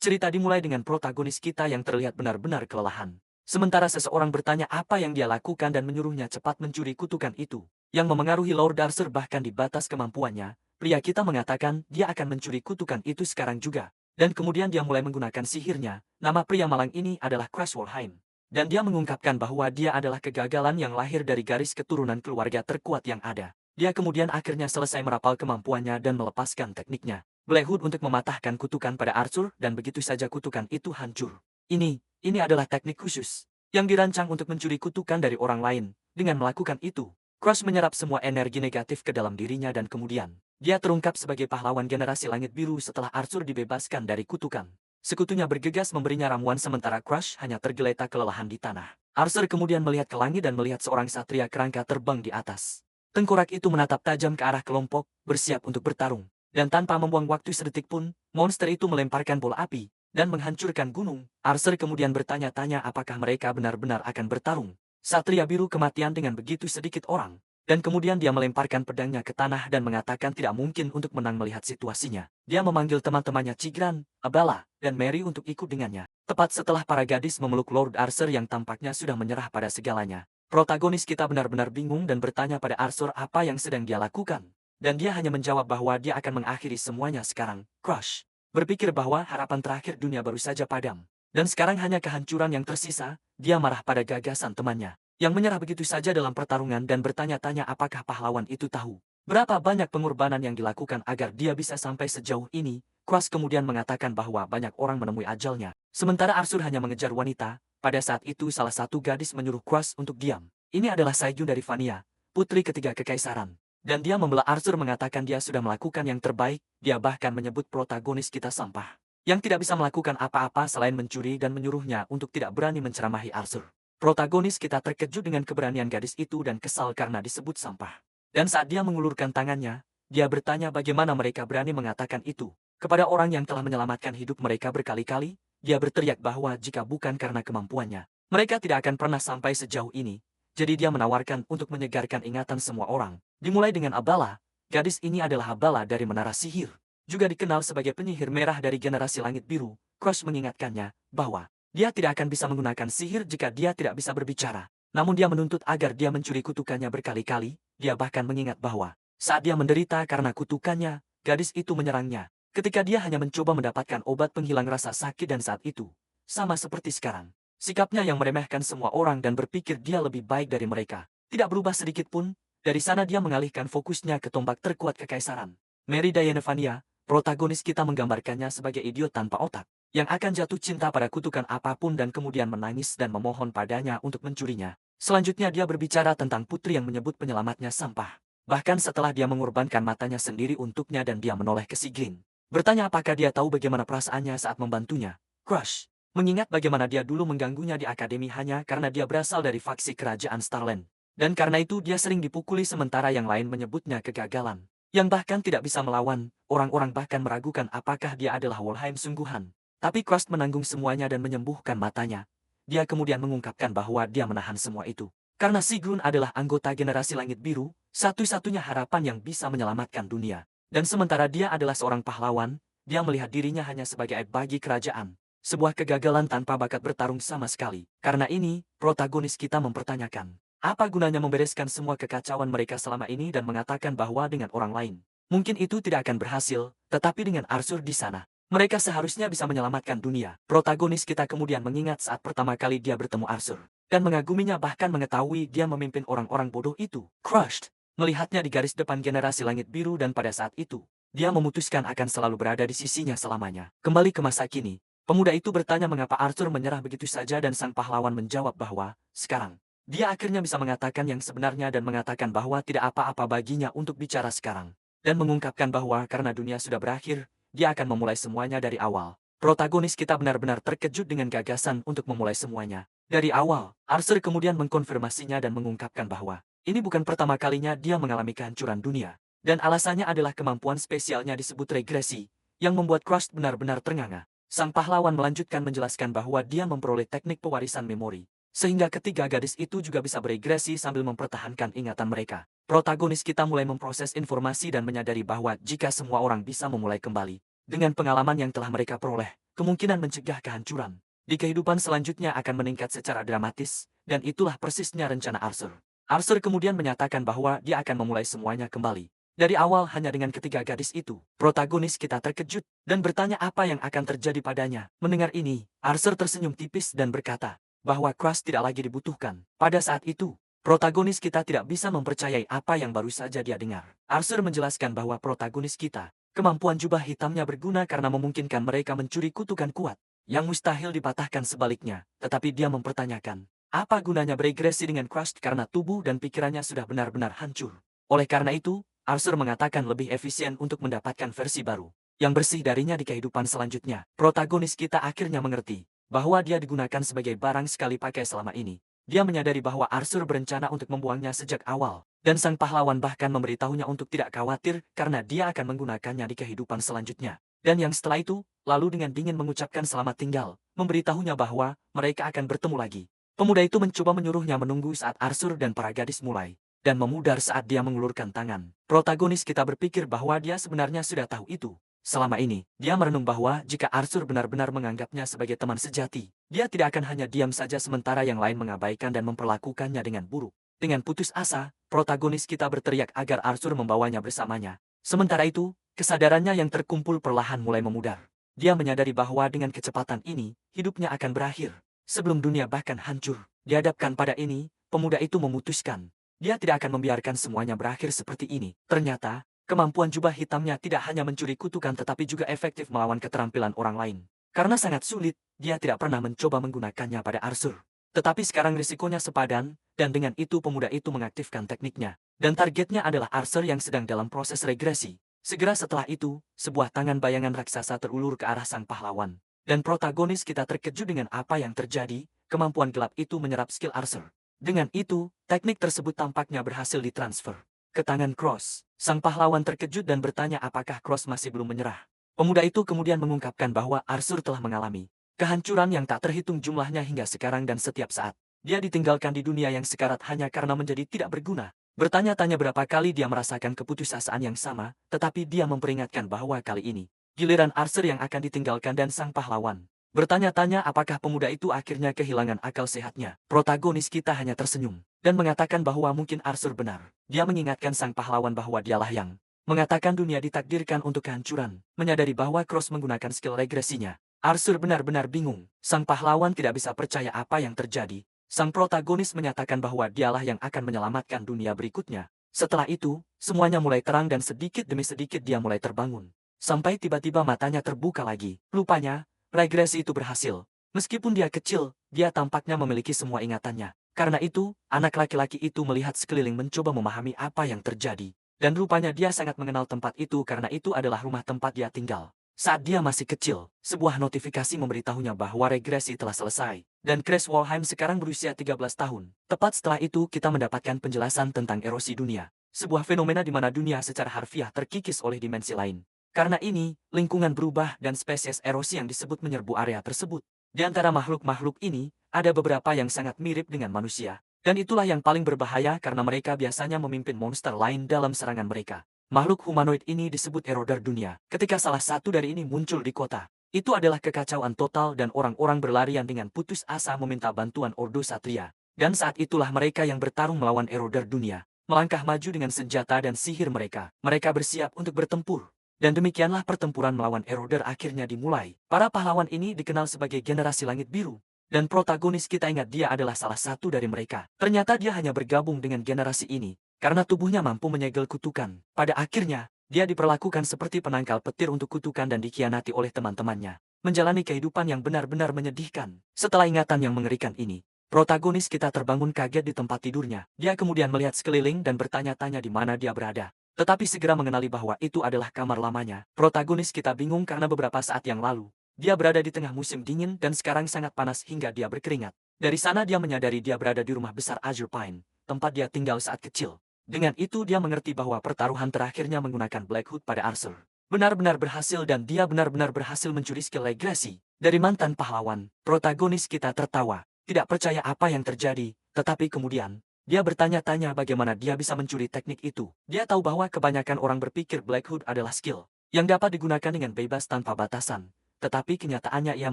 Cerita dimulai dengan protagonis kita yang terlihat benar-benar kelelahan. Sementara seseorang bertanya apa yang dia lakukan dan menyuruhnya cepat mencuri kutukan itu, yang memengaruhi Lord Darcer bahkan di batas kemampuannya, pria kita mengatakan dia akan mencuri kutukan itu sekarang juga. Dan kemudian dia mulai menggunakan sihirnya. Nama pria malang ini adalah Crash Walheim. Dan dia mengungkapkan bahwa dia adalah kegagalan yang lahir dari garis keturunan keluarga terkuat yang ada. Dia kemudian akhirnya selesai merapal kemampuannya dan melepaskan tekniknya Blackwood untuk mematahkan kutukan pada Arthur dan begitu saja kutukan itu hancur. Ini adalah teknik khusus yang dirancang untuk mencuri kutukan dari orang lain. Dengan melakukan itu, Crush menyerap semua energi negatif ke dalam dirinya dan kemudian dia terungkap sebagai pahlawan generasi langit biru setelah Arthur dibebaskan dari kutukan. Sekutunya bergegas memberinya ramuan sementara Crush hanya tergeletak kelelahan di tanah. Arthur kemudian melihat ke langit dan melihat seorang satria kerangka terbang di atas. Tengkorak itu menatap tajam ke arah kelompok, bersiap untuk bertarung. Dan tanpa membuang waktu sedetik pun, monster itu melemparkan bola api dan menghancurkan gunung. Arthur kemudian bertanya-tanya apakah mereka benar-benar akan bertarung. Satria biru kematian dengan begitu sedikit orang. Dan kemudian dia melemparkan pedangnya ke tanah dan mengatakan tidak mungkin untuk menang melihat situasinya. Dia memanggil teman-temannya Cigran, Abala, dan Mary untuk ikut dengannya. Tepat setelah para gadis memeluk Lord Arthur yang tampaknya sudah menyerah pada segalanya. Protagonis kita benar-benar bingung dan bertanya pada Arthur apa yang sedang dia lakukan. Dan dia hanya menjawab bahwa dia akan mengakhiri semuanya sekarang. Crush berpikir bahwa harapan terakhir dunia baru saja padam. Dan sekarang hanya kehancuran yang tersisa. Dia marah pada gagasan temannya yang menyerah begitu saja dalam pertarungan dan bertanya-tanya apakah pahlawan itu tahu berapa banyak pengorbanan yang dilakukan agar dia bisa sampai sejauh ini. Crush kemudian mengatakan bahwa banyak orang menemui ajalnya. Sementara Arthur hanya mengejar wanita. Pada saat itu salah satu gadis menyuruh Crush untuk diam. Ini adalah Saijun dari Vania, putri ketiga kekaisaran. Dan dia membela Arthur mengatakan dia sudah melakukan yang terbaik. Dia bahkan menyebut protagonis kita sampah yang tidak bisa melakukan apa-apa selain mencuri dan menyuruhnya untuk tidak berani menceramahi Arthur. Protagonis kita terkejut dengan keberanian gadis itu dan kesal karena disebut sampah. Dan saat dia mengulurkan tangannya, dia bertanya bagaimana mereka berani mengatakan itu kepada orang yang telah menyelamatkan hidup mereka berkali-kali. Dia berteriak bahwa jika bukan karena kemampuannya, mereka tidak akan pernah sampai sejauh ini. Jadi dia menawarkan untuk menyegarkan ingatan semua orang. Dimulai dengan Abala, gadis ini adalah Abala dari Menara Sihir. Juga dikenal sebagai penyihir merah dari generasi langit biru. Crush mengingatkannya bahwa dia tidak akan bisa menggunakan sihir jika dia tidak bisa berbicara. Namun dia menuntut agar dia mencuri kutukannya berkali-kali. Dia bahkan mengingat bahwa saat dia menderita karena kutukannya, gadis itu menyerangnya. Ketika dia hanya mencoba mendapatkan obat penghilang rasa sakit dan saat itu, sama seperti sekarang. Sikapnya yang meremehkan semua orang dan berpikir dia lebih baik dari mereka. Tidak berubah sedikit pun. Dari sana dia mengalihkan fokusnya ke tombak terkuat kekaisaran. Mary Diana Vania, protagonis kita menggambarkannya sebagai idiot tanpa otak yang akan jatuh cinta pada kutukan apapun dan kemudian menangis dan memohon padanya untuk mencurinya. Selanjutnya dia berbicara tentang putri yang menyebut penyelamatnya sampah. Bahkan setelah dia mengorbankan matanya sendiri untuknya dan dia menoleh ke Siglin. Bertanya apakah dia tahu bagaimana perasaannya saat membantunya. Crush mengingat bagaimana dia dulu mengganggunya di akademi hanya karena dia berasal dari faksi kerajaan Starland. Dan karena itu dia sering dipukuli sementara yang lain menyebutnya kegagalan. Yang bahkan tidak bisa melawan, orang-orang bahkan meragukan apakah dia adalah Walheim sungguhan. Tapi Crush menanggung semuanya dan menyembuhkan matanya. Dia kemudian mengungkapkan bahwa dia menahan semua itu karena Sigrun adalah anggota generasi langit biru, satu-satunya harapan yang bisa menyelamatkan dunia. Dan sementara dia adalah seorang pahlawan, dia melihat dirinya hanya sebagai aib bagi kerajaan. Sebuah kegagalan tanpa bakat bertarung sama sekali. Karena ini, protagonis kita mempertanyakan, apa gunanya membereskan semua kekacauan mereka selama ini dan mengatakan bahwa dengan orang lain mungkin itu tidak akan berhasil, tetapi dengan Arthur di sana mereka seharusnya bisa menyelamatkan dunia. Protagonis kita kemudian mengingat saat pertama kali dia bertemu Arthur. Dan mengaguminya bahkan mengetahui dia memimpin orang-orang bodoh itu. Crushed melihatnya di garis depan generasi langit biru dan pada saat itu, dia memutuskan akan selalu berada di sisinya selamanya. Kembali ke masa kini, pemuda itu bertanya mengapa Arthur menyerah begitu saja dan sang pahlawan menjawab bahwa, sekarang, dia akhirnya bisa mengatakan yang sebenarnya dan mengatakan bahwa tidak apa-apa baginya untuk bicara sekarang. Dan mengungkapkan bahwa karena dunia sudah berakhir, dia akan memulai semuanya dari awal. Protagonis kita benar-benar terkejut dengan gagasan untuk memulai semuanya dari awal. Arthur kemudian mengkonfirmasinya dan mengungkapkan bahwa ini bukan pertama kalinya dia mengalami kehancuran dunia. Dan alasannya adalah kemampuan spesialnya disebut regresi, yang membuat Crush benar-benar ternganga. Sang pahlawan melanjutkan menjelaskan bahwa dia memperoleh teknik pewarisan memori, sehingga ketiga gadis itu juga bisa beregresi sambil mempertahankan ingatan mereka. Protagonis kita mulai memproses informasi dan menyadari bahwa jika semua orang bisa memulai kembali dengan pengalaman yang telah mereka peroleh, kemungkinan mencegah kehancuran di kehidupan selanjutnya akan meningkat secara dramatis, dan itulah persisnya rencana Arthur. Arthur kemudian menyatakan bahwa dia akan memulai semuanya kembali. Dari awal hanya dengan ketiga gadis itu, protagonis kita terkejut dan bertanya apa yang akan terjadi padanya. Mendengar ini, Arthur tersenyum tipis dan berkata bahwa Crush tidak lagi dibutuhkan. Pada saat itu, protagonis kita tidak bisa mempercayai apa yang baru saja dia dengar. Arthur menjelaskan bahwa protagonis kita, kemampuan jubah hitamnya berguna karena memungkinkan mereka mencuri kutukan kuat yang mustahil dipatahkan sebaliknya, tetapi dia mempertanyakan, apa gunanya beregresi dengan Crush karena tubuh dan pikirannya sudah benar-benar hancur. Oleh karena itu, Arthur mengatakan lebih efisien untuk mendapatkan versi baru, yang bersih darinya di kehidupan selanjutnya. Protagonis kita akhirnya mengerti, bahwa dia digunakan sebagai barang sekali pakai selama ini. Dia menyadari bahwa Arthur berencana untuk membuangnya sejak awal, dan sang pahlawan bahkan memberitahunya untuk tidak khawatir karena dia akan menggunakannya di kehidupan selanjutnya. Dan yang setelah itu, lalu dengan dingin mengucapkan selamat tinggal, memberitahunya bahwa mereka akan bertemu lagi. Pemuda itu mencoba menyuruhnya menunggu saat Arthur dan para gadis mulai, dan memudar saat dia mengulurkan tangan. Protagonis kita berpikir bahwa dia sebenarnya sudah tahu itu. Selama ini, dia merenung bahwa jika Arthur benar-benar menganggapnya sebagai teman sejati, dia tidak akan hanya diam saja sementara yang lain mengabaikan dan memperlakukannya dengan buruk. Dengan putus asa, protagonis kita berteriak agar Arthur membawanya bersamanya. Sementara itu, kesadarannya yang terkumpul perlahan mulai memudar. Dia menyadari bahwa dengan kecepatan ini, hidupnya akan berakhir. Sebelum dunia bahkan hancur, dihadapkan pada ini, pemuda itu memutuskan. Dia tidak akan membiarkan semuanya berakhir seperti ini. Ternyata, kemampuan jubah hitamnya tidak hanya mencuri kutukan tetapi juga efektif melawan keterampilan orang lain. Karena sangat sulit, dia tidak pernah mencoba menggunakannya pada Arthur. Tetapi sekarang risikonya sepadan, dan dengan itu pemuda itu mengaktifkan tekniknya. Dan targetnya adalah Arthur yang sedang dalam proses regresi. Segera setelah itu, sebuah tangan bayangan raksasa terulur ke arah sang pahlawan. Dan protagonis kita terkejut dengan apa yang terjadi, kemampuan gelap itu menyerap skill Arthur. Dengan itu, teknik tersebut tampaknya berhasil ditransfer ke tangan Cross. Sang pahlawan terkejut dan bertanya apakah Cross masih belum menyerah. Pemuda itu kemudian mengungkapkan bahwa Arthur telah mengalami kehancuran yang tak terhitung jumlahnya hingga sekarang dan setiap saat. Dia ditinggalkan di dunia yang sekarat hanya karena menjadi tidak berguna. Bertanya-tanya berapa kali dia merasakan keputusasaan yang sama, tetapi dia memperingatkan bahwa kali ini, giliran Arthur yang akan ditinggalkan dan sang pahlawan. Bertanya-tanya apakah pemuda itu akhirnya kehilangan akal sehatnya. Protagonis kita hanya tersenyum, dan mengatakan bahwa mungkin Arthur benar. Dia mengingatkan sang pahlawan bahwa dialah yang mengatakan dunia ditakdirkan untuk kehancuran. Menyadari bahwa Cross menggunakan skill regresinya, Arthur benar-benar bingung. Sang pahlawan tidak bisa percaya apa yang terjadi. Sang protagonis menyatakan bahwa dialah yang akan menyelamatkan dunia berikutnya. Setelah itu, semuanya mulai terang dan sedikit demi sedikit dia mulai terbangun. Sampai tiba-tiba matanya terbuka lagi. Rupanya, regresi itu berhasil. Meskipun dia kecil, dia tampaknya memiliki semua ingatannya. Karena itu, anak laki-laki itu melihat sekeliling mencoba memahami apa yang terjadi. Dan rupanya dia sangat mengenal tempat itu karena itu adalah rumah tempat dia tinggal. Saat dia masih kecil, sebuah notifikasi memberitahunya bahwa regresi telah selesai. Dan Chris Walheim sekarang berusia 13 tahun. Tepat setelah itu kita mendapatkan penjelasan tentang erosi dunia. Sebuah fenomena di mana dunia secara harfiah terkikis oleh dimensi lain. Karena ini, lingkungan berubah dan spesies erosi yang disebut menyerbu area tersebut. Di antara makhluk-makhluk ini, ada beberapa yang sangat mirip dengan manusia. Dan itulah yang paling berbahaya karena mereka biasanya memimpin monster lain dalam serangan mereka. Makhluk humanoid ini disebut eroder dunia. Ketika salah satu dari ini muncul di kota, itu adalah kekacauan total dan orang-orang berlarian dengan putus asa meminta bantuan Ordo Satria. Dan saat itulah mereka yang bertarung melawan eroder dunia, melangkah maju dengan senjata dan sihir mereka. Mereka bersiap untuk bertempur. Dan demikianlah pertempuran melawan eroder akhirnya dimulai. Para pahlawan ini dikenal sebagai generasi langit biru. Dan protagonis kita ingat dia adalah salah satu dari mereka. Ternyata dia hanya bergabung dengan generasi ini karena tubuhnya mampu menyegel kutukan. Pada akhirnya, dia diperlakukan seperti penangkal petir untuk kutukan dan dikhianati oleh teman-temannya. Menjalani kehidupan yang benar-benar menyedihkan. Setelah ingatan yang mengerikan ini, protagonis kita terbangun kaget di tempat tidurnya. Dia kemudian melihat sekeliling dan bertanya-tanya di mana dia berada. Tetapi segera mengenali bahwa itu adalah kamar lamanya. Protagonis kita bingung karena beberapa saat yang lalu, dia berada di tengah musim dingin dan sekarang sangat panas hingga dia berkeringat. Dari sana dia menyadari dia berada di rumah besar Azure Pine, tempat dia tinggal saat kecil. Dengan itu dia mengerti bahwa pertaruhan terakhirnya menggunakan Black Hood pada Arthur benar-benar berhasil dan dia benar-benar berhasil mencuri skill regresi dari mantan pahlawan. Protagonis kita tertawa, tidak percaya apa yang terjadi, tetapi kemudian dia bertanya-tanya bagaimana dia bisa mencuri teknik itu. Dia tahu bahwa kebanyakan orang berpikir Black Hood adalah skill yang dapat digunakan dengan bebas tanpa batasan. tetapi kenyataannya ia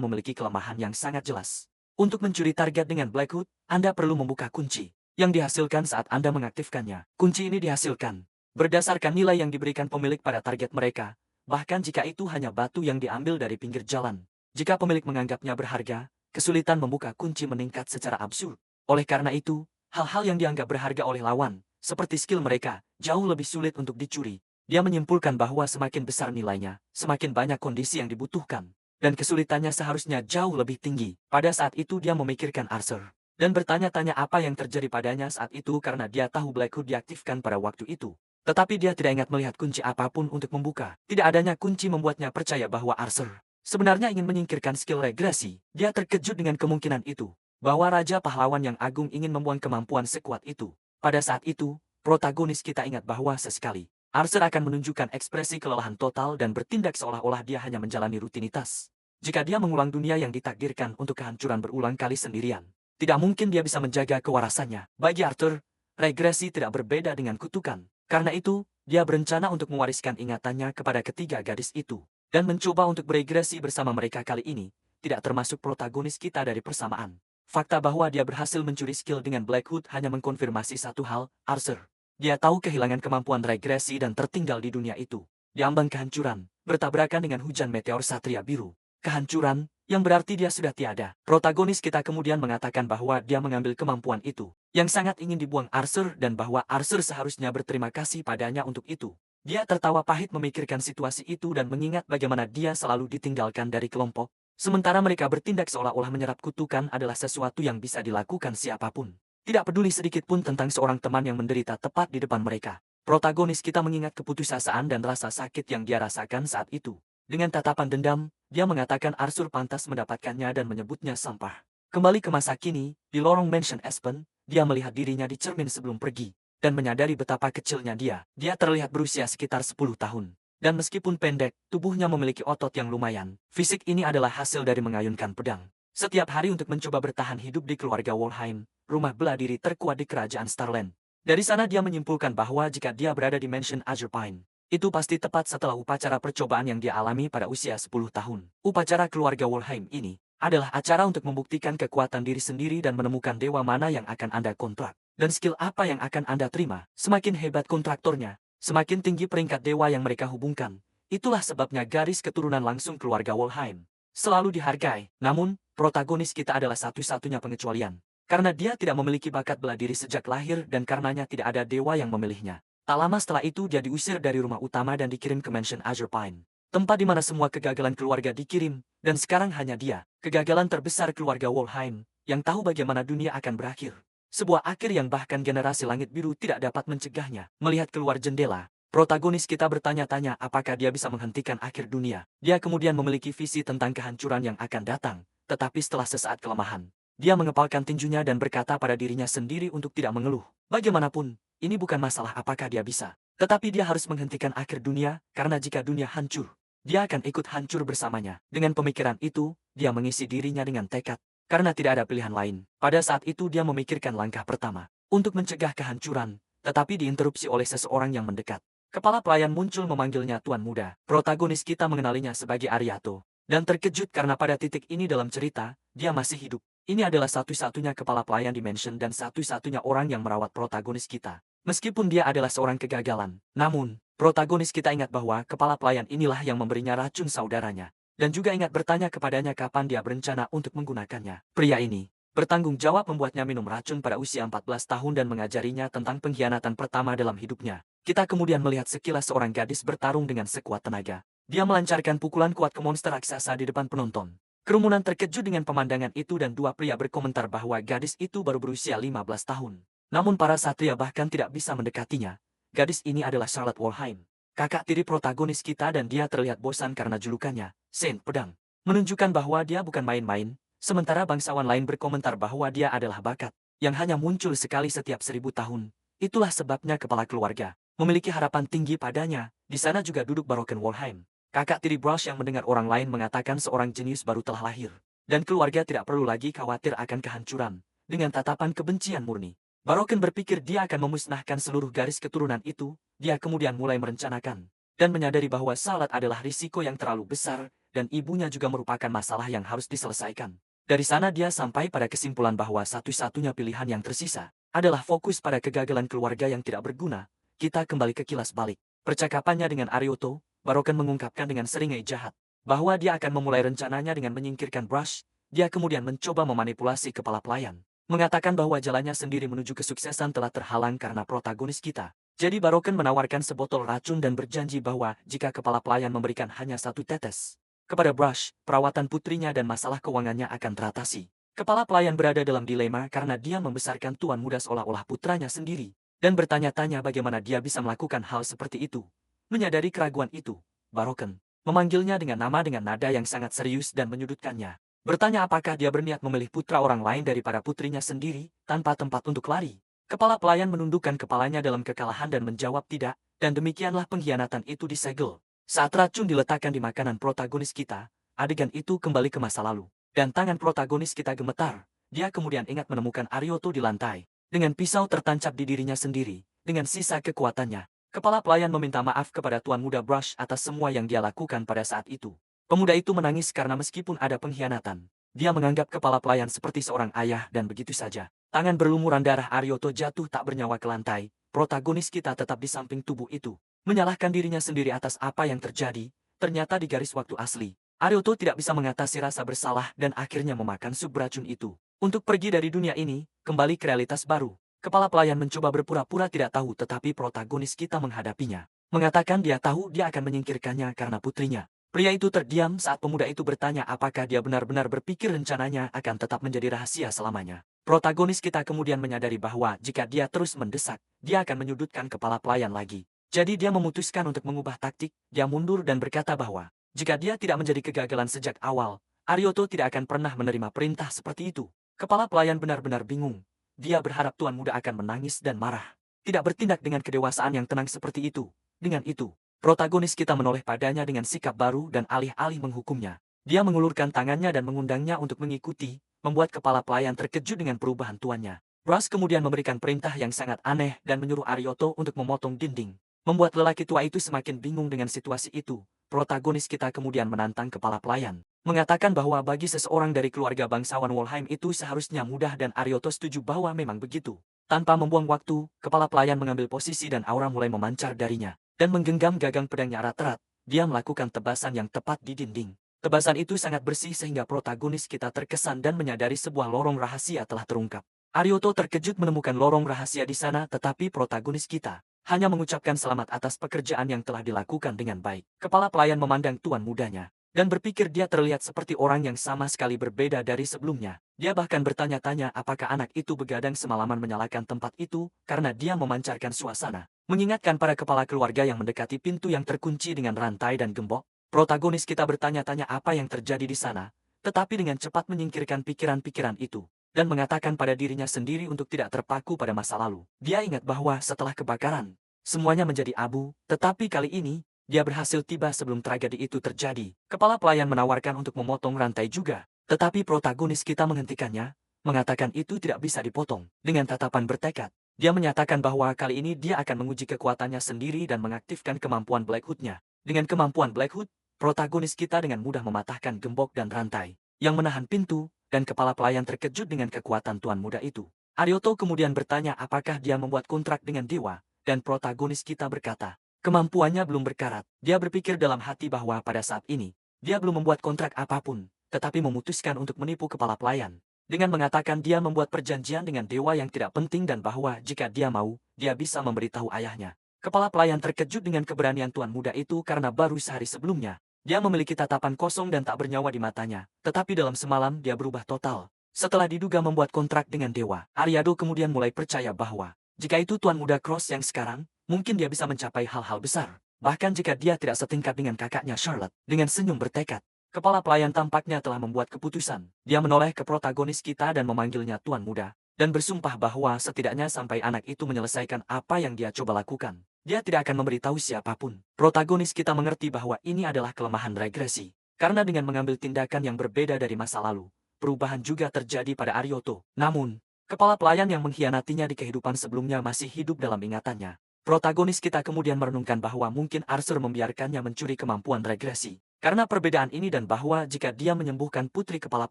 memiliki kelemahan yang sangat jelas. Untuk mencuri target dengan Blackwood, Anda perlu membuka kunci yang dihasilkan saat Anda mengaktifkannya. Kunci ini dihasilkan berdasarkan nilai yang diberikan pemilik pada target mereka, bahkan jika itu hanya batu yang diambil dari pinggir jalan. Jika pemilik menganggapnya berharga, kesulitan membuka kunci meningkat secara absurd. Oleh karena itu, hal-hal yang dianggap berharga oleh lawan, seperti skill mereka, jauh lebih sulit untuk dicuri. Dia menyimpulkan bahwa semakin besar nilainya, semakin banyak kondisi yang dibutuhkan, dan kesulitannya seharusnya jauh lebih tinggi. Pada saat itu dia memikirkan Arthur, dan bertanya-tanya apa yang terjadi padanya saat itu karena dia tahu Blackwood diaktifkan pada waktu itu. Tetapi dia tidak ingat melihat kunci apapun untuk membuka. Tidak adanya kunci membuatnya percaya bahwa Arthur sebenarnya ingin menyingkirkan skill regresi. Dia terkejut dengan kemungkinan itu, bahwa Raja Pahlawan yang Agung ingin membuang kemampuan sekuat itu. Pada saat itu, protagonis kita ingat bahwa sesekali Arthur akan menunjukkan ekspresi kelelahan total dan bertindak seolah-olah dia hanya menjalani rutinitas. Jika dia mengulang dunia yang ditakdirkan untuk kehancuran berulang kali sendirian, tidak mungkin dia bisa menjaga kewarasannya. Bagi Arthur, regresi tidak berbeda dengan kutukan. Karena itu, dia berencana untuk mewariskan ingatannya kepada ketiga gadis itu, dan mencoba untuk beregresi bersama mereka kali ini, tidak termasuk protagonis kita dari persamaan. Fakta bahwa dia berhasil mencuri skill dengan Blackwood hanya mengkonfirmasi satu hal, Arthur. Dia tahu kehilangan kemampuan regresi dan tertinggal di dunia itu. Diambang kehancuran, bertabrakan dengan hujan meteor Satria Biru. Kehancuran, yang berarti dia sudah tiada. Protagonis kita kemudian mengatakan bahwa dia mengambil kemampuan itu, yang sangat ingin dibuang Arthur dan bahwa Arthur seharusnya berterima kasih padanya untuk itu. Dia tertawa pahit memikirkan situasi itu dan mengingat bagaimana dia selalu ditinggalkan dari kelompok. Sementara mereka bertindak seolah-olah menyerap kutukan adalah sesuatu yang bisa dilakukan siapapun. Tidak peduli sedikit pun tentang seorang teman yang menderita tepat di depan mereka. Protagonis kita mengingat keputusasaan dan rasa sakit yang dia rasakan saat itu. Dengan tatapan dendam, dia mengatakan Arthur pantas mendapatkannya dan menyebutnya sampah. Kembali ke masa kini, di lorong Mansion Aspen, dia melihat dirinya di cermin sebelum pergi, dan menyadari betapa kecilnya dia. Dia terlihat berusia sekitar 10 tahun. Dan meskipun pendek, tubuhnya memiliki otot yang lumayan. Fisik ini adalah hasil dari mengayunkan pedang. Setiap hari untuk mencoba bertahan hidup di keluarga Wolheim, rumah bela diri terkuat di kerajaan Starland. Dari sana dia menyimpulkan bahwa jika dia berada di Mansion Azure Pine, itu pasti tepat setelah upacara percobaan yang dia alami pada usia 10 tahun. Upacara keluarga Wolheim ini adalah acara untuk membuktikan kekuatan diri sendiri dan menemukan dewa mana yang akan Anda kontrak. Dan skill apa yang akan Anda terima. Semakin hebat kontraktornya, semakin tinggi peringkat dewa yang mereka hubungkan. Itulah sebabnya garis keturunan langsung keluarga Wolheim selalu dihargai. Namun, protagonis kita adalah satu-satunya pengecualian. Karena dia tidak memiliki bakat bela diri sejak lahir dan karenanya tidak ada dewa yang memilihnya. Tak lama setelah itu dia diusir dari rumah utama dan dikirim ke Mansion Azure Pine. Tempat di mana semua kegagalan keluarga dikirim, dan sekarang hanya dia, kegagalan terbesar keluarga Wolheim, yang tahu bagaimana dunia akan berakhir. Sebuah akhir yang bahkan generasi langit biru tidak dapat mencegahnya. Melihat keluar jendela, protagonis kita bertanya-tanya apakah dia bisa menghentikan akhir dunia. Dia kemudian memiliki visi tentang kehancuran yang akan datang, tetapi setelah sesaat kelemahan, dia mengepalkan tinjunya dan berkata pada dirinya sendiri untuk tidak mengeluh. Bagaimanapun, ini bukan masalah apakah dia bisa, tetapi dia harus menghentikan akhir dunia, karena jika dunia hancur, dia akan ikut hancur bersamanya. Dengan pemikiran itu, dia mengisi dirinya dengan tekad, karena tidak ada pilihan lain. Pada saat itu dia memikirkan langkah pertama, untuk mencegah kehancuran, tetapi diinterupsi oleh seseorang yang mendekat. Kepala pelayan muncul memanggilnya Tuan Muda. Protagonis kita mengenalinya sebagai Ariato, dan terkejut karena pada titik ini dalam cerita, dia masih hidup. Ini adalah satu-satunya kepala pelayan di Mansion dan satu-satunya orang yang merawat protagonis kita. Meskipun dia adalah seorang kegagalan, namun, protagonis kita ingat bahwa kepala pelayan inilah yang memberinya racun saudaranya, dan juga ingat bertanya kepadanya kapan dia berencana untuk menggunakannya. Pria ini bertanggung jawab membuatnya minum racun pada usia 14 tahun dan mengajarinya tentang pengkhianatan pertama dalam hidupnya. Kita kemudian melihat sekilas seorang gadis bertarung dengan sekuat tenaga. Dia melancarkan pukulan kuat ke monster raksasa di depan penonton. Kerumunan terkejut dengan pemandangan itu dan dua pria berkomentar bahwa gadis itu baru berusia 15 tahun. Namun para satria bahkan tidak bisa mendekatinya. Gadis ini adalah Charlotte Wolheim, kakak tiri protagonis kita, dan dia terlihat bosan karena julukannya, Saint Pedang, menunjukkan bahwa dia bukan main-main, sementara bangsawan lain berkomentar bahwa dia adalah bakat yang hanya muncul sekali setiap 1000 tahun. Itulah sebabnya kepala keluarga memiliki harapan tinggi padanya. Di sana juga duduk Baroken Wolheim, kakak tiri Brush, yang mendengar orang lain mengatakan seorang jenius baru telah lahir, dan keluarga tidak perlu lagi khawatir akan kehancuran. Dengan tatapan kebencian murni, Baroken berpikir dia akan memusnahkan seluruh garis keturunan itu. Dia kemudian mulai merencanakan, dan menyadari bahwa Salat adalah risiko yang terlalu besar, dan ibunya juga merupakan masalah yang harus diselesaikan. Dari sana dia sampai pada kesimpulan bahwa satu-satunya pilihan yang tersisa adalah fokus pada kegagalan keluarga yang tidak berguna. Kita kembali ke kilas balik. Percakapannya dengan Arioto, Baroken mengungkapkan dengan seringai jahat bahwa dia akan memulai rencananya dengan menyingkirkan Brush. Dia kemudian mencoba memanipulasi kepala pelayan, mengatakan bahwa jalannya sendiri menuju kesuksesan telah terhalang karena protagonis kita. Jadi Baroken menawarkan sebotol racun dan berjanji bahwa jika kepala pelayan memberikan hanya 1 tetes kepada Brush, perawatan putrinya dan masalah keuangannya akan teratasi. Kepala pelayan berada dalam dilema karena dia membesarkan tuan muda seolah-olah putranya sendiri, dan bertanya-tanya bagaimana dia bisa melakukan hal seperti itu. Menyadari keraguan itu, Baroken memanggilnya dengan nada yang sangat serius dan menyudutkannya. Bertanya apakah dia berniat memilih putra orang lain daripada putrinya sendiri, tanpa tempat untuk lari. Kepala pelayan menundukkan kepalanya dalam kekalahan dan menjawab tidak, dan demikianlah pengkhianatan itu disegel. Saat racun diletakkan di makanan protagonis kita, adegan itu kembali ke masa lalu, dan tangan protagonis kita gemetar. Dia kemudian ingat menemukan Arioto di lantai, dengan pisau tertancap di dirinya sendiri, dengan sisa kekuatannya. Kepala pelayan meminta maaf kepada Tuan Muda Brush atas semua yang dia lakukan pada saat itu. Pemuda itu menangis karena meskipun ada pengkhianatan, dia menganggap kepala pelayan seperti seorang ayah dan begitu saja. Tangan berlumuran darah Arioto jatuh tak bernyawa ke lantai, protagonis kita tetap di samping tubuh itu. Menyalahkan dirinya sendiri atas apa yang terjadi, ternyata di garis waktu asli. Arioto tidak bisa mengatasi rasa bersalah dan akhirnya memakan sub racun itu. Untuk pergi dari dunia ini, kembali ke realitas baru. Kepala pelayan mencoba berpura-pura tidak tahu tetapi protagonis kita menghadapinya. Mengatakan dia tahu dia akan menyingkirkannya karena putrinya. Pria itu terdiam saat pemuda itu bertanya apakah dia benar-benar berpikir rencananya akan tetap menjadi rahasia selamanya. Protagonis kita kemudian menyadari bahwa jika dia terus mendesak, dia akan menyudutkan kepala pelayan lagi. Jadi dia memutuskan untuk mengubah taktik, dia mundur dan berkata bahwa jika dia tidak menjadi kegagalan sejak awal, Arioto tidak akan pernah menerima perintah seperti itu. Kepala pelayan benar-benar bingung. Dia berharap tuan muda akan menangis dan marah. Tidak bertindak dengan kedewasaan yang tenang seperti itu. Dengan itu, protagonis kita menoleh padanya dengan sikap baru dan alih-alih menghukumnya. Dia mengulurkan tangannya dan mengundangnya untuk mengikuti, membuat kepala pelayan terkejut dengan perubahan tuannya. Brush kemudian memberikan perintah yang sangat aneh dan menyuruh Arioto untuk memotong dinding. Membuat lelaki tua itu semakin bingung dengan situasi itu. Protagonis kita kemudian menantang kepala pelayan, mengatakan bahwa bagi seseorang dari keluarga bangsawan Wolheim itu seharusnya mudah dan Arioto setuju bahwa memang begitu. Tanpa membuang waktu, kepala pelayan mengambil posisi dan aura mulai memancar darinya, dan menggenggam gagang pedangnya erat-erat. Dia melakukan tebasan yang tepat di dinding. Tebasan itu sangat bersih sehingga protagonis kita terkesan dan menyadari sebuah lorong rahasia telah terungkap. Arioto terkejut menemukan lorong rahasia di sana tetapi protagonis kita hanya mengucapkan selamat atas pekerjaan yang telah dilakukan dengan baik. Kepala pelayan memandang tuan mudanya, dan berpikir dia terlihat seperti orang yang sama sekali berbeda dari sebelumnya. Dia bahkan bertanya-tanya apakah anak itu begadang semalaman menyalakan tempat itu, karena dia memancarkan suasana. Mengingatkan para kepala keluarga yang mendekati pintu yang terkunci dengan rantai dan gembok, protagonis kita bertanya-tanya apa yang terjadi di sana, tetapi dengan cepat menyingkirkan pikiran-pikiran itu dan mengatakan pada dirinya sendiri untuk tidak terpaku pada masa lalu. Dia ingat bahwa setelah kebakaran, semuanya menjadi abu, tetapi kali ini, dia berhasil tiba sebelum tragedi itu terjadi. Kepala pelayan menawarkan untuk memotong rantai juga, tetapi protagonis kita menghentikannya, mengatakan itu tidak bisa dipotong. Dengan tatapan bertekad, dia menyatakan bahwa kali ini dia akan menguji kekuatannya sendiri dan mengaktifkan kemampuan Blackhood-nya. Dengan kemampuan Blackhood, protagonis kita dengan mudah mematahkan gembok dan rantai yang menahan pintu, dan kepala pelayan terkejut dengan kekuatan tuan muda itu. Arioto kemudian bertanya apakah dia membuat kontrak dengan dewa, dan protagonis kita berkata, kemampuannya belum berkarat. Dia berpikir dalam hati bahwa pada saat ini, dia belum membuat kontrak apapun, tetapi memutuskan untuk menipu kepala pelayan. Dengan mengatakan dia membuat perjanjian dengan dewa yang tidak penting dan bahwa jika dia mau, dia bisa memberitahu ayahnya. Kepala pelayan terkejut dengan keberanian tuan muda itu karena baru sehari sebelumnya, dia memiliki tatapan kosong dan tak bernyawa di matanya, tetapi dalam semalam dia berubah total. Setelah diduga membuat kontrak dengan dewa, Ariado kemudian mulai percaya bahwa jika itu tuan muda Cross yang sekarang, mungkin dia bisa mencapai hal-hal besar. Bahkan jika dia tidak setingkat dengan kakaknya Charlotte, dengan senyum bertekad. Kepala pelayan tampaknya telah membuat keputusan. Dia menoleh ke protagonis kita dan memanggilnya tuan muda, dan bersumpah bahwa setidaknya sampai anak itu menyelesaikan apa yang dia coba lakukan, dia tidak akan memberitahu siapapun. Protagonis kita mengerti bahwa ini adalah kelemahan regresi. Karena dengan mengambil tindakan yang berbeda dari masa lalu, perubahan juga terjadi pada Arioto. Namun, kepala pelayan yang mengkhianatinya di kehidupan sebelumnya masih hidup dalam ingatannya. Protagonis kita kemudian merenungkan bahwa mungkin Arthur membiarkannya mencuri kemampuan regresi. Karena perbedaan ini dan bahwa jika dia menyembuhkan putri kepala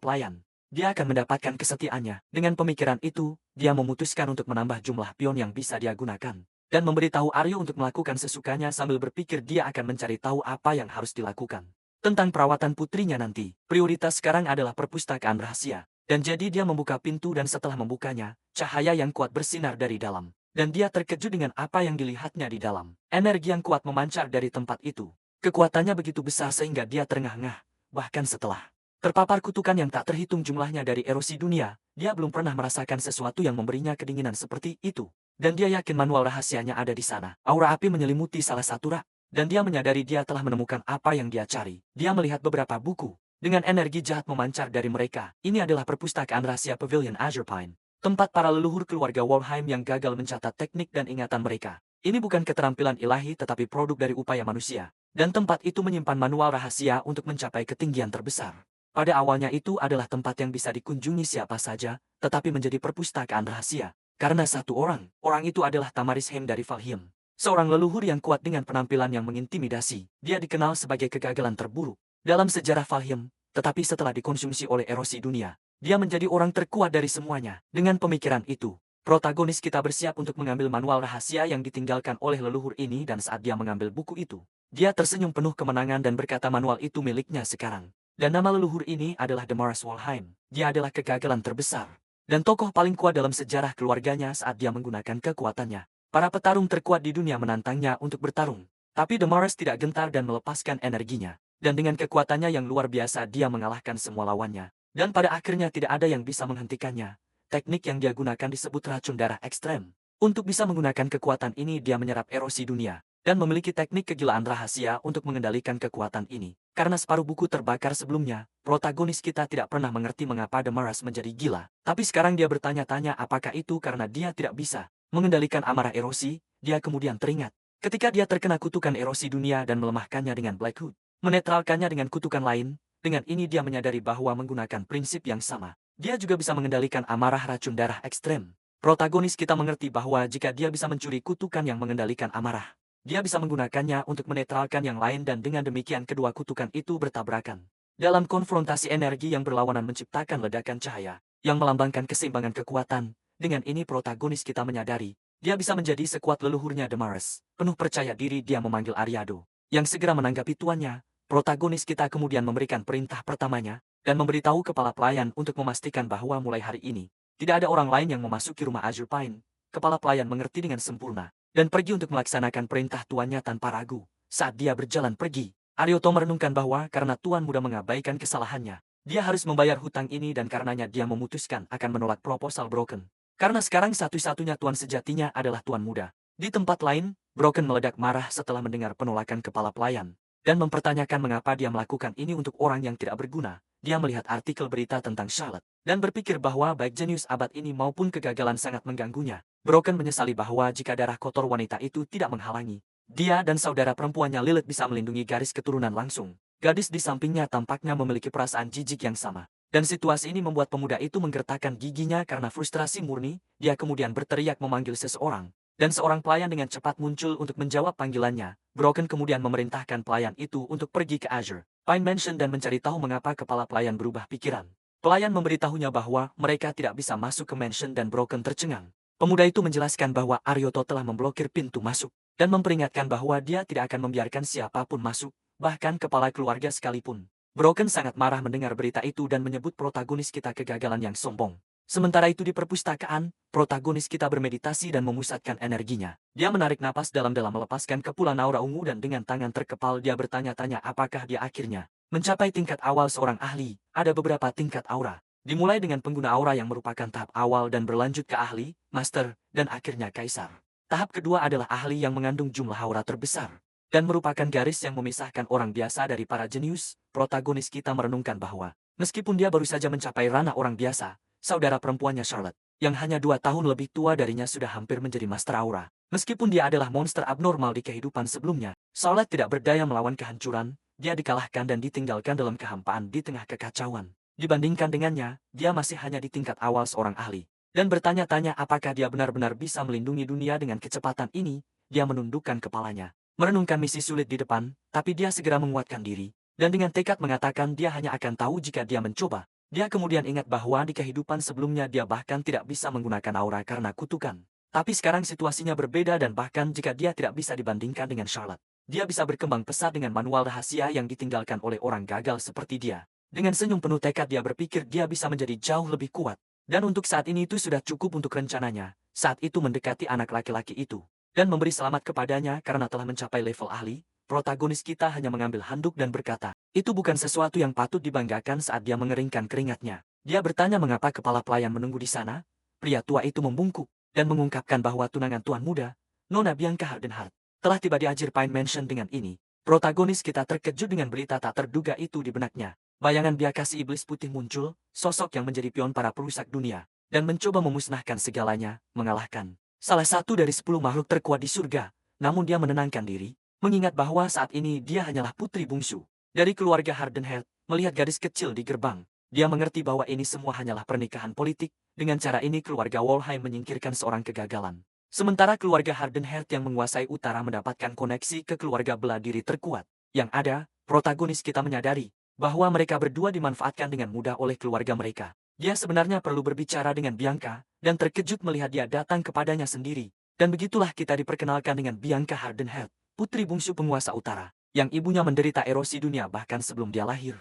pelayan, dia akan mendapatkan kesetiaannya. Dengan pemikiran itu, dia memutuskan untuk menambah jumlah pion yang bisa dia gunakan. Dan memberitahu Aryo untuk melakukan sesukanya sambil berpikir dia akan mencari tahu apa yang harus dilakukan. Tentang perawatan putrinya nanti, prioritas sekarang adalah perpustakaan rahasia. Dan jadi dia membuka pintu dan setelah membukanya, cahaya yang kuat bersinar dari dalam. Dan dia terkejut dengan apa yang dilihatnya di dalam. Energi yang kuat memancar dari tempat itu. Kekuatannya begitu besar sehingga dia terengah-engah. Bahkan setelah terpapar kutukan yang tak terhitung jumlahnya dari erosi dunia, dia belum pernah merasakan sesuatu yang memberinya kedinginan seperti itu. Dan dia yakin manual rahasianya ada di sana. Aura api menyelimuti salah satu rak. Dan dia menyadari dia telah menemukan apa yang dia cari. Dia melihat beberapa buku. Dengan energi jahat memancar dari mereka. Ini adalah perpustakaan rahasia Pavilion Azure Pine. Tempat para leluhur keluarga Walheim yang gagal mencatat teknik dan ingatan mereka. Ini bukan keterampilan ilahi tetapi produk dari upaya manusia. Dan tempat itu menyimpan manual rahasia untuk mencapai ketinggian terbesar. Pada awalnya itu adalah tempat yang bisa dikunjungi siapa saja, tetapi menjadi perpustakaan rahasia. Karena satu orang itu adalah Tamarisheim dari Valheim. Seorang leluhur yang kuat dengan penampilan yang mengintimidasi. Dia dikenal sebagai kegagalan terburuk dalam sejarah Valheim, tetapi setelah dikonsumsi oleh erosi dunia, dia menjadi orang terkuat dari semuanya. Dengan pemikiran itu, protagonis kita bersiap untuk mengambil manual rahasia yang ditinggalkan oleh leluhur ini dan saat dia mengambil buku itu, dia tersenyum penuh kemenangan dan berkata manual itu miliknya sekarang. Dan nama leluhur ini adalah Demaras Walheim. Dia adalah kegagalan terbesar dan tokoh paling kuat dalam sejarah keluarganya saat dia menggunakan kekuatannya. Para petarung terkuat di dunia menantangnya untuk bertarung. Tapi Demaras tidak gentar dan melepaskan energinya. Dan dengan kekuatannya yang luar biasa dia mengalahkan semua lawannya. Dan pada akhirnya tidak ada yang bisa menghentikannya. Teknik yang dia gunakan disebut racun darah ekstrem. Untuk bisa menggunakan kekuatan ini dia menyerap erosi dunia. Dan memiliki teknik kegilaan rahasia untuk mengendalikan kekuatan ini. Karena separuh buku terbakar sebelumnya, protagonis kita tidak pernah mengerti mengapa Demaras menjadi gila. Tapi sekarang dia bertanya-tanya apakah itu karena dia tidak bisa mengendalikan amarah erosi. Dia kemudian teringat ketika dia terkena kutukan erosi dunia dan melemahkannya dengan Blackhood, menetralkannya dengan kutukan lain. Dengan ini dia menyadari bahwa menggunakan prinsip yang sama, dia juga bisa mengendalikan amarah racun darah ekstrem. Protagonis kita mengerti bahwa jika dia bisa mencuri kutukan yang mengendalikan amarah, dia bisa menggunakannya untuk menetralkan yang lain dan dengan demikian kedua kutukan itu bertabrakan. Dalam konfrontasi energi yang berlawanan menciptakan ledakan cahaya, yang melambangkan keseimbangan kekuatan. Dengan ini protagonis kita menyadari, dia bisa menjadi sekuat leluhurnya Demaras. Penuh percaya diri dia memanggil Aryado, yang segera menanggapi tuannya. Protagonis kita kemudian memberikan perintah pertamanya, dan memberitahu kepala pelayan untuk memastikan bahwa mulai hari ini, tidak ada orang lain yang memasuki rumah Azure Pine. Kepala pelayan mengerti dengan sempurna dan pergi untuk melaksanakan perintah tuannya tanpa ragu. Saat dia berjalan pergi, Aryoto merenungkan bahwa karena tuan muda mengabaikan kesalahannya, dia harus membayar hutang ini dan karenanya dia memutuskan akan menolak proposal Broken. Karena sekarang satu-satunya tuan sejatinya adalah tuan muda. Di tempat lain, Broken meledak marah setelah mendengar penolakan kepala pelayan dan mempertanyakan mengapa dia melakukan ini untuk orang yang tidak berguna. Dia melihat artikel berita tentang Charlotte dan berpikir bahwa baik jenius abad ini maupun kegagalan sangat mengganggunya. Broken menyesali bahwa jika darah kotor wanita itu tidak menghalangi, dia dan saudara perempuannya Lilith bisa melindungi garis keturunan langsung. Gadis di sampingnya tampaknya memiliki perasaan jijik yang sama. Dan situasi ini membuat pemuda itu menggertakkan giginya karena frustrasi murni. Dia kemudian berteriak memanggil seseorang. Dan seorang pelayan dengan cepat muncul untuk menjawab panggilannya. Broken kemudian memerintahkan pelayan itu untuk pergi ke Azure Pine Mansion dan mencari tahu mengapa kepala pelayan berubah pikiran. Pelayan memberitahunya bahwa mereka tidak bisa masuk ke mansion dan Broken tercengang. Pemuda itu menjelaskan bahwa Aryoto telah memblokir pintu masuk dan memperingatkan bahwa dia tidak akan membiarkan siapapun masuk, bahkan kepala keluarga sekalipun. Broken sangat marah mendengar berita itu dan menyebut protagonis kita kegagalan yang sombong. Sementara itu di perpustakaan, protagonis kita bermeditasi dan memusatkan energinya. Dia menarik napas dalam-dalam melepaskan kepulan aura ungu dan dengan tangan terkepal dia bertanya-tanya apakah dia akhirnya mencapai tingkat awal seorang ahli. Ada beberapa tingkat aura. Dimulai dengan pengguna aura yang merupakan tahap awal dan berlanjut ke ahli, master, dan akhirnya kaisar. Tahap kedua adalah ahli yang mengandung jumlah aura terbesar dan merupakan garis yang memisahkan orang biasa dari para jenius. Protagonis kita merenungkan bahwa meskipun dia baru saja mencapai ranah orang biasa, saudara perempuannya Charlotte, yang hanya 2 tahun lebih tua darinya sudah hampir menjadi master aura. Meskipun dia adalah monster abnormal di kehidupan sebelumnya, Charlotte tidak berdaya melawan kehancuran. Dia dikalahkan dan ditinggalkan dalam kehampaan di tengah kekacauan. Dibandingkan dengannya, dia masih hanya di tingkat awal seorang ahli. Dan bertanya-tanya apakah dia benar-benar bisa melindungi dunia dengan kecepatan ini. Dia menundukkan kepalanya, merenungkan misi sulit di depan, tapi dia segera menguatkan diri. Dan dengan tekad mengatakan dia hanya akan tahu jika dia mencoba. Dia kemudian ingat bahwa di kehidupan sebelumnya dia bahkan tidak bisa menggunakan aura karena kutukan. Tapi sekarang situasinya berbeda dan bahkan jika dia tidak bisa dibandingkan dengan Charlotte, dia bisa berkembang pesat dengan manual rahasia yang ditinggalkan oleh orang gagal seperti dia. Dengan senyum penuh tekad dia berpikir dia bisa menjadi jauh lebih kuat. Dan untuk saat ini itu sudah cukup untuk rencananya. Saat itu mendekati anak laki-laki itu. Dan memberi selamat kepadanya karena telah mencapai level ahli. Protagonis kita hanya mengambil handuk dan berkata, itu bukan sesuatu yang patut dibanggakan saat dia mengeringkan keringatnya. Dia bertanya mengapa kepala pelayan menunggu di sana. Pria tua itu membungkuk dan mengungkapkan bahwa tunangan tuan muda, Nona Bianca Hardenhart, telah tiba di Azure Pine Mansion dengan ini. Protagonis kita terkejut dengan berita tak terduga itu di benaknya. Bayangan biaka si iblis putih muncul, sosok yang menjadi pion para perusak dunia, dan mencoba memusnahkan segalanya, mengalahkan salah satu dari 10 makhluk terkuat di surga. Namun dia menenangkan diri, mengingat bahwa saat ini dia hanyalah putri bungsu dari keluarga Hardenhart. Melihat gadis kecil di gerbang, dia mengerti bahwa ini semua hanyalah pernikahan politik. Dengan cara ini keluarga Wolheim menyingkirkan seorang kegagalan. Sementara keluarga Hardenhart yang menguasai utara mendapatkan koneksi ke keluarga bela diri terkuat. Yang ada, protagonis kita menyadari bahwa mereka berdua dimanfaatkan dengan mudah oleh keluarga mereka. Dia sebenarnya perlu berbicara dengan Bianca, dan terkejut melihat dia datang kepadanya sendiri. Dan begitulah kita diperkenalkan dengan Bianca Hardenhart, putri bungsu penguasa utara, yang ibunya menderita erosi dunia bahkan sebelum dia lahir.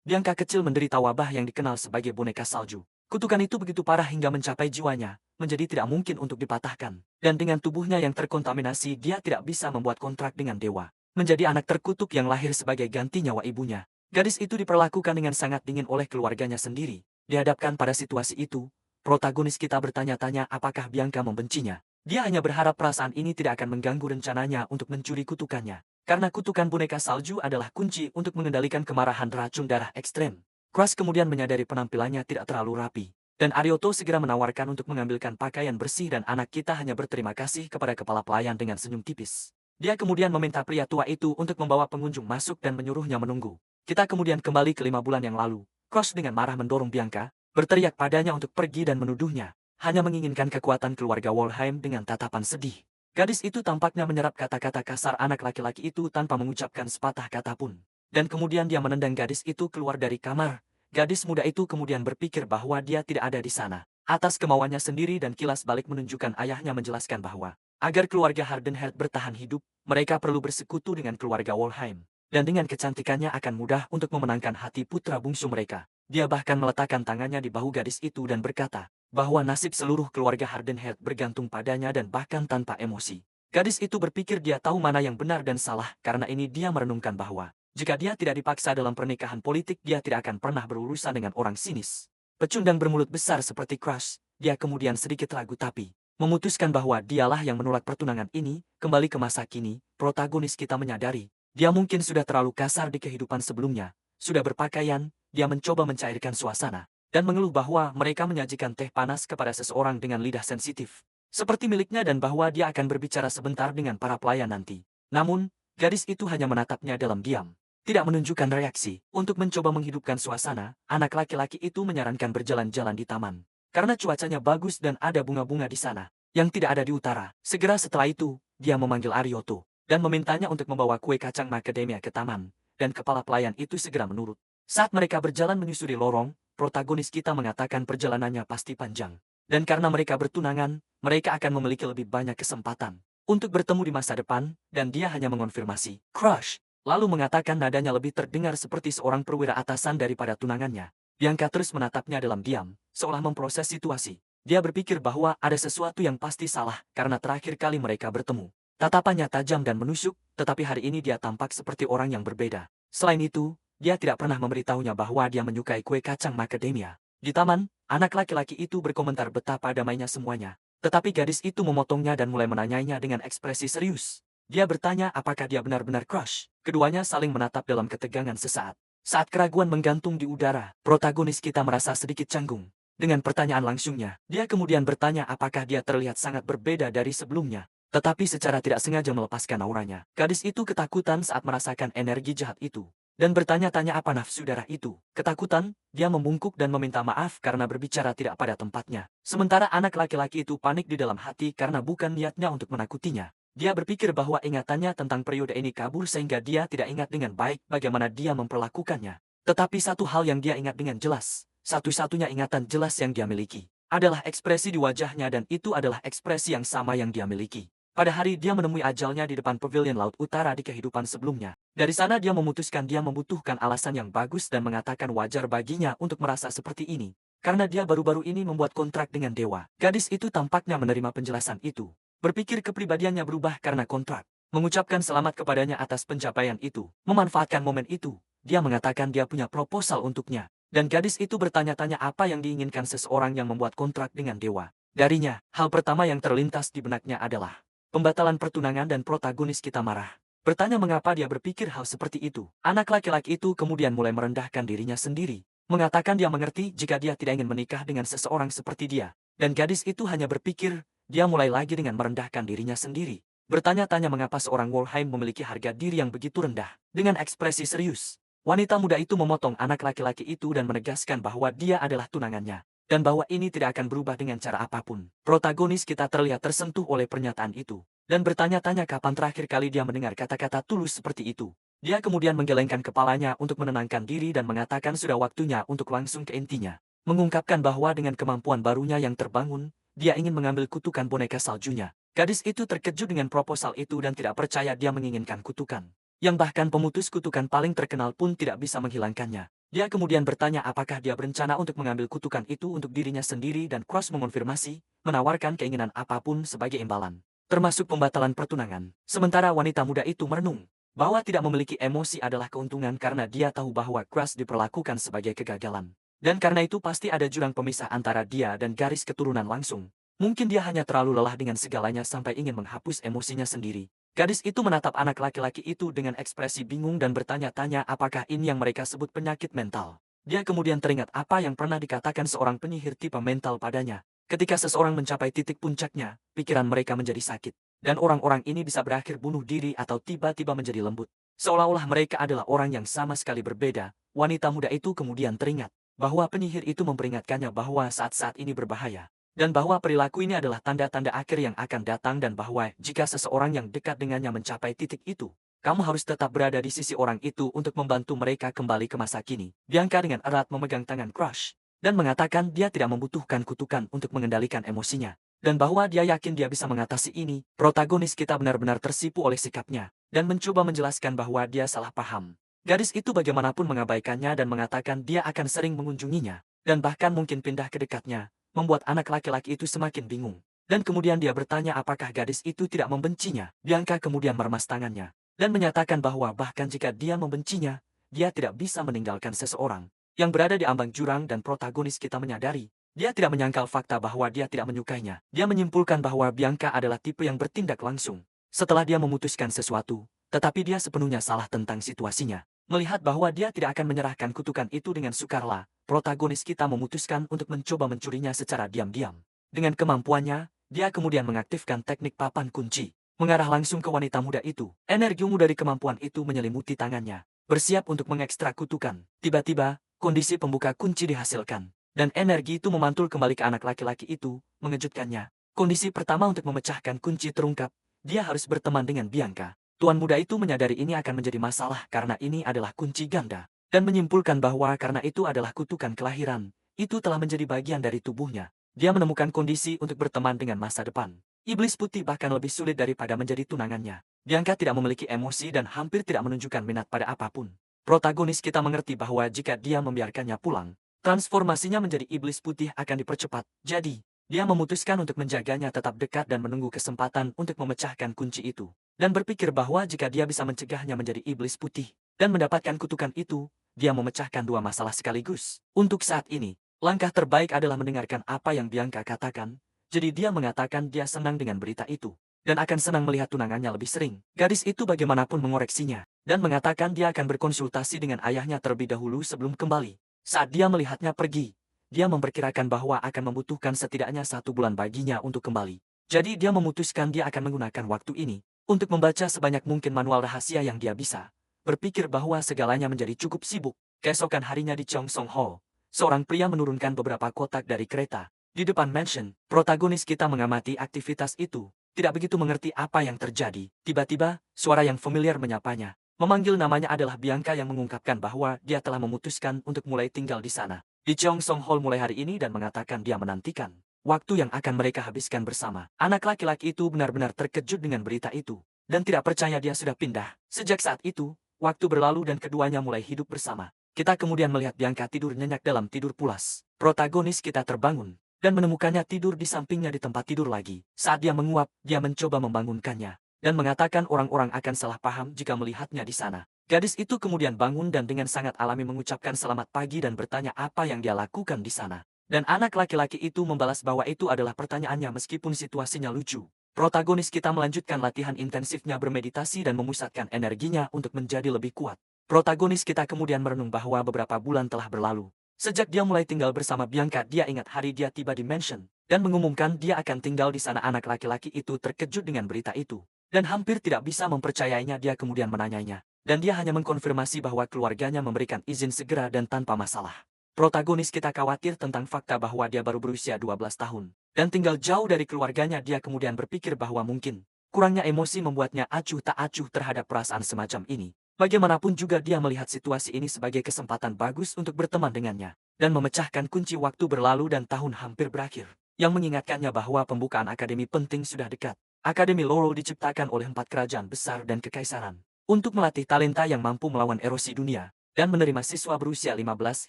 Bianca kecil menderita wabah yang dikenal sebagai boneka salju. Kutukan itu begitu parah hingga mencapai jiwanya, menjadi tidak mungkin untuk dipatahkan. Dan dengan tubuhnya yang terkontaminasi dia tidak bisa membuat kontrak dengan dewa. Menjadi anak terkutuk yang lahir sebagai ganti nyawa ibunya. Gadis itu diperlakukan dengan sangat dingin oleh keluarganya sendiri. Dihadapkan pada situasi itu, protagonis kita bertanya-tanya apakah Bianca membencinya. Dia hanya berharap perasaan ini tidak akan mengganggu rencananya untuk mencuri kutukannya. Karena kutukan boneka salju adalah kunci untuk mengendalikan kemarahan racun darah ekstrem. Crush kemudian menyadari penampilannya tidak terlalu rapi. Dan Arioto segera menawarkan untuk mengambilkan pakaian bersih dan anak kita hanya berterima kasih kepada kepala pelayan dengan senyum tipis. Dia kemudian meminta pria tua itu untuk membawa pengunjung masuk dan menyuruhnya menunggu. Kita kemudian kembali ke 5 bulan yang lalu. Crush dengan marah mendorong Bianca, berteriak padanya untuk pergi dan menuduhnya hanya menginginkan kekuatan keluarga Wolheim dengan tatapan sedih. Gadis itu tampaknya menyerap kata-kata kasar anak laki-laki itu tanpa mengucapkan sepatah kata pun. Dan kemudian dia menendang gadis itu keluar dari kamar. Gadis muda itu kemudian berpikir bahwa dia tidak ada di sana. Atas kemauannya sendiri dan kilas balik menunjukkan ayahnya menjelaskan bahwa agar keluarga Hardenhart bertahan hidup, mereka perlu bersekutu dengan keluarga Wolheim. Dan dengan kecantikannya akan mudah untuk memenangkan hati putra bungsu mereka. Dia bahkan meletakkan tangannya di bahu gadis itu dan berkata bahwa nasib seluruh keluarga Hardenhart bergantung padanya dan bahkan tanpa emosi. Gadis itu berpikir dia tahu mana yang benar dan salah, karena ini dia merenungkan bahwa jika dia tidak dipaksa dalam pernikahan politik dia tidak akan pernah berurusan dengan orang sinis. Pecundang bermulut besar seperti Crush, dia kemudian sedikit ragu tapi memutuskan bahwa dialah yang menolak pertunangan ini. Kembali ke masa kini, protagonis kita menyadari dia mungkin sudah terlalu kasar di kehidupan sebelumnya. Sudah berpakaian, dia mencoba mencairkan suasana dan mengeluh bahwa mereka menyajikan teh panas kepada seseorang dengan lidah sensitif seperti miliknya dan bahwa dia akan berbicara sebentar dengan para pelayan nanti. Namun, gadis itu hanya menatapnya dalam diam, tidak menunjukkan reaksi. Untuk mencoba menghidupkan suasana, anak laki-laki itu menyarankan berjalan-jalan di taman. Karena cuacanya bagus dan ada bunga-bunga di sana, yang tidak ada di utara. Segera setelah itu, dia memanggil Arioto dan memintanya untuk membawa kue kacang macadamia ke taman, dan kepala pelayan itu segera menurut. Saat mereka berjalan menyusuri lorong, protagonis kita mengatakan perjalanannya pasti panjang. Dan karena mereka bertunangan, mereka akan memiliki lebih banyak kesempatan untuk bertemu di masa depan, dan dia hanya mengonfirmasi Crush, lalu mengatakan nadanya lebih terdengar seperti seorang perwira atasan daripada tunangannya. Bianca terus menatapnya dalam diam, seolah memproses situasi. Dia berpikir bahwa ada sesuatu yang pasti salah, karena terakhir kali mereka bertemu tatapannya tajam dan menusuk, tetapi hari ini dia tampak seperti orang yang berbeda. Selain itu, dia tidak pernah memberitahunya bahwa dia menyukai kue kacang macadamia. Di taman, anak laki-laki itu berkomentar betapa damainya semuanya. Tetapi gadis itu memotongnya dan mulai menanyainya dengan ekspresi serius. Dia bertanya apakah dia benar-benar Crush. Keduanya saling menatap dalam ketegangan sesaat. Saat keraguan menggantung di udara, protagonis kita merasa sedikit canggung. Dengan pertanyaan langsungnya, dia kemudian bertanya apakah dia terlihat sangat berbeda dari sebelumnya. Tetapi secara tidak sengaja melepaskan auranya. Gadis itu ketakutan saat merasakan energi jahat itu. Dan bertanya-tanya apa nafsu darah itu. Ketakutan, dia membungkuk dan meminta maaf karena berbicara tidak pada tempatnya. Sementara anak laki-laki itu panik di dalam hati karena bukan niatnya untuk menakutinya. Dia berpikir bahwa ingatannya tentang periode ini kabur sehingga dia tidak ingat dengan baik bagaimana dia memperlakukannya. Tetapi satu hal yang dia ingat dengan jelas, satu-satunya ingatan jelas yang dia miliki, adalah ekspresi di wajahnya dan itu adalah ekspresi yang sama yang dia miliki. Pada hari dia menemui ajalnya di depan pavilion Laut Utara di kehidupan sebelumnya. Dari sana dia memutuskan dia membutuhkan alasan yang bagus dan mengatakan wajar baginya untuk merasa seperti ini. Karena dia baru-baru ini membuat kontrak dengan dewa. Gadis itu tampaknya menerima penjelasan itu. Berpikir kepribadiannya berubah karena kontrak. Mengucapkan selamat kepadanya atas pencapaian itu. Memanfaatkan momen itu. Dia mengatakan dia punya proposal untuknya. Dan gadis itu bertanya-tanya apa yang diinginkan seseorang yang membuat kontrak dengan dewa. Darinya, hal pertama yang terlintas di benaknya adalah pembatalan pertunangan dan protagonis kita marah. Bertanya mengapa dia berpikir hal seperti itu. Anak laki-laki itu kemudian mulai merendahkan dirinya sendiri. Mengatakan dia mengerti jika dia tidak ingin menikah dengan seseorang seperti dia. Dan gadis itu hanya berpikir, dia mulai lagi dengan merendahkan dirinya sendiri. Bertanya-tanya mengapa seorang Warheim memiliki harga diri yang begitu rendah. Dengan ekspresi serius, wanita muda itu memotong anak laki-laki itu dan menegaskan bahwa dia adalah tunangannya. Dan bahwa ini tidak akan berubah dengan cara apapun. Protagonis kita terlihat tersentuh oleh pernyataan itu. Dan bertanya-tanya kapan terakhir kali dia mendengar kata-kata tulus seperti itu. Dia kemudian menggelengkan kepalanya untuk menenangkan diri dan mengatakan sudah waktunya untuk langsung ke intinya. Mengungkapkan bahwa dengan kemampuan barunya yang terbangun, dia ingin mengambil kutukan boneka saljunya. Gadis itu terkejut dengan proposal itu dan tidak percaya dia menginginkan kutukan. Yang bahkan pemutus kutukan paling terkenal pun tidak bisa menghilangkannya. Dia kemudian bertanya apakah dia berencana untuk mengambil kutukan itu untuk dirinya sendiri dan Cross mengonfirmasi, menawarkan keinginan apapun sebagai imbalan, termasuk pembatalan pertunangan. Sementara wanita muda itu merenung, bahwa tidak memiliki emosi adalah keuntungan karena dia tahu bahwa Cross diperlakukan sebagai kegagalan. Dan karena itu pasti ada jurang pemisah antara dia dan garis keturunan langsung. Mungkin dia hanya terlalu lelah dengan segalanya sampai ingin menghapus emosinya sendiri. Gadis itu menatap anak laki-laki itu dengan ekspresi bingung dan bertanya-tanya apakah ini yang mereka sebut penyakit mental. Dia kemudian teringat apa yang pernah dikatakan seorang penyihir tipe mental padanya. Ketika seseorang mencapai titik puncaknya, pikiran mereka menjadi sakit. Dan orang-orang ini bisa berakhir bunuh diri atau tiba-tiba menjadi lembut. Seolah-olah mereka adalah orang yang sama sekali berbeda. Wanita muda itu kemudian teringat bahwa penyihir itu memperingatkannya bahwa saat-saat ini berbahaya. Dan bahwa perilaku ini adalah tanda-tanda akhir yang akan datang dan bahwa jika seseorang yang dekat dengannya mencapai titik itu, kamu harus tetap berada di sisi orang itu untuk membantu mereka kembali ke masa kini. Bianca dengan erat memegang tangan Crush dan mengatakan dia tidak membutuhkan kutukan untuk mengendalikan emosinya. Dan bahwa dia yakin dia bisa mengatasi ini. Protagonis kita benar-benar tersipu oleh sikapnya dan mencoba menjelaskan bahwa dia salah paham. Gadis itu bagaimanapun mengabaikannya dan mengatakan dia akan sering mengunjunginya dan bahkan mungkin pindah ke dekatnya. Membuat anak laki-laki itu semakin bingung. Dan kemudian dia bertanya apakah gadis itu tidak membencinya. Bianca kemudian meremas tangannya. Dan menyatakan bahwa bahkan jika dia membencinya, dia tidak bisa meninggalkan seseorang yang berada di ambang jurang dan protagonis kita menyadari. Dia tidak menyangkal fakta bahwa dia tidak menyukainya. Dia menyimpulkan bahwa Bianca adalah tipe yang bertindak langsung. Setelah dia memutuskan sesuatu, tetapi dia sepenuhnya salah tentang situasinya. Melihat bahwa dia tidak akan menyerahkan kutukan itu dengan sukarela, protagonis kita memutuskan untuk mencoba mencurinya secara diam-diam. Dengan kemampuannya, dia kemudian mengaktifkan teknik papan kunci, mengarah langsung ke wanita muda itu. Energi ungu dari kemampuan itu menyelimuti tangannya, bersiap untuk mengekstrak kutukan. Tiba-tiba, kondisi pembuka kunci dihasilkan, dan energi itu memantul kembali ke anak laki-laki itu, mengejutkannya. Kondisi pertama untuk memecahkan kunci terungkap, dia harus berteman dengan Bianca. Tuan muda itu menyadari ini akan menjadi masalah karena ini adalah kunci ganda. Dan menyimpulkan bahwa karena itu adalah kutukan kelahiran, itu telah menjadi bagian dari tubuhnya. Dia menemukan kondisi untuk berteman dengan masa depan. Iblis putih bahkan lebih sulit daripada menjadi tunangannya. Bianca tidak memiliki emosi dan hampir tidak menunjukkan minat pada apapun. Protagonis kita mengerti bahwa jika dia membiarkannya pulang, transformasinya menjadi iblis putih akan dipercepat. Jadi, dia memutuskan untuk menjaganya tetap dekat dan menunggu kesempatan untuk memecahkan kunci itu. Dan berpikir bahwa jika dia bisa mencegahnya menjadi iblis putih dan mendapatkan kutukan itu, dia memecahkan dua masalah sekaligus. Untuk saat ini, langkah terbaik adalah mendengarkan apa yang Bianca katakan. Jadi dia mengatakan dia senang dengan berita itu dan akan senang melihat tunangannya lebih sering. Gadis itu bagaimanapun mengoreksinya dan mengatakan dia akan berkonsultasi dengan ayahnya terlebih dahulu sebelum kembali. Saat dia melihatnya pergi, dia memperkirakan bahwa akan membutuhkan setidaknya 1 bulan baginya untuk kembali. Jadi dia memutuskan dia akan menggunakan waktu ini untuk membaca sebanyak mungkin manual rahasia yang dia bisa. Berpikir bahwa segalanya menjadi cukup sibuk. Keesokan harinya di Cheongsong Hall, seorang pria menurunkan beberapa kotak dari kereta. Di depan mansion, protagonis kita mengamati aktivitas itu. tidak begitu mengerti apa yang terjadi. Tiba-tiba, suara yang familiar menyapanya. Memanggil namanya adalah Bianca yang mengungkapkan bahwa dia telah memutuskan untuk mulai tinggal di sana. Di Cheongsong Hall mulai hari ini dan mengatakan dia menantikan waktu yang akan mereka habiskan bersama. Anak laki-laki itu benar-benar terkejut dengan berita itu. Dan tidak percaya dia sudah pindah. Sejak saat itu, waktu berlalu dan keduanya mulai hidup bersama. Kita kemudian melihat Bianca tidur nyenyak dalam tidur pulas. Protagonis kita terbangun dan menemukannya tidur di sampingnya di tempat tidur lagi. Saat dia menguap, dia mencoba membangunkannya dan mengatakan orang-orang akan salah paham jika melihatnya di sana. Gadis itu kemudian bangun dan dengan sangat alami mengucapkan selamat pagi dan bertanya apa yang dia lakukan di sana. Dan anak laki-laki itu membalas bahwa itu adalah pertanyaannya meskipun situasinya lucu. Protagonis kita melanjutkan latihan intensifnya bermeditasi dan memusatkan energinya untuk menjadi lebih kuat. Protagonis kita kemudian merenung bahwa beberapa bulan telah berlalu. Sejak dia mulai tinggal bersama Bianca, dia ingat hari dia tiba di mansion dan mengumumkan dia akan tinggal di sana. Anak laki-laki itu terkejut dengan berita itu dan hampir tidak bisa mempercayainya. Dia kemudian menanyanya dan dia hanya mengkonfirmasi bahwa keluarganya memberikan izin segera dan tanpa masalah. Protagonis kita khawatir tentang fakta bahwa dia baru berusia 12 tahun dan tinggal jauh dari keluarganya. Dia kemudian berpikir bahwa mungkin kurangnya emosi membuatnya acuh tak acuh terhadap perasaan semacam ini. Bagaimanapun juga dia melihat situasi ini sebagai kesempatan bagus untuk berteman dengannya dan memecahkan kunci waktu berlalu dan tahun hampir berakhir, yang mengingatkannya bahwa pembukaan akademi penting sudah dekat. Akademi Laurel diciptakan oleh 4 kerajaan besar dan kekaisaran untuk melatih talenta yang mampu melawan erosi dunia dan menerima siswa berusia 15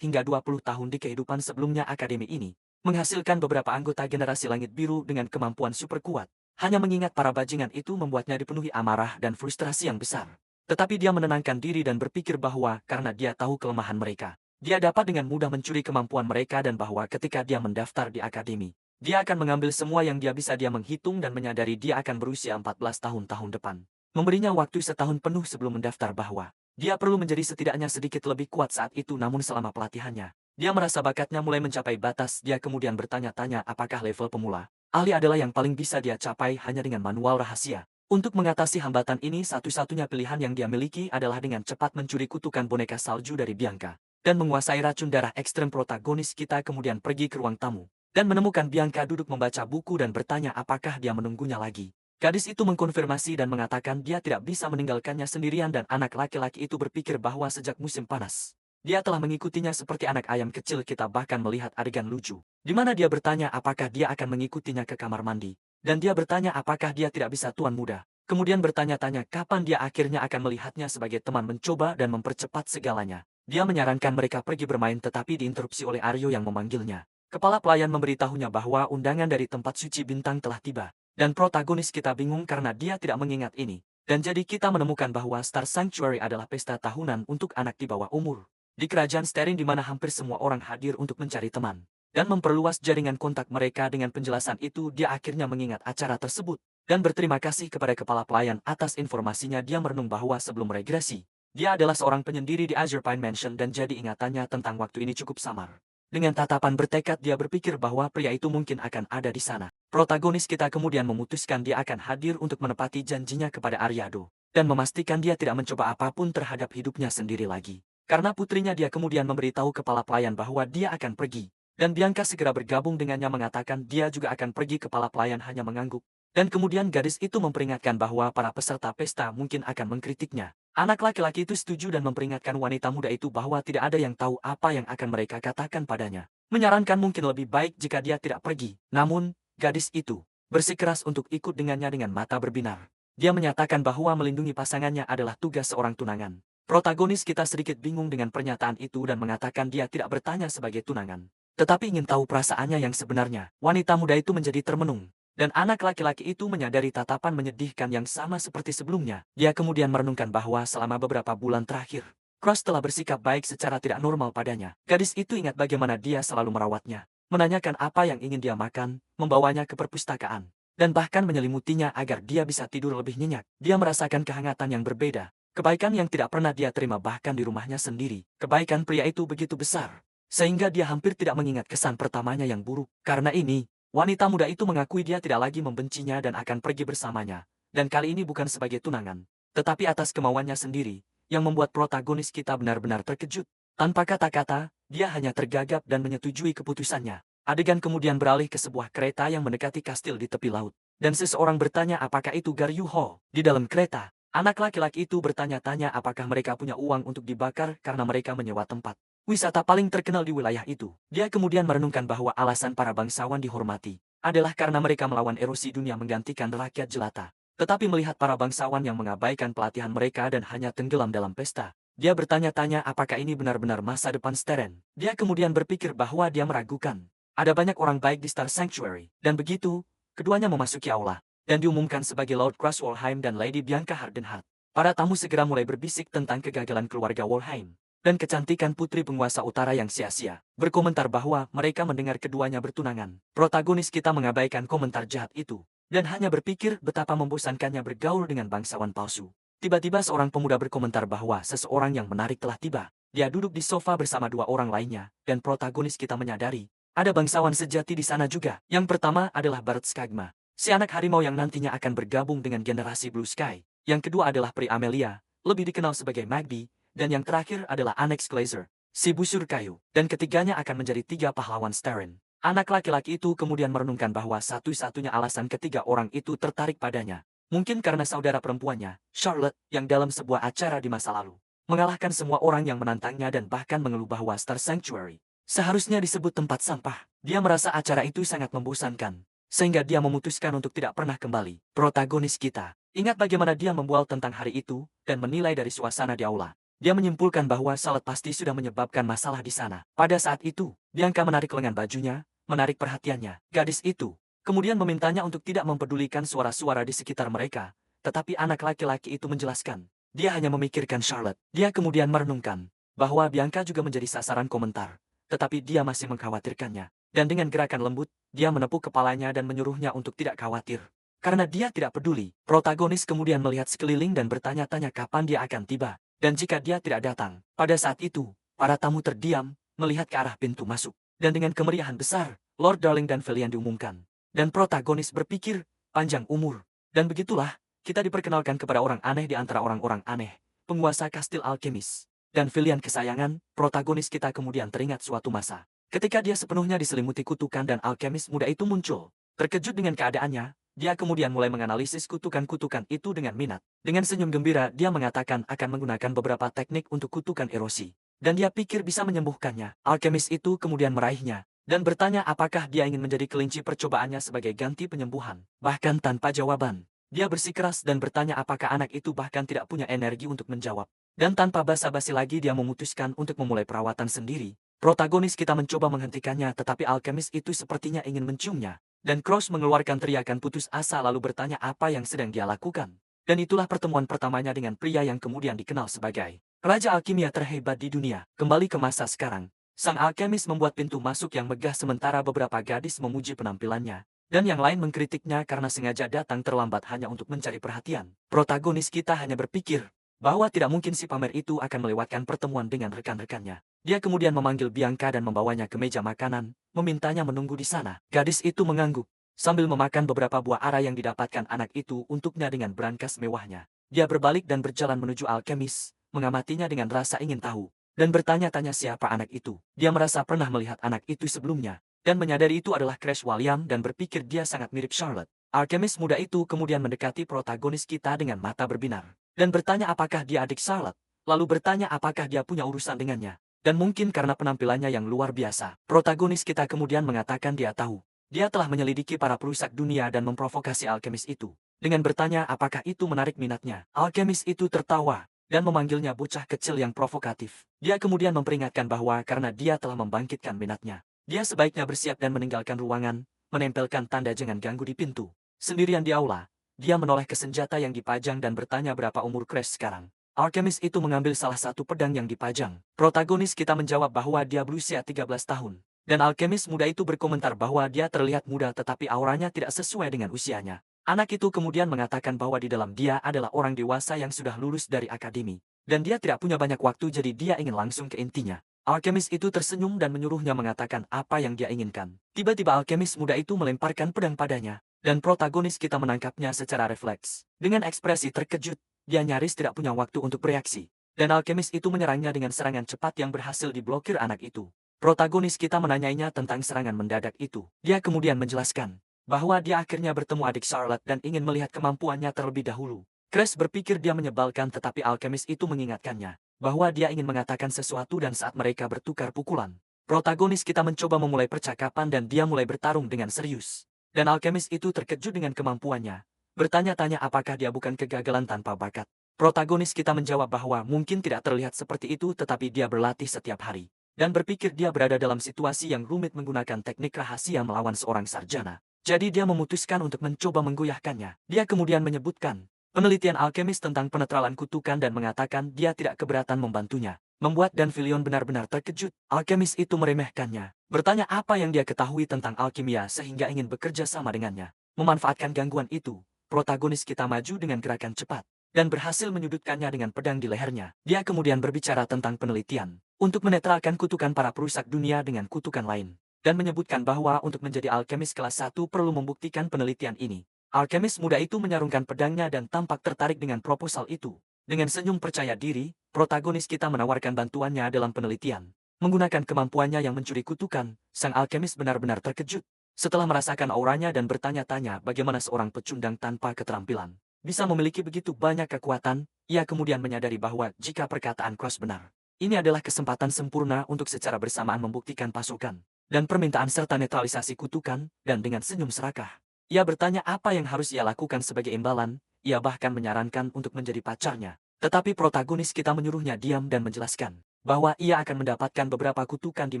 hingga 20 tahun di kehidupan sebelumnya. Akademi ini menghasilkan beberapa anggota generasi langit biru dengan kemampuan super kuat. Hanya mengingat para bajingan itu membuatnya dipenuhi amarah dan frustrasi yang besar. Tetapi dia menenangkan diri dan berpikir bahwa karena dia tahu kelemahan mereka, dia dapat dengan mudah mencuri kemampuan mereka dan bahwa ketika dia mendaftar di akademi, dia akan mengambil semua yang dia bisa. Dia menghitung dan menyadari dia akan berusia 14 tahun depan. Memberinya waktu setahun penuh sebelum mendaftar bahwa dia perlu menjadi setidaknya sedikit lebih kuat saat itu. Namun selama pelatihannya, dia merasa bakatnya mulai mencapai batas. Dia kemudian bertanya-tanya apakah level pemula ahli adalah yang paling bisa dia capai hanya dengan manual rahasia. Untuk mengatasi hambatan ini, satu-satunya pilihan yang dia miliki adalah dengan cepat mencuri kutukan boneka salju dari Bianca dan menguasai racun darah ekstrem. Protagonis kita kemudian pergi ke ruang tamu dan menemukan Bianca duduk membaca buku dan bertanya apakah dia menunggunya lagi. Gadis itu mengkonfirmasi dan mengatakan dia tidak bisa meninggalkannya sendirian dan anak laki-laki itu berpikir bahwa sejak musim panas, dia telah mengikutinya seperti anak ayam kecil. Kita bahkan melihat adegan lucu di mana dia bertanya apakah dia akan mengikutinya ke kamar mandi. Dan dia bertanya apakah dia tidak bisa tuan muda. Kemudian bertanya-tanya kapan dia akhirnya akan melihatnya sebagai teman mencoba dan mempercepat segalanya. Dia menyarankan mereka pergi bermain tetapi diinterupsi oleh Aryo yang memanggilnya. Kepala pelayan memberitahunya bahwa undangan dari tempat suci bintang telah tiba. Dan protagonis kita bingung karena dia tidak mengingat ini. Dan jadi kita menemukan bahwa Star Sanctuary adalah pesta tahunan untuk anak di bawah umur. Di kerajaan Sterin di mana hampir semua orang hadir untuk mencari teman dan memperluas jaringan kontak mereka. Dengan penjelasan itu dia akhirnya mengingat acara tersebut dan berterima kasih kepada kepala pelayan atas informasinya. Dia merenung bahwa sebelum regresi, dia adalah seorang penyendiri di Azure Pine Mansion dan jadi ingatannya tentang waktu ini cukup samar. Dengan tatapan bertekad dia berpikir bahwa pria itu mungkin akan ada di sana. Protagonis kita kemudian memutuskan dia akan hadir untuk menepati janjinya kepada Aryado dan memastikan dia tidak mencoba apapun terhadap hidupnya sendiri lagi. Karena putrinya, dia kemudian memberitahu kepala pelayan bahwa dia akan pergi. Dan Bianca segera bergabung dengannya mengatakan dia juga akan pergi. Kepala pelayan hanya mengangguk. Dan kemudian gadis itu memperingatkan bahwa para peserta pesta mungkin akan mengkritiknya. Anak laki-laki itu setuju dan memperingatkan wanita muda itu bahwa tidak ada yang tahu apa yang akan mereka katakan padanya. Menyarankan mungkin lebih baik jika dia tidak pergi. Namun, gadis itu bersikeras untuk ikut dengannya dengan mata berbinar. Dia menyatakan bahwa melindungi pasangannya adalah tugas seorang tunangan. Protagonis kita sedikit bingung dengan pernyataan itu dan mengatakan dia tidak bertanya sebagai tunangan, tetapi ingin tahu perasaannya yang sebenarnya. Wanita muda itu menjadi termenung. Dan anak laki-laki itu menyadari tatapan menyedihkan yang sama seperti sebelumnya. Dia kemudian merenungkan bahwa selama beberapa bulan terakhir, Cross telah bersikap baik secara tidak normal padanya. Gadis itu ingat bagaimana dia selalu merawatnya, menanyakan apa yang ingin dia makan, membawanya ke perpustakaan, dan bahkan menyelimutinya agar dia bisa tidur lebih nyenyak. Dia merasakan kehangatan yang berbeda, kebaikan yang tidak pernah dia terima bahkan di rumahnya sendiri. Kebaikan pria itu begitu besar, sehingga dia hampir tidak mengingat kesan pertamanya yang buruk. Karena ini, wanita muda itu mengakui dia tidak lagi membencinya dan akan pergi bersamanya. Dan kali ini bukan sebagai tunangan, tetapi atas kemauannya sendiri, yang membuat protagonis kita benar-benar terkejut. Tanpa kata-kata, dia hanya tergagap dan menyetujui keputusannya. Adegan kemudian beralih ke sebuah kereta yang mendekati kastil di tepi laut. Dan seseorang bertanya apakah itu Garyu Ho. Di dalam kereta, anak laki-laki itu bertanya-tanya apakah mereka punya uang untuk dibakar karena mereka menyewa tempat wisata paling terkenal di wilayah itu. Dia kemudian merenungkan bahwa alasan para bangsawan dihormati adalah karena mereka melawan erosi dunia menggantikan rakyat jelata. Tetapi melihat para bangsawan yang mengabaikan pelatihan mereka dan hanya tenggelam dalam pesta, dia bertanya-tanya apakah ini benar-benar masa depan Steren. Dia kemudian berpikir bahwa dia meragukan. Ada banyak orang baik di Star Sanctuary. Dan begitu, keduanya memasuki aula dan diumumkan sebagai Lord Cross Walheim dan Lady Bianca Hardenhart. Para tamu segera mulai berbisik tentang kegagalan keluarga Walheim dan kecantikan putri penguasa utara yang sia-sia. Berkomentar bahwa mereka mendengar keduanya bertunangan. Protagonis kita mengabaikan komentar jahat itu dan hanya berpikir betapa membosankannya bergaul dengan bangsawan palsu. Tiba-tiba seorang pemuda berkomentar bahwa seseorang yang menarik telah tiba. Dia duduk di sofa bersama dua orang lainnya, dan protagonis kita menyadari ada bangsawan sejati di sana juga. Yang pertama adalah Bart Skagma, si anak harimau yang nantinya akan bergabung dengan generasi Blue Sky. Yang kedua adalah Pri Amelia, lebih dikenal sebagai Magby, dan yang terakhir adalah Annex Glazer, si busur kayu. Dan ketiganya akan menjadi tiga pahlawan Steren. Anak laki-laki itu kemudian merenungkan bahwa satu-satunya alasan ketiga orang itu tertarik padanya mungkin karena saudara perempuannya, Charlotte, yang dalam sebuah acara di masa lalu mengalahkan semua orang yang menantangnya dan bahkan mengeluh bahwa Star Sanctuary seharusnya disebut tempat sampah. Dia merasa acara itu sangat membosankan, sehingga dia memutuskan untuk tidak pernah kembali. Protagonis kita ingat bagaimana dia membual tentang hari itu dan menilai dari suasana di aula. Dia menyimpulkan bahwa Charlotte pasti sudah menyebabkan masalah di sana. Pada saat itu, Bianca menarik lengan bajunya, menarik perhatiannya. Gadis itu kemudian memintanya untuk tidak mempedulikan suara-suara di sekitar mereka, tetapi anak laki-laki itu menjelaskan. Dia hanya memikirkan Charlotte. Dia kemudian merenungkan bahwa Bianca juga menjadi sasaran komentar, tetapi dia masih mengkhawatirkannya. Dan dengan gerakan lembut, dia menepuk kepalanya dan menyuruhnya untuk tidak khawatir. Karena dia tidak peduli, protagonis kemudian melihat sekeliling dan bertanya-tanya kapan dia akan tiba. Dan jika dia tidak datang, pada saat itu, para tamu terdiam, melihat ke arah pintu masuk. Dan dengan kemeriahan besar, Lord Darling dan Velian diumumkan. Dan protagonis berpikir, panjang umur. Dan begitulah, kita diperkenalkan kepada orang aneh di antara orang-orang aneh, penguasa kastil alkemis. Dan Velian kesayangan, protagonis kita kemudian teringat suatu masa ketika dia sepenuhnya diselimuti kutukan dan alkemis muda itu muncul. Terkejut dengan keadaannya, dia kemudian mulai menganalisis kutukan-kutukan itu dengan minat. Dengan senyum gembira, dia mengatakan akan menggunakan beberapa teknik untuk kutukan erosi. Dan dia pikir bisa menyembuhkannya. Alkemis itu kemudian meraihnya dan bertanya apakah dia ingin menjadi kelinci percobaannya sebagai ganti penyembuhan. Bahkan tanpa jawaban, dia bersikeras dan bertanya apakah anak itu bahkan tidak punya energi untuk menjawab. Dan tanpa basa-basi lagi dia memutuskan untuk memulai perawatan sendiri. Protagonis kita mencoba menghentikannya tetapi alkemis itu sepertinya ingin menciumnya. Dan Cross mengeluarkan teriakan putus asa lalu bertanya apa yang sedang dia lakukan. Dan itulah pertemuan pertamanya dengan pria yang kemudian dikenal sebagai Raja Alkimia terhebat di dunia. Kembali ke masa sekarang. Sang alkemis membuat pintu masuk yang megah sementara beberapa gadis memuji penampilannya. Dan yang lain mengkritiknya karena sengaja datang terlambat hanya untuk mencari perhatian. Protagonis kita hanya berpikir bahwa tidak mungkin si pamer itu akan melewatkan pertemuan dengan rekan-rekannya. Dia kemudian memanggil Bianca dan membawanya ke meja makanan, memintanya menunggu di sana. Gadis itu mengangguk, sambil memakan beberapa buah ara yang didapatkan anak itu untuknya dengan brankas mewahnya. Dia berbalik dan berjalan menuju alkemis, mengamatinya dengan rasa ingin tahu. Dan bertanya-tanya siapa anak itu. Dia merasa pernah melihat anak itu sebelumnya, dan menyadari itu adalah Crash William dan berpikir dia sangat mirip Charlotte. Alkemis muda itu kemudian mendekati protagonis kita dengan mata berbinar, dan bertanya apakah dia adik Charlotte, lalu bertanya apakah dia punya urusan dengannya. Dan mungkin karena penampilannya yang luar biasa, protagonis kita kemudian mengatakan dia tahu. Dia telah menyelidiki para perusak dunia dan memprovokasi alkemis itu. Dengan bertanya apakah itu menarik minatnya, alkemis itu tertawa dan memanggilnya bocah kecil yang provokatif. Dia kemudian memperingatkan bahwa karena dia telah membangkitkan minatnya, dia sebaiknya bersiap dan meninggalkan ruangan, menempelkan tanda jangan ganggu di pintu. Sendirian di aula, dia menoleh ke senjata yang dipajang dan bertanya berapa umur Crash sekarang. Alkemis itu mengambil salah satu pedang yang dipajang. Protagonis kita menjawab bahwa dia berusia 13 tahun. Dan alkemis muda itu berkomentar bahwa dia terlihat muda tetapi auranya tidak sesuai dengan usianya. Anak itu kemudian mengatakan bahwa di dalam dia adalah orang dewasa yang sudah lulus dari akademi. Dan dia tidak punya banyak waktu jadi dia ingin langsung ke intinya. Alkemis itu tersenyum dan menyuruhnya mengatakan apa yang dia inginkan. Tiba-tiba alkemis muda itu melemparkan pedang padanya. Dan protagonis kita menangkapnya secara refleks. Dengan ekspresi terkejut, dia nyaris tidak punya waktu untuk bereaksi. Dan alkemis itu menyerangnya dengan serangan cepat yang berhasil diblokir anak itu. Protagonis kita menanyainya tentang serangan mendadak itu. Dia kemudian menjelaskan bahwa dia akhirnya bertemu adik Charlotte dan ingin melihat kemampuannya terlebih dahulu. Crash berpikir dia menyebalkan tetapi alkemis itu mengingatkannya bahwa dia ingin mengatakan sesuatu dan saat mereka bertukar pukulan, protagonis kita mencoba memulai percakapan dan dia mulai bertarung dengan serius. Dan alkemis itu terkejut dengan kemampuannya, bertanya-tanya apakah dia bukan kegagalan tanpa bakat. Protagonis kita menjawab bahwa mungkin tidak terlihat seperti itu tetapi dia berlatih setiap hari. Dan berpikir dia berada dalam situasi yang rumit menggunakan teknik rahasia melawan seorang sarjana. Jadi dia memutuskan untuk mencoba menggoyahkannya. Dia kemudian menyebutkan penelitian alkemis tentang penetralan kutukan dan mengatakan dia tidak keberatan membantunya. Membuat Dan Filion benar-benar terkejut. Alkemis itu meremehkannya, bertanya apa yang dia ketahui tentang alkimia sehingga ingin bekerja sama dengannya. Memanfaatkan gangguan itu, protagonis kita maju dengan gerakan cepat dan berhasil menyudutkannya dengan pedang di lehernya. Dia kemudian berbicara tentang penelitian untuk menetralkan kutukan para perusak dunia dengan kutukan lain, dan menyebutkan bahwa untuk menjadi alkemis kelas 1 perlu membuktikan penelitian ini. Alkemis muda itu menyarungkan pedangnya dan tampak tertarik dengan proposal itu. Dengan senyum percaya diri, protagonis kita menawarkan bantuannya dalam penelitian. Menggunakan kemampuannya yang mencuri kutukan, sang alkemis benar-benar terkejut. Setelah merasakan auranya dan bertanya-tanya bagaimana seorang pecundang tanpa keterampilan bisa memiliki begitu banyak kekuatan, ia kemudian menyadari bahwa jika perkataan Cross benar, ini adalah kesempatan sempurna untuk secara bersamaan membuktikan pasukan dan permintaan serta netralisasi kutukan, dan dengan senyum serakah, ia bertanya apa yang harus ia lakukan sebagai imbalan. Ia bahkan menyarankan untuk menjadi pacarnya. Tetapi protagonis kita menyuruhnya diam dan menjelaskan bahwa ia akan mendapatkan beberapa kutukan di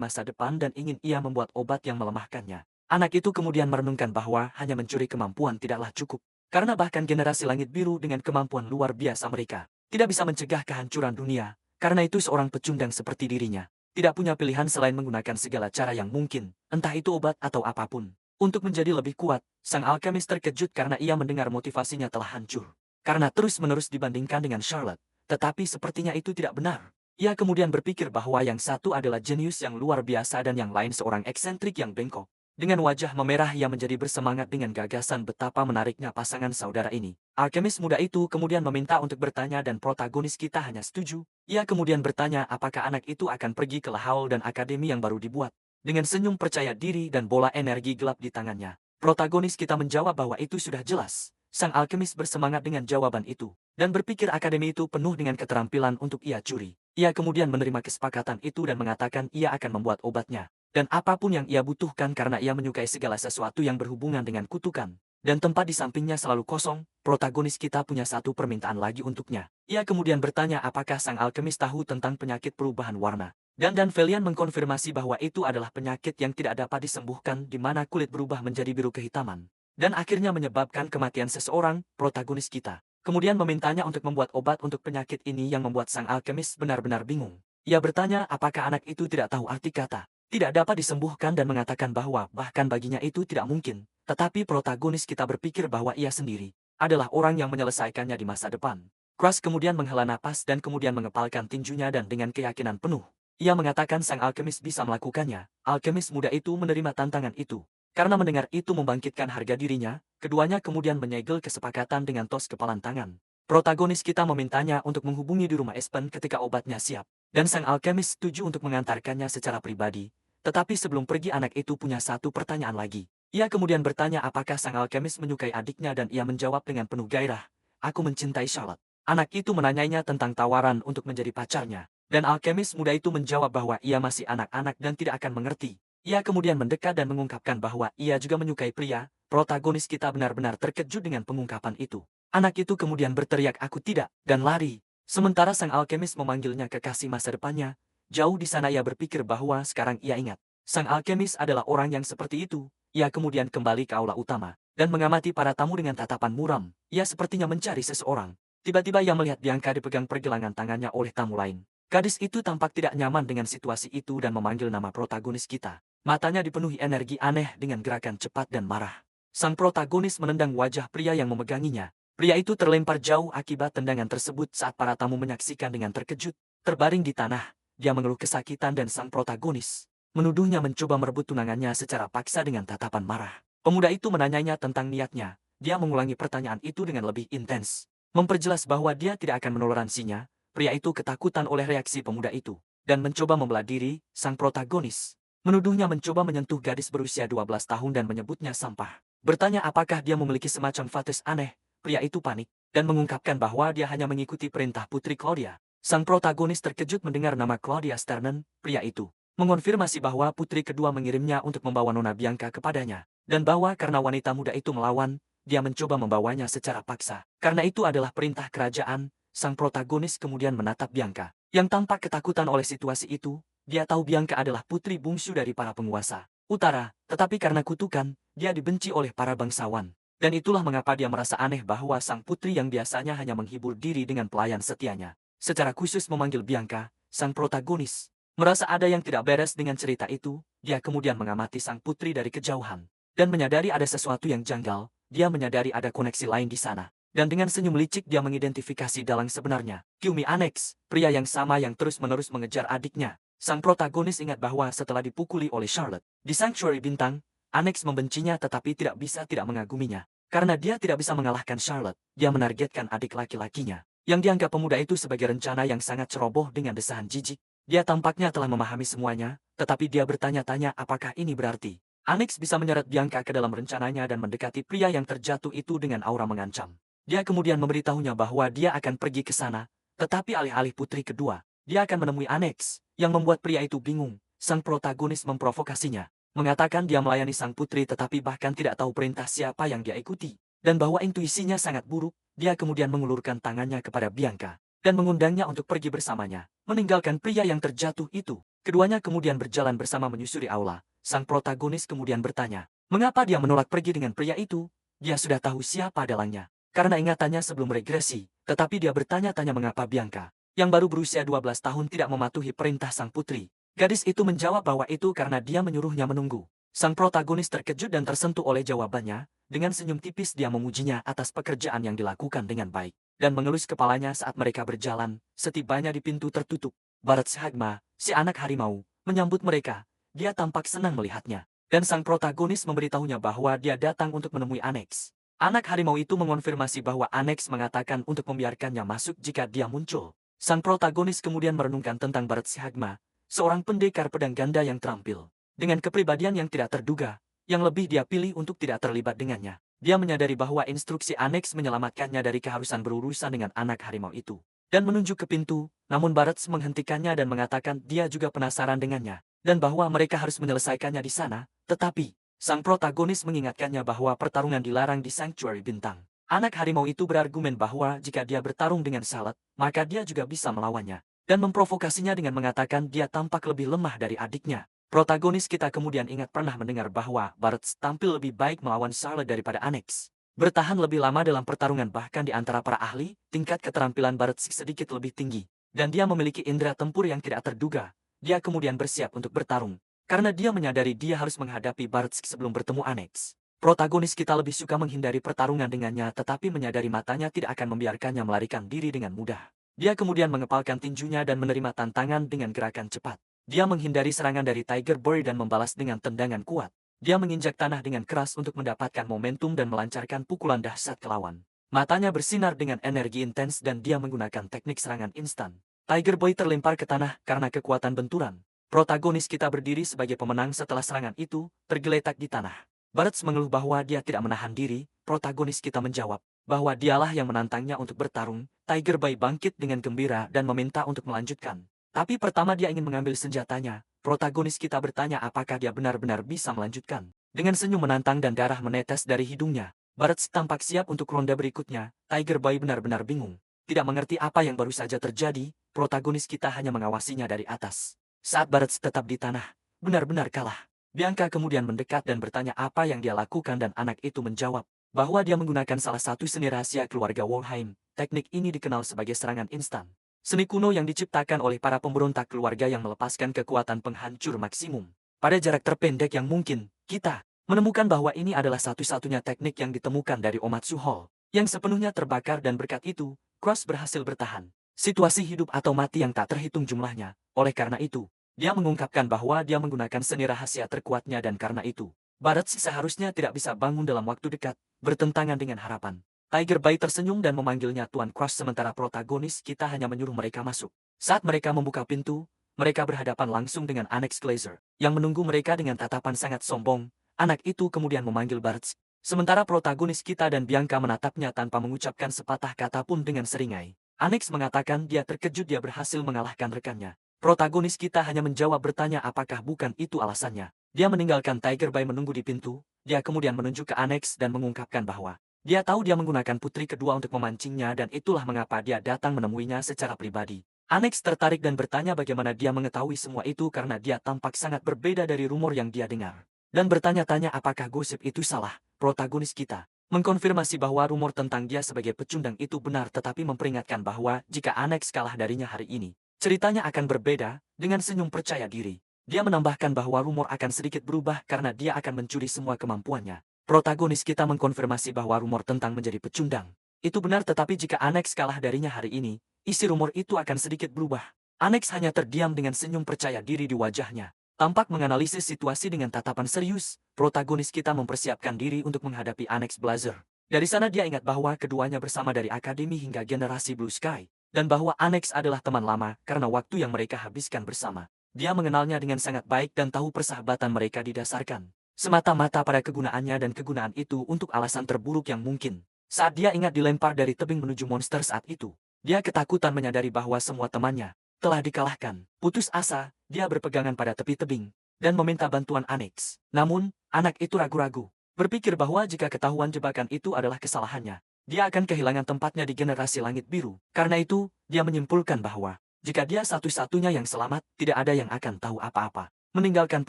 masa depan dan ingin ia membuat obat yang melemahkannya. Anak itu kemudian merenungkan bahwa hanya mencuri kemampuan tidaklah cukup. Karena bahkan generasi langit biru dengan kemampuan luar biasa mereka tidak bisa mencegah kehancuran dunia. Karena itu seorang pecundang seperti dirinya tidak punya pilihan selain menggunakan segala cara yang mungkin, entah itu obat atau apapun. Untuk menjadi lebih kuat, sang alkemis terkejut karena ia mendengar motivasinya telah hancur. Karena terus-menerus dibandingkan dengan Charlotte. Tetapi sepertinya itu tidak benar. Ia kemudian berpikir bahwa yang satu adalah jenius yang luar biasa dan yang lain seorang eksentrik yang bengkok. Dengan wajah memerah ia menjadi bersemangat dengan gagasan betapa menariknya pasangan saudara ini. Alkemis muda itu kemudian meminta untuk bertanya dan protagonis kita hanya setuju. Ia kemudian bertanya apakah anak itu akan pergi ke Lahaul dan akademi yang baru dibuat. Dengan senyum percaya diri dan bola energi gelap di tangannya, protagonis kita menjawab bahwa itu sudah jelas. Sang alkemis bersemangat dengan jawaban itu, dan berpikir akademi itu penuh dengan keterampilan untuk ia curi. Ia kemudian menerima kesepakatan itu dan mengatakan ia akan membuat obatnya, dan apapun yang ia butuhkan karena ia menyukai segala sesuatu yang berhubungan dengan kutukan. Dan tempat di sampingnya selalu kosong, protagonis kita punya satu permintaan lagi untuknya. Ia kemudian bertanya apakah sang alkemis tahu tentang penyakit perubahan warna. Dan Velian mengkonfirmasi bahwa itu adalah penyakit yang tidak dapat disembuhkan di mana kulit berubah menjadi biru kehitaman. Dan akhirnya menyebabkan kematian seseorang, protagonis kita. Kemudian memintanya untuk membuat obat untuk penyakit ini yang membuat sang alkemis benar-benar bingung. Ia bertanya apakah anak itu tidak tahu arti kata tidak dapat disembuhkan dan mengatakan bahwa bahkan baginya itu tidak mungkin. Tetapi protagonis kita berpikir bahwa ia sendiri adalah orang yang menyelesaikannya di masa depan. Crush kemudian menghela napas dan kemudian mengepalkan tinjunya dan dengan keyakinan penuh, ia mengatakan sang alkemis bisa melakukannya. Alkemis muda itu menerima tantangan itu. Karena mendengar itu membangkitkan harga dirinya, keduanya kemudian menyegel kesepakatan dengan tos kepalan tangan. Protagonis kita memintanya untuk menghubungi di rumah Espen ketika obatnya siap. Dan sang alkemis setuju untuk mengantarkannya secara pribadi. Tetapi sebelum pergi anak itu punya satu pertanyaan lagi. Ia kemudian bertanya apakah sang alkemis menyukai adiknya dan ia menjawab dengan penuh gairah, "Aku mencintai Charlotte." Anak itu menanyainya tentang tawaran untuk menjadi pacarnya. Dan alkemis muda itu menjawab bahwa ia masih anak-anak dan tidak akan mengerti. Ia kemudian mendekat dan mengungkapkan bahwa ia juga menyukai pria. Protagonis kita benar-benar terkejut dengan pengungkapan itu. Anak itu kemudian berteriak "aku tidak" dan lari. Sementara sang alkemis memanggilnya kekasih masa depannya. Jauh di sana ia berpikir bahwa sekarang ia ingat. Sang alkemis adalah orang yang seperti itu. Ia kemudian kembali ke aula utama dan mengamati para tamu dengan tatapan muram. Ia sepertinya mencari seseorang. Tiba-tiba ia melihat Bianca dipegang pergelangan tangannya oleh tamu lain. Gadis itu tampak tidak nyaman dengan situasi itu dan memanggil nama protagonis kita. Matanya dipenuhi energi aneh dengan gerakan cepat dan marah. Sang protagonis menendang wajah pria yang memeganginya. Pria itu terlempar jauh akibat tendangan tersebut saat para tamu menyaksikan dengan terkejut. Terbaring di tanah, dia mengeluh kesakitan dan sang protagonis menuduhnya mencoba merebut tunangannya secara paksa dengan tatapan marah. Pemuda itu menanyanya tentang niatnya. Dia mengulangi pertanyaan itu dengan lebih intens. Memperjelas bahwa dia tidak akan menoleransinya. Pria itu ketakutan oleh reaksi pemuda itu dan mencoba membelah diri. Sang protagonis menuduhnya mencoba menyentuh gadis berusia 12 tahun dan menyebutnya sampah. Bertanya apakah dia memiliki semacam fetish aneh, pria itu panik, dan mengungkapkan bahwa dia hanya mengikuti perintah Putri Claudia. Sang protagonis terkejut mendengar nama Claudia Sternen, pria itu mengonfirmasi bahwa putri kedua mengirimnya untuk membawa Nona Bianca kepadanya, dan bahwa karena wanita muda itu melawan, dia mencoba membawanya secara paksa. Karena itu adalah perintah kerajaan, sang protagonis kemudian menatap Bianca, yang tampak ketakutan oleh situasi itu. Dia tahu Bianca adalah putri bungsu dari para penguasa utara, tetapi karena kutukan, dia dibenci oleh para bangsawan. Dan itulah mengapa dia merasa aneh bahwa sang putri yang biasanya hanya menghibur diri dengan pelayan setianya, secara khusus memanggil Bianca, sang protagonis. Merasa ada yang tidak beres dengan cerita itu, dia kemudian mengamati sang putri dari kejauhan. Dan menyadari ada sesuatu yang janggal, dia menyadari ada koneksi lain di sana. Dan dengan senyum licik dia mengidentifikasi dalang sebenarnya, Kyumi Annex, pria yang sama yang terus-menerus mengejar adiknya. Sang protagonis ingat bahwa setelah dipukuli oleh Charlotte di Sanctuary Bintang, Annex membencinya tetapi tidak bisa tidak mengaguminya. Karena dia tidak bisa mengalahkan Charlotte, dia menargetkan adik laki-lakinya, yang dianggap pemuda itu sebagai rencana yang sangat ceroboh dengan desahan jijik. Dia tampaknya telah memahami semuanya, tetapi dia bertanya-tanya apakah ini berarti Annex bisa menyeret Bianca ke dalam rencananya dan mendekati pria yang terjatuh itu dengan aura mengancam. Dia kemudian memberitahunya bahwa dia akan pergi ke sana, tetapi alih-alih putri kedua, dia akan menemui Annex, yang membuat pria itu bingung. Sang protagonis memprovokasinya, mengatakan dia melayani sang putri tetapi bahkan tidak tahu perintah siapa yang dia ikuti, dan bahwa intuisinya sangat buruk. Dia kemudian mengulurkan tangannya kepada Bianca dan mengundangnya untuk pergi bersamanya, meninggalkan pria yang terjatuh itu. Keduanya kemudian berjalan bersama menyusuri aula. Sang protagonis kemudian bertanya, mengapa dia menolak pergi dengan pria itu? Dia sudah tahu siapa dalangnya, karena ingatannya sebelum regresi, tetapi dia bertanya-tanya mengapa Bianca, yang baru berusia 12 tahun tidak mematuhi perintah sang putri. Gadis itu menjawab bahwa itu karena dia menyuruhnya menunggu. Sang protagonis terkejut dan tersentuh oleh jawabannya. Dengan senyum tipis dia memujinya atas pekerjaan yang dilakukan dengan baik, dan mengelus kepalanya saat mereka berjalan. Setibanya di pintu tertutup, Barat Shagma, si anak harimau, menyambut mereka. Dia tampak senang melihatnya, dan sang protagonis memberitahunya bahwa dia datang untuk menemui Annex. Anak harimau itu mengonfirmasi bahwa Annex mengatakan untuk membiarkannya masuk jika dia muncul. Sang protagonis kemudian merenungkan tentang Barat Shagma, seorang pendekar pedang ganda yang terampil, dengan kepribadian yang tidak terduga, yang lebih dia pilih untuk tidak terlibat dengannya. Dia menyadari bahwa instruksi Annex menyelamatkannya dari keharusan berurusan dengan anak harimau itu, dan menunjuk ke pintu, namun Barats menghentikannya dan mengatakan dia juga penasaran dengannya, dan bahwa mereka harus menyelesaikannya di sana. Tetapi, sang protagonis mengingatkannya bahwa pertarungan dilarang di Sanctuary Bintang. Anak harimau itu berargumen bahwa jika dia bertarung dengan Charlotte, maka dia juga bisa melawannya, dan memprovokasinya dengan mengatakan dia tampak lebih lemah dari adiknya. Protagonis kita kemudian ingat pernah mendengar bahwa Barats tampil lebih baik melawan Charlotte daripada Annex. Bertahan lebih lama dalam pertarungan bahkan di antara para ahli, tingkat keterampilan Barats sedikit lebih tinggi, dan dia memiliki indera tempur yang tidak terduga. Dia kemudian bersiap untuk bertarung, karena dia menyadari dia harus menghadapi Barats sebelum bertemu Annex. Protagonis kita lebih suka menghindari pertarungan dengannya tetapi menyadari matanya tidak akan membiarkannya melarikan diri dengan mudah. Dia kemudian mengepalkan tinjunya dan menerima tantangan dengan gerakan cepat. Dia menghindari serangan dari Tiger Boy dan membalas dengan tendangan kuat. Dia menginjak tanah dengan keras untuk mendapatkan momentum dan melancarkan pukulan dahsyat ke lawan. Matanya bersinar dengan energi intens dan dia menggunakan teknik serangan instan. Tiger Boy terlempar ke tanah karena kekuatan benturan. Protagonis kita berdiri sebagai pemenang setelah serangan itu, tergeletak di tanah. Barats mengeluh bahwa dia tidak menahan diri. Protagonis kita menjawab bahwa dialah yang menantangnya untuk bertarung. Tiger Boy bangkit dengan gembira dan meminta untuk melanjutkan. Tapi pertama dia ingin mengambil senjatanya. Protagonis kita bertanya apakah dia benar-benar bisa melanjutkan. Dengan senyum menantang dan darah menetes dari hidungnya, Barats tampak siap untuk ronde berikutnya. Tiger Boy benar-benar bingung. Tidak mengerti apa yang baru saja terjadi, protagonis kita hanya mengawasinya dari atas. Saat Barats tetap di tanah, benar-benar kalah. Bianca kemudian mendekat dan bertanya apa yang dia lakukan dan anak itu menjawab bahwa dia menggunakan salah satu seni rahasia keluarga Wolheim. Teknik ini dikenal sebagai serangan instan. Seni kuno yang diciptakan oleh para pemberontak keluarga yang melepaskan kekuatan penghancur maksimum pada jarak terpendek yang mungkin. Kita menemukan bahwa ini adalah satu-satunya teknik yang ditemukan dari Omatsu Hall, yang sepenuhnya terbakar dan berkat itu, Cross berhasil bertahan. Situasi hidup atau mati yang tak terhitung jumlahnya. Oleh karena itu, dia mengungkapkan bahwa dia menggunakan seni rahasia terkuatnya dan karena itu, Barats seharusnya tidak bisa bangun dalam waktu dekat, bertentangan dengan harapan. Tiger Boy tersenyum dan memanggilnya Tuan Cross sementara protagonis kita hanya menyuruh mereka masuk. Saat mereka membuka pintu, mereka berhadapan langsung dengan Annex Glazer, yang menunggu mereka dengan tatapan sangat sombong. Anak itu kemudian memanggil Barats Sementara protagonis kita dan Bianca menatapnya tanpa mengucapkan sepatah kata pun dengan seringai. Alex mengatakan dia terkejut dia berhasil mengalahkan rekannya. Protagonis kita hanya menjawab bertanya apakah bukan itu alasannya. Dia meninggalkan Tiger Bay menunggu di pintu, dia kemudian menunjuk ke Alex dan mengungkapkan bahwa dia tahu dia menggunakan putri kedua untuk memancingnya dan itulah mengapa dia datang menemuinya secara pribadi. Alex tertarik dan bertanya bagaimana dia mengetahui semua itu karena dia tampak sangat berbeda dari rumor yang dia dengar. Dan bertanya-tanya apakah gosip itu salah. Protagonis kita mengkonfirmasi bahwa rumor tentang dia sebagai pecundang itu benar tetapi memperingatkan bahwa jika Alex kalah darinya hari ini, ceritanya akan berbeda. Dengan senyum percaya diri, dia menambahkan bahwa rumor akan sedikit berubah karena dia akan mencuri semua kemampuannya. Protagonis kita mengkonfirmasi bahwa rumor tentang menjadi pecundang itu benar tetapi jika Alex kalah darinya hari ini, isi rumor itu akan sedikit berubah. Alex hanya terdiam dengan senyum percaya diri di wajahnya. Tampak menganalisis situasi dengan tatapan serius, protagonis kita mempersiapkan diri untuk menghadapi Alex Blazer. Dari sana dia ingat bahwa keduanya bersama dari akademi hingga generasi Blue Sky, dan bahwa Alex adalah teman lama karena waktu yang mereka habiskan bersama. Dia mengenalnya dengan sangat baik dan tahu persahabatan mereka didasarkan semata-mata pada kegunaannya dan kegunaan itu untuk alasan terburuk yang mungkin. Saat dia ingat dilempar dari tebing menuju monster saat itu, dia ketakutan menyadari bahwa semua temannya telah dikalahkan. Putus asa, dia berpegangan pada tepi tebing dan meminta bantuan Alex. Namun, anak itu ragu-ragu, berpikir bahwa jika ketahuan jebakan itu adalah kesalahannya, dia akan kehilangan tempatnya di generasi langit biru. Karena itu, dia menyimpulkan bahwa jika dia satu-satunya yang selamat, tidak ada yang akan tahu apa-apa. Meninggalkan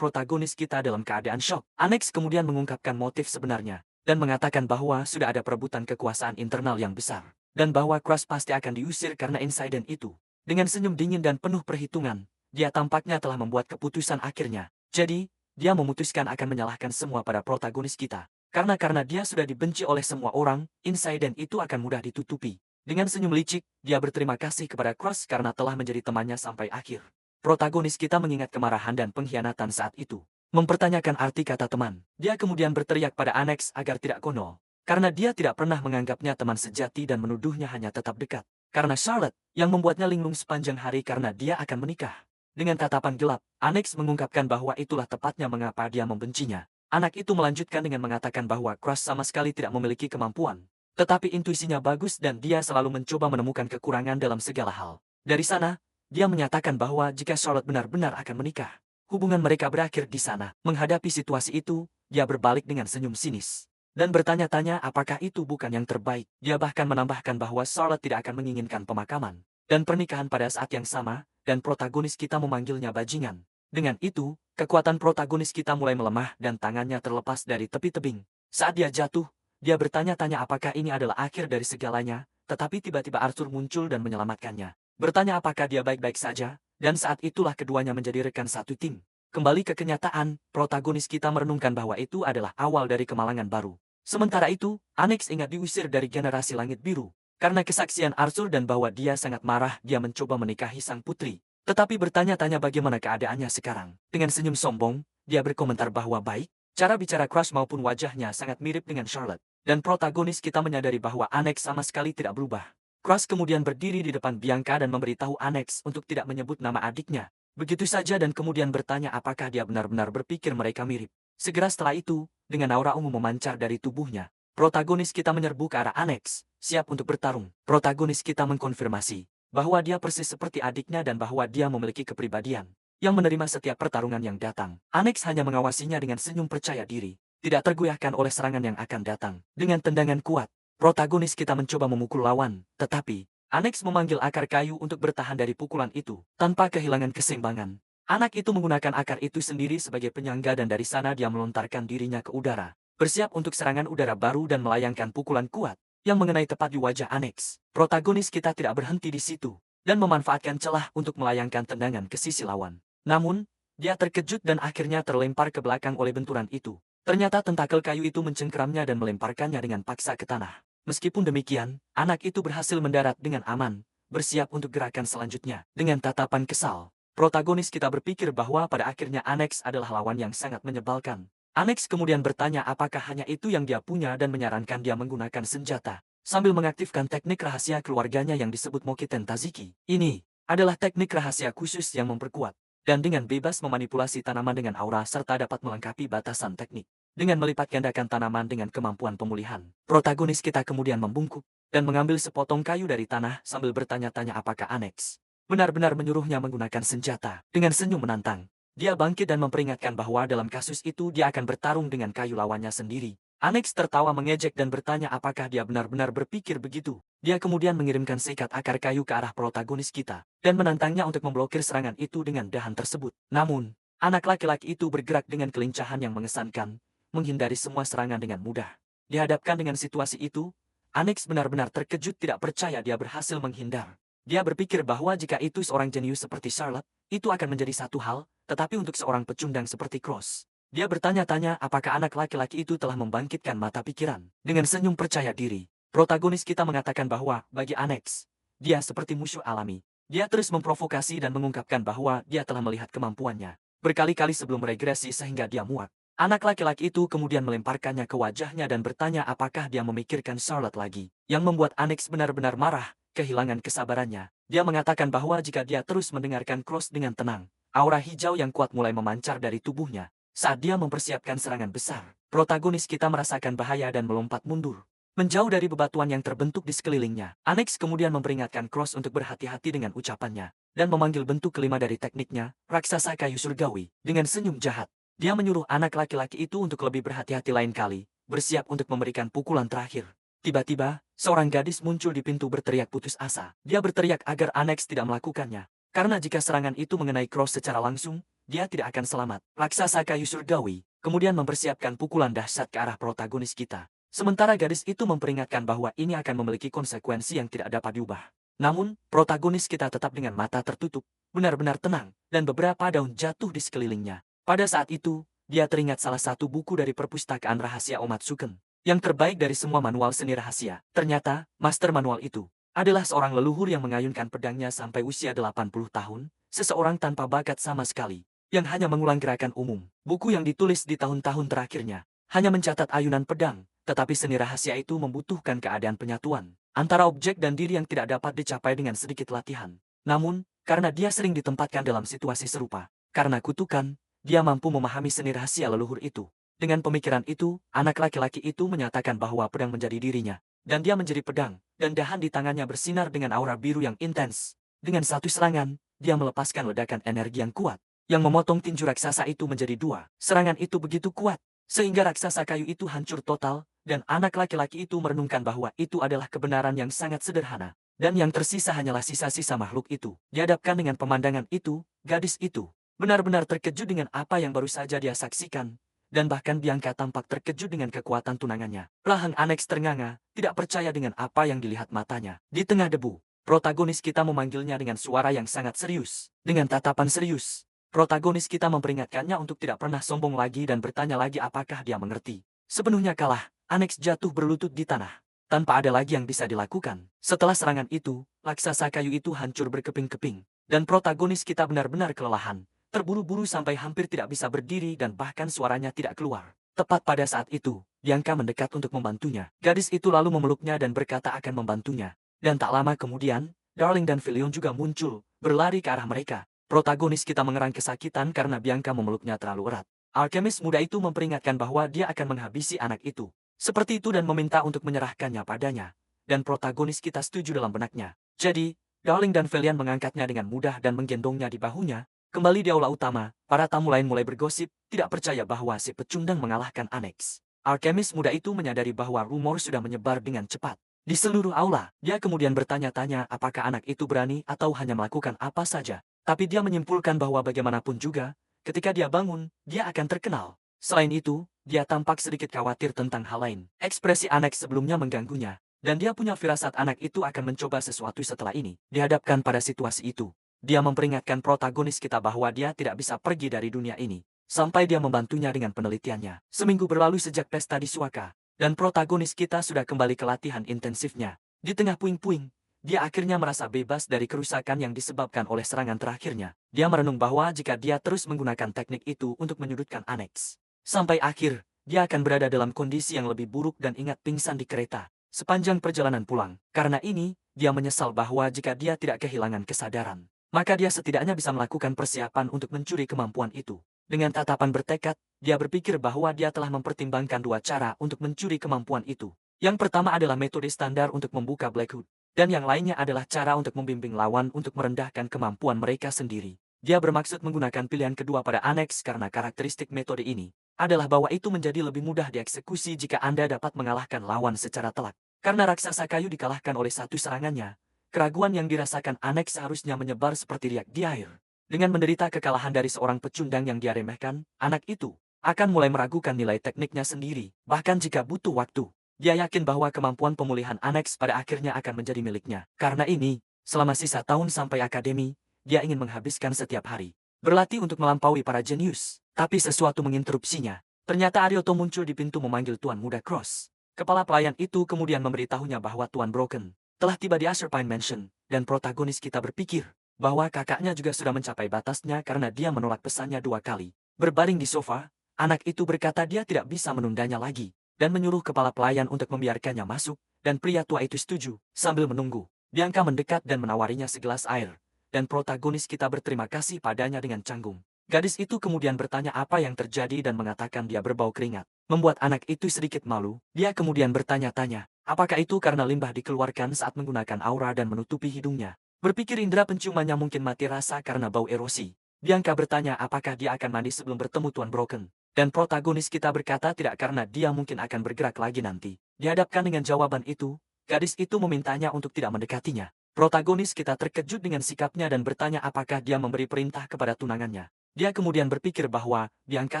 protagonis kita dalam keadaan syok, Alex kemudian mengungkapkan motif sebenarnya dan mengatakan bahwa sudah ada perebutan kekuasaan internal yang besar dan bahwa Crush pasti akan diusir karena insiden itu. Dengan senyum dingin dan penuh perhitungan, dia tampaknya telah membuat keputusan akhirnya. Jadi, dia memutuskan akan menyalahkan semua pada protagonis kita. Karena dia sudah dibenci oleh semua orang, insiden itu akan mudah ditutupi. Dengan senyum licik, dia berterima kasih kepada Crush karena telah menjadi temannya sampai akhir. Protagonis kita mengingat kemarahan dan pengkhianatan saat itu. Mempertanyakan arti kata teman. Dia kemudian berteriak pada Alex agar tidak konyol. Karena dia tidak pernah menganggapnya teman sejati dan menuduhnya hanya tetap dekat. Karena Charlotte, yang membuatnya linglung sepanjang hari karena dia akan menikah. Dengan tatapan gelap, Alex mengungkapkan bahwa itulah tepatnya mengapa dia membencinya. Anak itu melanjutkan dengan mengatakan bahwa Crush sama sekali tidak memiliki kemampuan. Tetapi intuisinya bagus dan dia selalu mencoba menemukan kekurangan dalam segala hal. Dari sana, dia menyatakan bahwa jika Charlotte benar-benar akan menikah, hubungan mereka berakhir di sana. Menghadapi situasi itu, dia berbalik dengan senyum sinis dan bertanya-tanya apakah itu bukan yang terbaik. Dia bahkan menambahkan bahwa Charlotte tidak akan menginginkan pemakaman dan pernikahan pada saat yang sama, dan protagonis kita memanggilnya bajingan. Dengan itu, kekuatan protagonis kita mulai melemah dan tangannya terlepas dari tepi tebing. Saat dia jatuh, dia bertanya-tanya apakah ini adalah akhir dari segalanya, tetapi tiba-tiba Arthur muncul dan menyelamatkannya. Bertanya apakah dia baik-baik saja, dan saat itulah keduanya menjadi rekan satu tim. Kembali ke kenyataan, protagonis kita merenungkan bahwa itu adalah awal dari kemalangan baru. Sementara itu, Alex ingat diusir dari generasi langit biru. Karena kesaksian Arthur dan bahwa dia sangat marah, dia mencoba menikahi sang putri. Tetapi bertanya-tanya bagaimana keadaannya sekarang. Dengan senyum sombong, dia berkomentar bahwa baik. Cara bicara Crush maupun wajahnya sangat mirip dengan Charlotte. Dan protagonis kita menyadari bahwa Alex sama sekali tidak berubah. Crush kemudian berdiri di depan Bianca dan memberitahu Alex untuk tidak menyebut nama adiknya. Begitu saja dan kemudian bertanya apakah dia benar-benar berpikir mereka mirip. Segera setelah itu, dengan aura ungu memancar dari tubuhnya, protagonis kita menyerbu ke arah Alex, siap untuk bertarung. Protagonis kita mengkonfirmasi bahwa dia persis seperti adiknya dan bahwa dia memiliki kepribadian yang menerima setiap pertarungan yang datang. Alex hanya mengawasinya dengan senyum percaya diri, tidak tergoyahkan oleh serangan yang akan datang. Dengan tendangan kuat, protagonis kita mencoba memukul lawan, tetapi Alex memanggil akar kayu untuk bertahan dari pukulan itu tanpa kehilangan keseimbangan. Anak itu menggunakan akar itu sendiri sebagai penyangga dan dari sana dia melontarkan dirinya ke udara, bersiap untuk serangan udara baru dan melayangkan pukulan kuat yang mengenai tepat di wajah Alex. Protagonis kita tidak berhenti di situ dan memanfaatkan celah untuk melayangkan tendangan ke sisi lawan. Namun, dia terkejut dan akhirnya terlempar ke belakang oleh benturan itu. Ternyata tentakel kayu itu mencengkeramnya dan melemparkannya dengan paksa ke tanah. Meskipun demikian, anak itu berhasil mendarat dengan aman, bersiap untuk gerakan selanjutnya. Dengan tatapan kesal, protagonis kita berpikir bahwa pada akhirnya Alex adalah lawan yang sangat menyebalkan. Alex kemudian bertanya apakah hanya itu yang dia punya dan menyarankan dia menggunakan senjata, sambil mengaktifkan teknik rahasia keluarganya yang disebut Mokiten Taziki. Ini adalah teknik rahasia khusus yang memperkuat, dan dengan bebas memanipulasi tanaman dengan aura serta dapat melengkapi batasan teknik. dengan melipat gandakan tanaman dengan kemampuan pemulihan. Protagonis kita kemudian membungkuk dan mengambil sepotong kayu dari tanah sambil bertanya-tanya apakah Annex benar-benar menyuruhnya menggunakan senjata. Dengan senyum menantang, dia bangkit dan memperingatkan bahwa dalam kasus itu dia akan bertarung dengan kayu lawannya sendiri. Annex tertawa mengejek dan bertanya apakah dia benar-benar berpikir begitu. Dia kemudian mengirimkan seikat akar kayu ke arah protagonis kita dan menantangnya untuk memblokir serangan itu dengan dahan tersebut. Namun, anak laki-laki itu bergerak dengan kelincahan yang mengesankan, menghindari semua serangan dengan mudah. Dihadapkan dengan situasi itu, Annex benar-benar terkejut tidak percaya dia berhasil menghindar. Dia berpikir bahwa jika itu seorang jenius seperti Charlotte, itu akan menjadi satu hal, tetapi untuk seorang pecundang seperti Cross, dia bertanya-tanya apakah anak laki-laki itu telah membangkitkan mata pikiran. Dengan senyum percaya diri, protagonis kita mengatakan bahwa bagi Annex, dia seperti musuh alami. Dia terus memprovokasi dan mengungkapkan bahwa dia telah melihat kemampuannya berkali-kali sebelum regresi sehingga dia muak. Anak laki-laki itu kemudian melemparkannya ke wajahnya dan bertanya apakah dia memikirkan Charlotte lagi. Yang membuat Annex benar-benar marah, kehilangan kesabarannya. Dia mengatakan bahwa jika dia terus mendengarkan Cross dengan tenang, aura hijau yang kuat mulai memancar dari tubuhnya. Saat dia mempersiapkan serangan besar, protagonis kita merasakan bahaya dan melompat mundur, menjauh dari bebatuan yang terbentuk di sekelilingnya. Annex kemudian memperingatkan Cross untuk berhati-hati dengan ucapannya, dan memanggil bentuk kelima dari tekniknya, raksasa kayu surgawi, dengan senyum jahat. Dia menyuruh anak laki-laki itu untuk lebih berhati-hati lain kali, bersiap untuk memberikan pukulan terakhir. Tiba-tiba, seorang gadis muncul di pintu berteriak putus asa. Dia berteriak agar Annex tidak melakukannya, karena jika serangan itu mengenai Cross secara langsung, dia tidak akan selamat. Raksasa kayu surgawi kemudian mempersiapkan pukulan dahsyat ke arah protagonis kita. Sementara gadis itu memperingatkan bahwa ini akan memiliki konsekuensi yang tidak dapat diubah. Namun, protagonis kita tetap dengan mata tertutup, benar-benar tenang, dan beberapa daun jatuh di sekelilingnya. Pada saat itu, dia teringat salah satu buku dari perpustakaan rahasia Omatsuken, yang terbaik dari semua manual seni rahasia. Ternyata, master manual itu adalah seorang leluhur yang mengayunkan pedangnya sampai usia 80 tahun, seseorang tanpa bakat sama sekali, yang hanya mengulang gerakan umum. Buku yang ditulis di tahun-tahun terakhirnya hanya mencatat ayunan pedang, tetapi seni rahasia itu membutuhkan keadaan penyatuan antara objek dan diri yang tidak dapat dicapai dengan sedikit latihan. Namun, karena dia sering ditempatkan dalam situasi serupa, karena kutukan, dia mampu memahami seni rahasia leluhur itu. Dengan pemikiran itu, anak laki-laki itu menyatakan bahwa pedang menjadi dirinya, dan dia menjadi pedang, dan dahan di tangannya bersinar dengan aura biru yang intens. Dengan satu serangan, dia melepaskan ledakan energi yang kuat, yang memotong tinju raksasa itu menjadi dua. Serangan itu begitu kuat, sehingga raksasa kayu itu hancur total, dan anak laki-laki itu merenungkan bahwa itu adalah kebenaran yang sangat sederhana. Dan yang tersisa hanyalah sisa-sisa makhluk itu. Dihadapkan dengan pemandangan itu, gadis itu benar-benar terkejut dengan apa yang baru saja dia saksikan, dan bahkan Bianca tampak terkejut dengan kekuatan tunangannya. Perlahan Annex ternganga, tidak percaya dengan apa yang dilihat matanya. Di tengah debu, protagonis kita memanggilnya dengan suara yang sangat serius. Dengan tatapan serius, protagonis kita memperingatkannya untuk tidak pernah sombong lagi dan bertanya lagi apakah dia mengerti. Sepenuhnya kalah, Annex jatuh berlutut di tanah, tanpa ada lagi yang bisa dilakukan. Setelah serangan itu, raksasa kayu itu hancur berkeping-keping, dan protagonis kita benar-benar kelelahan. Terburu-buru sampai hampir tidak bisa berdiri dan bahkan suaranya tidak keluar. Tepat pada saat itu, Bianca mendekat untuk membantunya. Gadis itu lalu memeluknya dan berkata akan membantunya. Dan tak lama kemudian, Darling dan Filion juga muncul, berlari ke arah mereka. Protagonis kita mengerang kesakitan karena Bianca memeluknya terlalu erat. Alkemis muda itu memperingatkan bahwa dia akan menghabisi anak itu. Seperti itu dan meminta untuk menyerahkannya padanya. Dan protagonis kita setuju dalam benaknya. Jadi, Darling dan Filion mengangkatnya dengan mudah dan menggendongnya di bahunya. Kembali di aula utama, para tamu lain mulai bergosip, tidak percaya bahwa si pecundang mengalahkan Annex. Alkemis muda itu menyadari bahwa rumor sudah menyebar dengan cepat. Di seluruh aula, dia kemudian bertanya-tanya apakah anak itu berani atau hanya melakukan apa saja. Tapi dia menyimpulkan bahwa bagaimanapun juga, ketika dia bangun, dia akan terkenal. Selain itu, dia tampak sedikit khawatir tentang hal lain. Ekspresi Annex sebelumnya mengganggunya, dan dia punya firasat anak itu akan mencoba sesuatu setelah ini. Dihadapkan pada situasi itu, dia memperingatkan protagonis kita bahwa dia tidak bisa pergi dari dunia ini, sampai dia membantunya dengan penelitiannya. Seminggu berlalu sejak pesta di Suaka, dan protagonis kita sudah kembali ke latihan intensifnya. Di tengah puing-puing, dia akhirnya merasa bebas dari kerusakan yang disebabkan oleh serangan terakhirnya. Dia merenung bahwa jika dia terus menggunakan teknik itu untuk menyudutkan Annex, sampai akhir, dia akan berada dalam kondisi yang lebih buruk dan ingat pingsan di kereta sepanjang perjalanan pulang. Karena ini, dia menyesal bahwa jika dia tidak kehilangan kesadaran, maka dia setidaknya bisa melakukan persiapan untuk mencuri kemampuan itu. Dengan tatapan bertekad, dia berpikir bahwa dia telah mempertimbangkan dua cara untuk mencuri kemampuan itu. Yang pertama adalah metode standar untuk membuka Black Hood, dan yang lainnya adalah cara untuk membimbing lawan untuk merendahkan kemampuan mereka sendiri. Dia bermaksud menggunakan pilihan kedua pada Annex karena karakteristik metode ini adalah bahwa itu menjadi lebih mudah dieksekusi jika Anda dapat mengalahkan lawan secara telak. Karena raksasa kayu dikalahkan oleh satu serangannya, keraguan yang dirasakan Annex seharusnya menyebar seperti riak di air. Dengan menderita kekalahan dari seorang pecundang yang dia remehkan, anak itu akan mulai meragukan nilai tekniknya sendiri, bahkan jika butuh waktu. Dia yakin bahwa kemampuan pemulihan Annex pada akhirnya akan menjadi miliknya. Karena ini, selama sisa tahun sampai akademi, dia ingin menghabiskan setiap hari berlatih untuk melampaui para jenius. Tapi sesuatu menginterupsinya. Ternyata Arioto muncul di pintu memanggil Tuan Muda Cross. Kepala pelayan itu kemudian memberitahunya bahwa Tuan Broken telah tiba di Azurpine Mansion, dan protagonis kita berpikir bahwa kakaknya juga sudah mencapai batasnya karena dia menolak pesannya 2 kali. Berbaring di sofa, anak itu berkata dia tidak bisa menundanya lagi, dan menyuruh kepala pelayan untuk membiarkannya masuk, dan pria tua itu setuju. Sambil menunggu, Bianca mendekat dan menawarinya segelas air, dan protagonis kita berterima kasih padanya dengan canggung. Gadis itu kemudian bertanya apa yang terjadi dan mengatakan dia berbau keringat. Membuat anak itu sedikit malu, dia kemudian bertanya-tanya, apakah itu karena limbah dikeluarkan saat menggunakan aura dan menutupi hidungnya. Berpikir indera penciumannya mungkin mati rasa karena bau erosi. Bianca bertanya apakah dia akan mandi sebelum bertemu Tuan Broken. Dan protagonis kita berkata tidak karena dia mungkin akan bergerak lagi nanti. Dihadapkan dengan jawaban itu, gadis itu memintanya untuk tidak mendekatinya. Protagonis kita terkejut dengan sikapnya dan bertanya apakah dia memberi perintah kepada tunangannya. Dia kemudian berpikir bahwa Bianca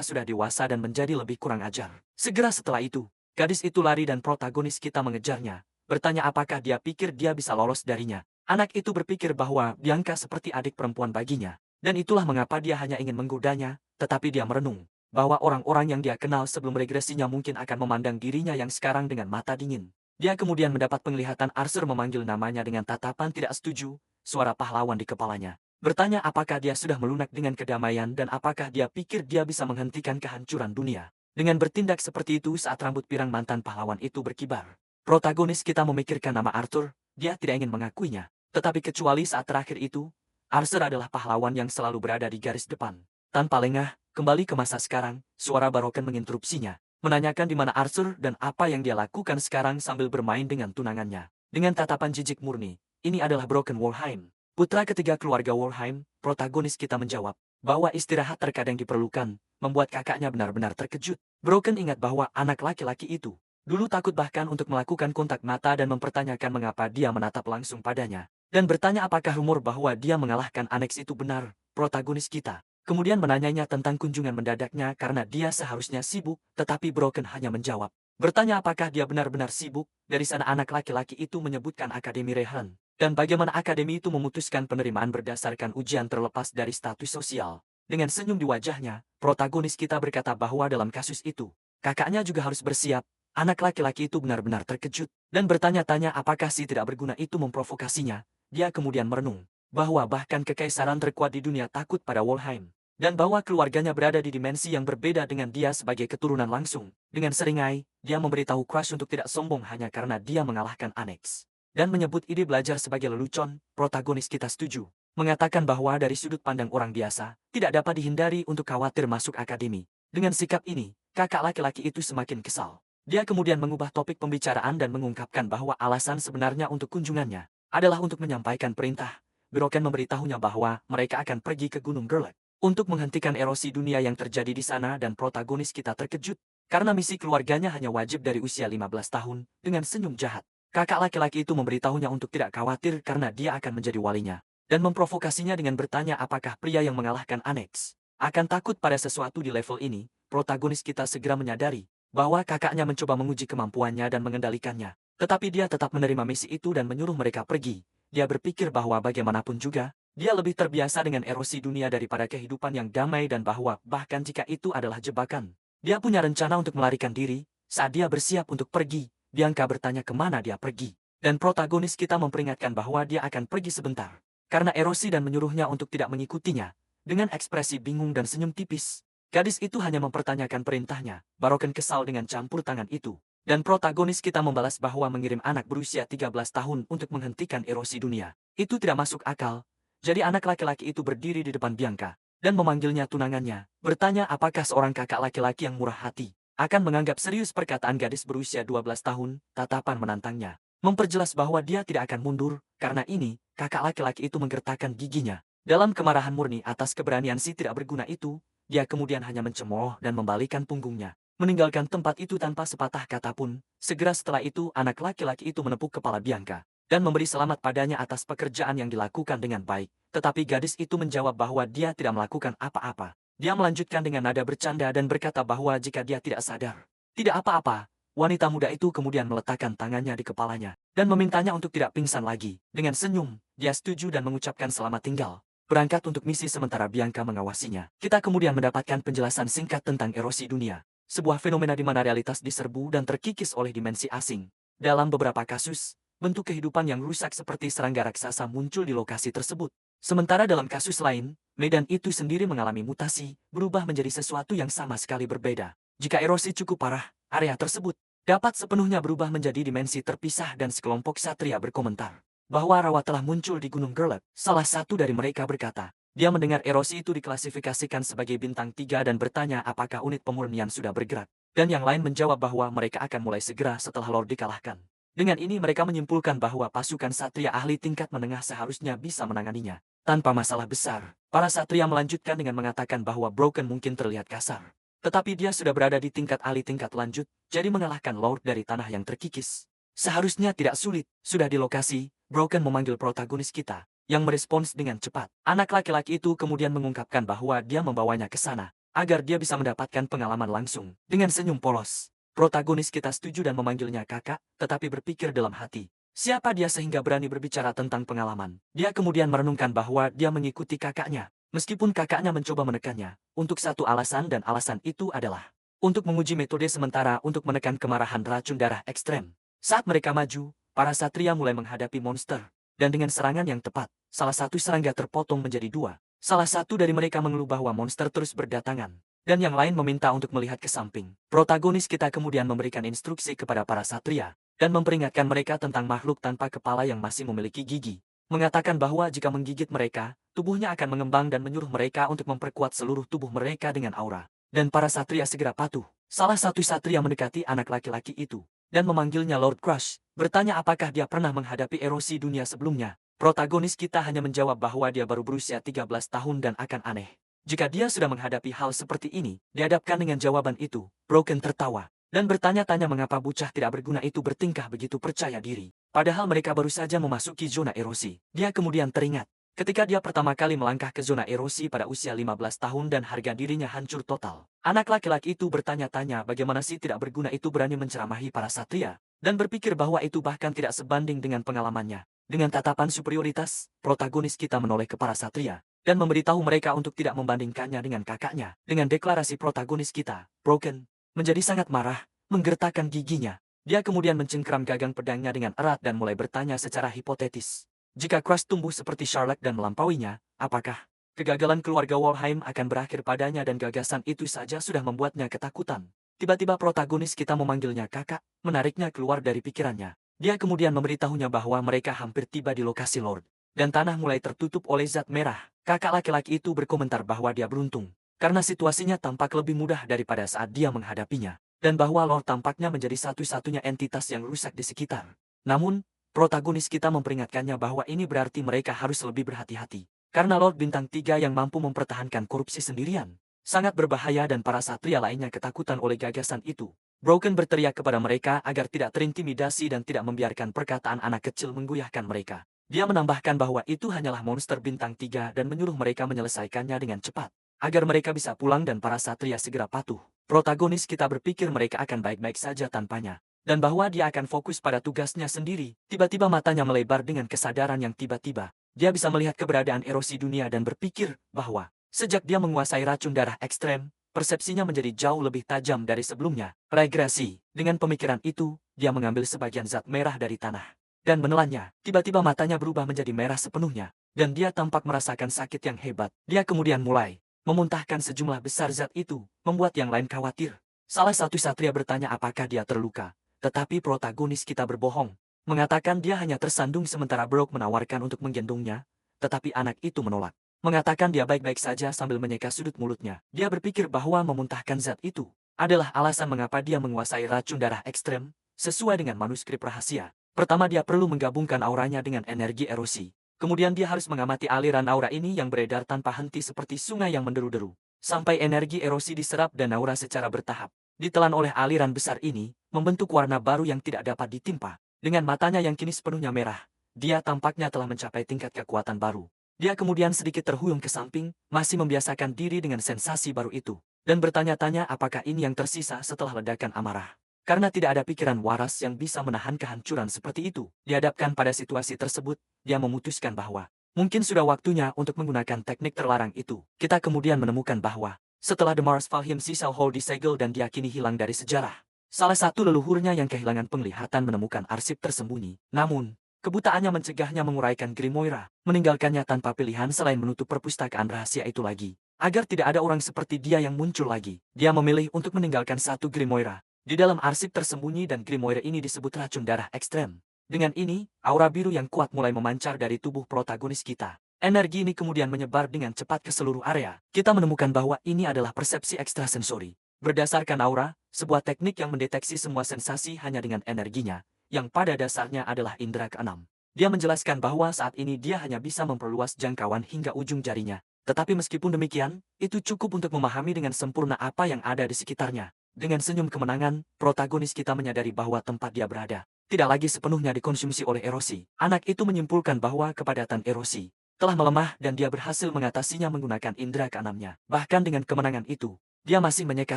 sudah dewasa dan menjadi lebih kurang ajar. Segera setelah itu, gadis itu lari dan protagonis kita mengejarnya. Bertanya apakah dia pikir dia bisa lolos darinya. Anak itu berpikir bahwa Bianca seperti adik perempuan baginya. Dan itulah mengapa dia hanya ingin menggodanya, tetapi dia merenung bahwa orang-orang yang dia kenal sebelum regresinya mungkin akan memandang dirinya yang sekarang dengan mata dingin. Dia kemudian mendapat penglihatan Arthur memanggil namanya dengan tatapan tidak setuju, suara pahlawan di kepalanya. Bertanya apakah dia sudah melunak dengan kedamaian dan apakah dia pikir dia bisa menghentikan kehancuran dunia. Dengan bertindak seperti itu saat rambut pirang mantan pahlawan itu berkibar. Protagonis kita memikirkan nama Arthur, dia tidak ingin mengakuinya. Tetapi kecuali saat terakhir itu, Arthur adalah pahlawan yang selalu berada di garis depan. Tanpa lengah, kembali ke masa sekarang, suara Baroken menginterupsinya, menanyakan di mana Arthur dan apa yang dia lakukan sekarang sambil bermain dengan tunangannya. Dengan tatapan jijik murni, ini adalah Broken Warheim. Putra ketiga keluarga Warheim, protagonis kita menjawab, bahwa istirahat terkadang diperlukan, membuat kakaknya benar-benar terkejut. Broken ingat bahwa anak laki-laki itu dulu takut bahkan untuk melakukan kontak mata dan mempertanyakan mengapa dia menatap langsung padanya. Dan bertanya apakah rumor bahwa dia mengalahkan Annex itu benar, protagonis kita. Kemudian menanyanya tentang kunjungan mendadaknya karena dia seharusnya sibuk, tetapi Broken hanya menjawab. Bertanya apakah dia benar-benar sibuk, dari sana anak laki-laki itu menyebutkan Akademi Rehan. Dan bagaimana akademi itu memutuskan penerimaan berdasarkan ujian terlepas dari status sosial. Dengan senyum di wajahnya, protagonis kita berkata bahwa dalam kasus itu, kakaknya juga harus bersiap. Anak laki-laki itu benar-benar terkejut, dan bertanya-tanya apakah si tidak berguna itu memprovokasinya. Dia kemudian merenung, bahwa bahkan kekaisaran terkuat di dunia takut pada Walheim. Dan bahwa keluarganya berada di dimensi yang berbeda dengan dia sebagai keturunan langsung. Dengan seringai, dia memberitahu Crush untuk tidak sombong hanya karena dia mengalahkan Annex. Dan menyebut ide belajar sebagai lelucon, protagonis kita setuju. Mengatakan bahwa dari sudut pandang orang biasa, tidak dapat dihindari untuk khawatir masuk akademi. Dengan sikap ini, kakak laki-laki itu semakin kesal. Dia kemudian mengubah topik pembicaraan dan mengungkapkan bahwa alasan sebenarnya untuk kunjungannya adalah untuk menyampaikan perintah. Broken memberitahunya bahwa mereka akan pergi ke Gunung Gerlach untuk menghentikan erosi dunia yang terjadi di sana dan protagonis kita terkejut. Karena misi keluarganya hanya wajib dari usia 15 tahun, dengan senyum jahat. Kakak laki-laki itu memberitahunya untuk tidak khawatir karena dia akan menjadi walinya. Dan memprovokasinya dengan bertanya apakah pria yang mengalahkan Annex akan takut pada sesuatu di level ini. Protagonis kita segera menyadari bahwa kakaknya mencoba menguji kemampuannya dan mengendalikannya. Tetapi dia tetap menerima misi itu dan menyuruh mereka pergi. Dia berpikir bahwa bagaimanapun juga, dia lebih terbiasa dengan erosi dunia daripada kehidupan yang damai dan bahwa bahkan jika itu adalah jebakan, dia punya rencana untuk melarikan diri. Saat dia bersiap untuk pergi, Bianca bertanya kemana dia pergi. Dan protagonis kita memperingatkan bahwa dia akan pergi sebentar karena erosi dan menyuruhnya untuk tidak mengikutinya. Dengan ekspresi bingung dan senyum tipis, gadis itu hanya mempertanyakan perintahnya. Baroken kesal dengan campur tangan itu. Dan protagonis kita membalas bahwa mengirim anak berusia 13 tahun untuk menghentikan erosi dunia itu tidak masuk akal. Jadi anak laki-laki itu berdiri di depan Bianca. dan memanggilnya tunangannya, bertanya apakah seorang kakak laki-laki yang murah hati akan menganggap serius perkataan gadis berusia 12 tahun, tatapan menantangnya. Memperjelas bahwa dia tidak akan mundur, karena ini, kakak laki-laki itu menggertakkan giginya. Dalam kemarahan murni atas keberanian si tidak berguna itu, dia kemudian hanya mencemooh dan membalikkan punggungnya, meninggalkan tempat itu tanpa sepatah kata pun. Segera setelah itu anak laki-laki itu menepuk kepala Bianca, dan memberi selamat padanya atas pekerjaan yang dilakukan dengan baik. Tetapi gadis itu menjawab bahwa dia tidak melakukan apa-apa. Dia melanjutkan dengan nada bercanda dan berkata bahwa jika dia tidak sadar, tidak apa-apa. Wanita muda itu kemudian meletakkan tangannya di kepalanya, dan memintanya untuk tidak pingsan lagi. Dengan senyum, dia setuju dan mengucapkan selamat tinggal. Berangkat untuk misi sementara Bianca mengawasinya. Kita kemudian mendapatkan penjelasan singkat tentang erosi dunia. Sebuah fenomena di mana realitas diserbu dan terkikis oleh dimensi asing. Dalam beberapa kasus, bentuk kehidupan yang rusak seperti serangga raksasa muncul di lokasi tersebut. Sementara dalam kasus lain, medan itu sendiri mengalami mutasi, berubah menjadi sesuatu yang sama sekali berbeda. Jika erosi cukup parah, area tersebut dapat sepenuhnya berubah menjadi dimensi terpisah dan sekelompok satria berkomentar bahwa rawa telah muncul di Gunung Gerlep. Salah satu dari mereka berkata, dia mendengar erosi itu diklasifikasikan sebagai bintang 3 dan bertanya apakah unit pemurnian sudah bergerak. Dan yang lain menjawab bahwa mereka akan mulai segera setelah Lord dikalahkan. Dengan ini mereka menyimpulkan bahwa pasukan satria ahli tingkat menengah seharusnya bisa menanganinya tanpa masalah besar. Para satria melanjutkan dengan mengatakan bahwa Broken mungkin terlihat kasar, tetapi dia sudah berada di tingkat ahli tingkat lanjut, jadi mengalahkan Lord dari tanah yang terkikis seharusnya tidak sulit. Sudah di lokasi, Broken memanggil protagonis kita, yang merespons dengan cepat. Anak laki-laki itu kemudian mengungkapkan bahwa dia membawanya ke sana, agar dia bisa mendapatkan pengalaman langsung. Dengan senyum polos, protagonis kita setuju dan memanggilnya kakak, tetapi berpikir dalam hati, siapa dia sehingga berani berbicara tentang pengalaman. Dia kemudian merenungkan bahwa dia mengikuti kakaknya, meskipun kakaknya mencoba menekannya, untuk satu alasan dan alasan itu adalah untuk menguji metode sementara untuk menekan kemarahan racun darah ekstrem. Saat mereka maju, para satria mulai menghadapi monster, dan dengan serangan yang tepat, salah satu serangga terpotong menjadi 2. Salah satu dari mereka mengeluh bahwa monster terus berdatangan, dan yang lain meminta untuk melihat ke samping. Protagonis kita kemudian memberikan instruksi kepada para satria, dan memperingatkan mereka tentang makhluk tanpa kepala yang masih memiliki gigi. Mengatakan bahwa jika menggigit mereka, tubuhnya akan mengembang dan menyuruh mereka untuk memperkuat seluruh tubuh mereka dengan aura. Dan para satria segera patuh. Salah satu satria mendekati anak laki-laki itu dan memanggilnya Lord Crush, bertanya apakah dia pernah menghadapi erosi dunia sebelumnya. Protagonis kita hanya menjawab bahwa dia baru berusia 13 tahun dan akan aneh jika dia sudah menghadapi hal seperti ini. Dihadapkan dengan jawaban itu, Broken tertawa dan bertanya-tanya mengapa bocah tidak berguna itu bertingkah begitu percaya diri. Padahal mereka baru saja memasuki zona erosi. Dia kemudian teringat ketika dia pertama kali melangkah ke zona erosi pada usia 15 tahun dan harga dirinya hancur total. Anak laki-laki itu bertanya-tanya bagaimana si tidak berguna itu berani menceramahi para satria, dan berpikir bahwa itu bahkan tidak sebanding dengan pengalamannya. Dengan tatapan superioritas, protagonis kita menoleh ke para satria, dan memberitahu mereka untuk tidak membandingkannya dengan kakaknya. Dengan deklarasi protagonis kita, Broken menjadi sangat marah, menggertakkan giginya. Dia kemudian mencengkeram gagang pedangnya dengan erat dan mulai bertanya secara hipotetis. Jika Crush tumbuh seperti Charlotte dan melampauinya, apakah kegagalan keluarga Walheim akan berakhir padanya dan gagasan itu saja sudah membuatnya ketakutan. Tiba-tiba protagonis kita memanggilnya kakak, menariknya keluar dari pikirannya. Dia kemudian memberitahunya bahwa mereka hampir tiba di lokasi Lord, dan tanah mulai tertutup oleh zat merah. Kakak laki-laki itu berkomentar bahwa dia beruntung, karena situasinya tampak lebih mudah daripada saat dia menghadapinya, dan bahwa Lord tampaknya menjadi satu-satunya entitas yang rusak di sekitar. Namun, protagonis kita memperingatkannya bahwa ini berarti mereka harus lebih berhati-hati. Karena Lord Bintang 3 yang mampu mempertahankan korupsi sendirian sangat berbahaya dan para satria lainnya ketakutan oleh gagasan itu. Broken berteriak kepada mereka agar tidak terintimidasi dan tidak membiarkan perkataan anak kecil menggoyahkan mereka. Dia menambahkan bahwa itu hanyalah monster Bintang 3 dan menyuruh mereka menyelesaikannya dengan cepat, agar mereka bisa pulang dan para satria segera patuh. Protagonis kita berpikir mereka akan baik-baik saja tanpanya, dan bahwa dia akan fokus pada tugasnya sendiri. Tiba-tiba matanya melebar dengan kesadaran yang tiba-tiba. Dia bisa melihat keberadaan erosi dunia dan berpikir bahwa sejak dia menguasai racun darah ekstrem, persepsinya menjadi jauh lebih tajam dari sebelumnya. Regresi. Dengan pemikiran itu, dia mengambil sebagian zat merah dari tanah dan menelannya. Tiba-tiba matanya berubah menjadi merah sepenuhnya, dan dia tampak merasakan sakit yang hebat. Dia kemudian mulai memuntahkan sejumlah besar zat itu, membuat yang lain khawatir. Salah satu satria bertanya apakah dia terluka. Tetapi protagonis kita berbohong, mengatakan dia hanya tersandung sementara Brooke menawarkan untuk menggendongnya, tetapi anak itu menolak. mengatakan dia baik-baik saja sambil menyeka sudut mulutnya. Dia berpikir bahwa memuntahkan zat itu adalah alasan mengapa dia menguasai racun darah ekstrem, sesuai dengan manuskrip rahasia. Pertama dia perlu menggabungkan auranya dengan energi erosi. Kemudian dia harus mengamati aliran aura ini yang beredar tanpa henti seperti sungai yang menderu-deru. Sampai energi erosi diserap dan aura secara bertahap ditelan oleh aliran besar ini, membentuk warna baru yang tidak dapat ditimpa. Dengan matanya yang kini sepenuhnya merah, dia tampaknya telah mencapai tingkat kekuatan baru. Dia kemudian sedikit terhuyung ke samping, masih membiasakan diri dengan sensasi baru itu, dan bertanya-tanya apakah ini yang tersisa setelah ledakan amarah. Karena tidak ada pikiran waras yang bisa menahan kehancuran seperti itu. Dihadapkan pada situasi tersebut, dia memutuskan bahwa mungkin sudah waktunya untuk menggunakan teknik terlarang itu. Kita kemudian menemukan bahwa setelah The Mars Valheim Sisal Hall disegel dan diakini hilang dari sejarah, salah satu leluhurnya yang kehilangan penglihatan menemukan arsip tersembunyi. Namun, kebutaannya mencegahnya menguraikan Grimoire, meninggalkannya tanpa pilihan selain menutup perpustakaan rahasia itu lagi. Agar tidak ada orang seperti dia yang muncul lagi, dia memilih untuk meninggalkan satu Grimoire di dalam arsip tersembunyi dan Grimoire ini disebut racun darah ekstrem. Dengan ini, aura biru yang kuat mulai memancar dari tubuh protagonis kita. Energi ini kemudian menyebar dengan cepat ke seluruh area. Kita menemukan bahwa ini adalah persepsi ekstrasensori. Berdasarkan aura, sebuah teknik yang mendeteksi semua sensasi hanya dengan energinya, yang pada dasarnya adalah indera keenam. Dia menjelaskan bahwa saat ini dia hanya bisa memperluas jangkauan hingga ujung jarinya. Tetapi meskipun demikian, itu cukup untuk memahami dengan sempurna apa yang ada di sekitarnya. Dengan senyum kemenangan, protagonis kita menyadari bahwa tempat dia berada tidak lagi sepenuhnya dikonsumsi oleh erosi. Anak itu menyimpulkan bahwa kepadatan erosi telah melemah dan dia berhasil mengatasinya menggunakan indera keenamnya. Bahkan dengan kemenangan itu, dia masih menyeka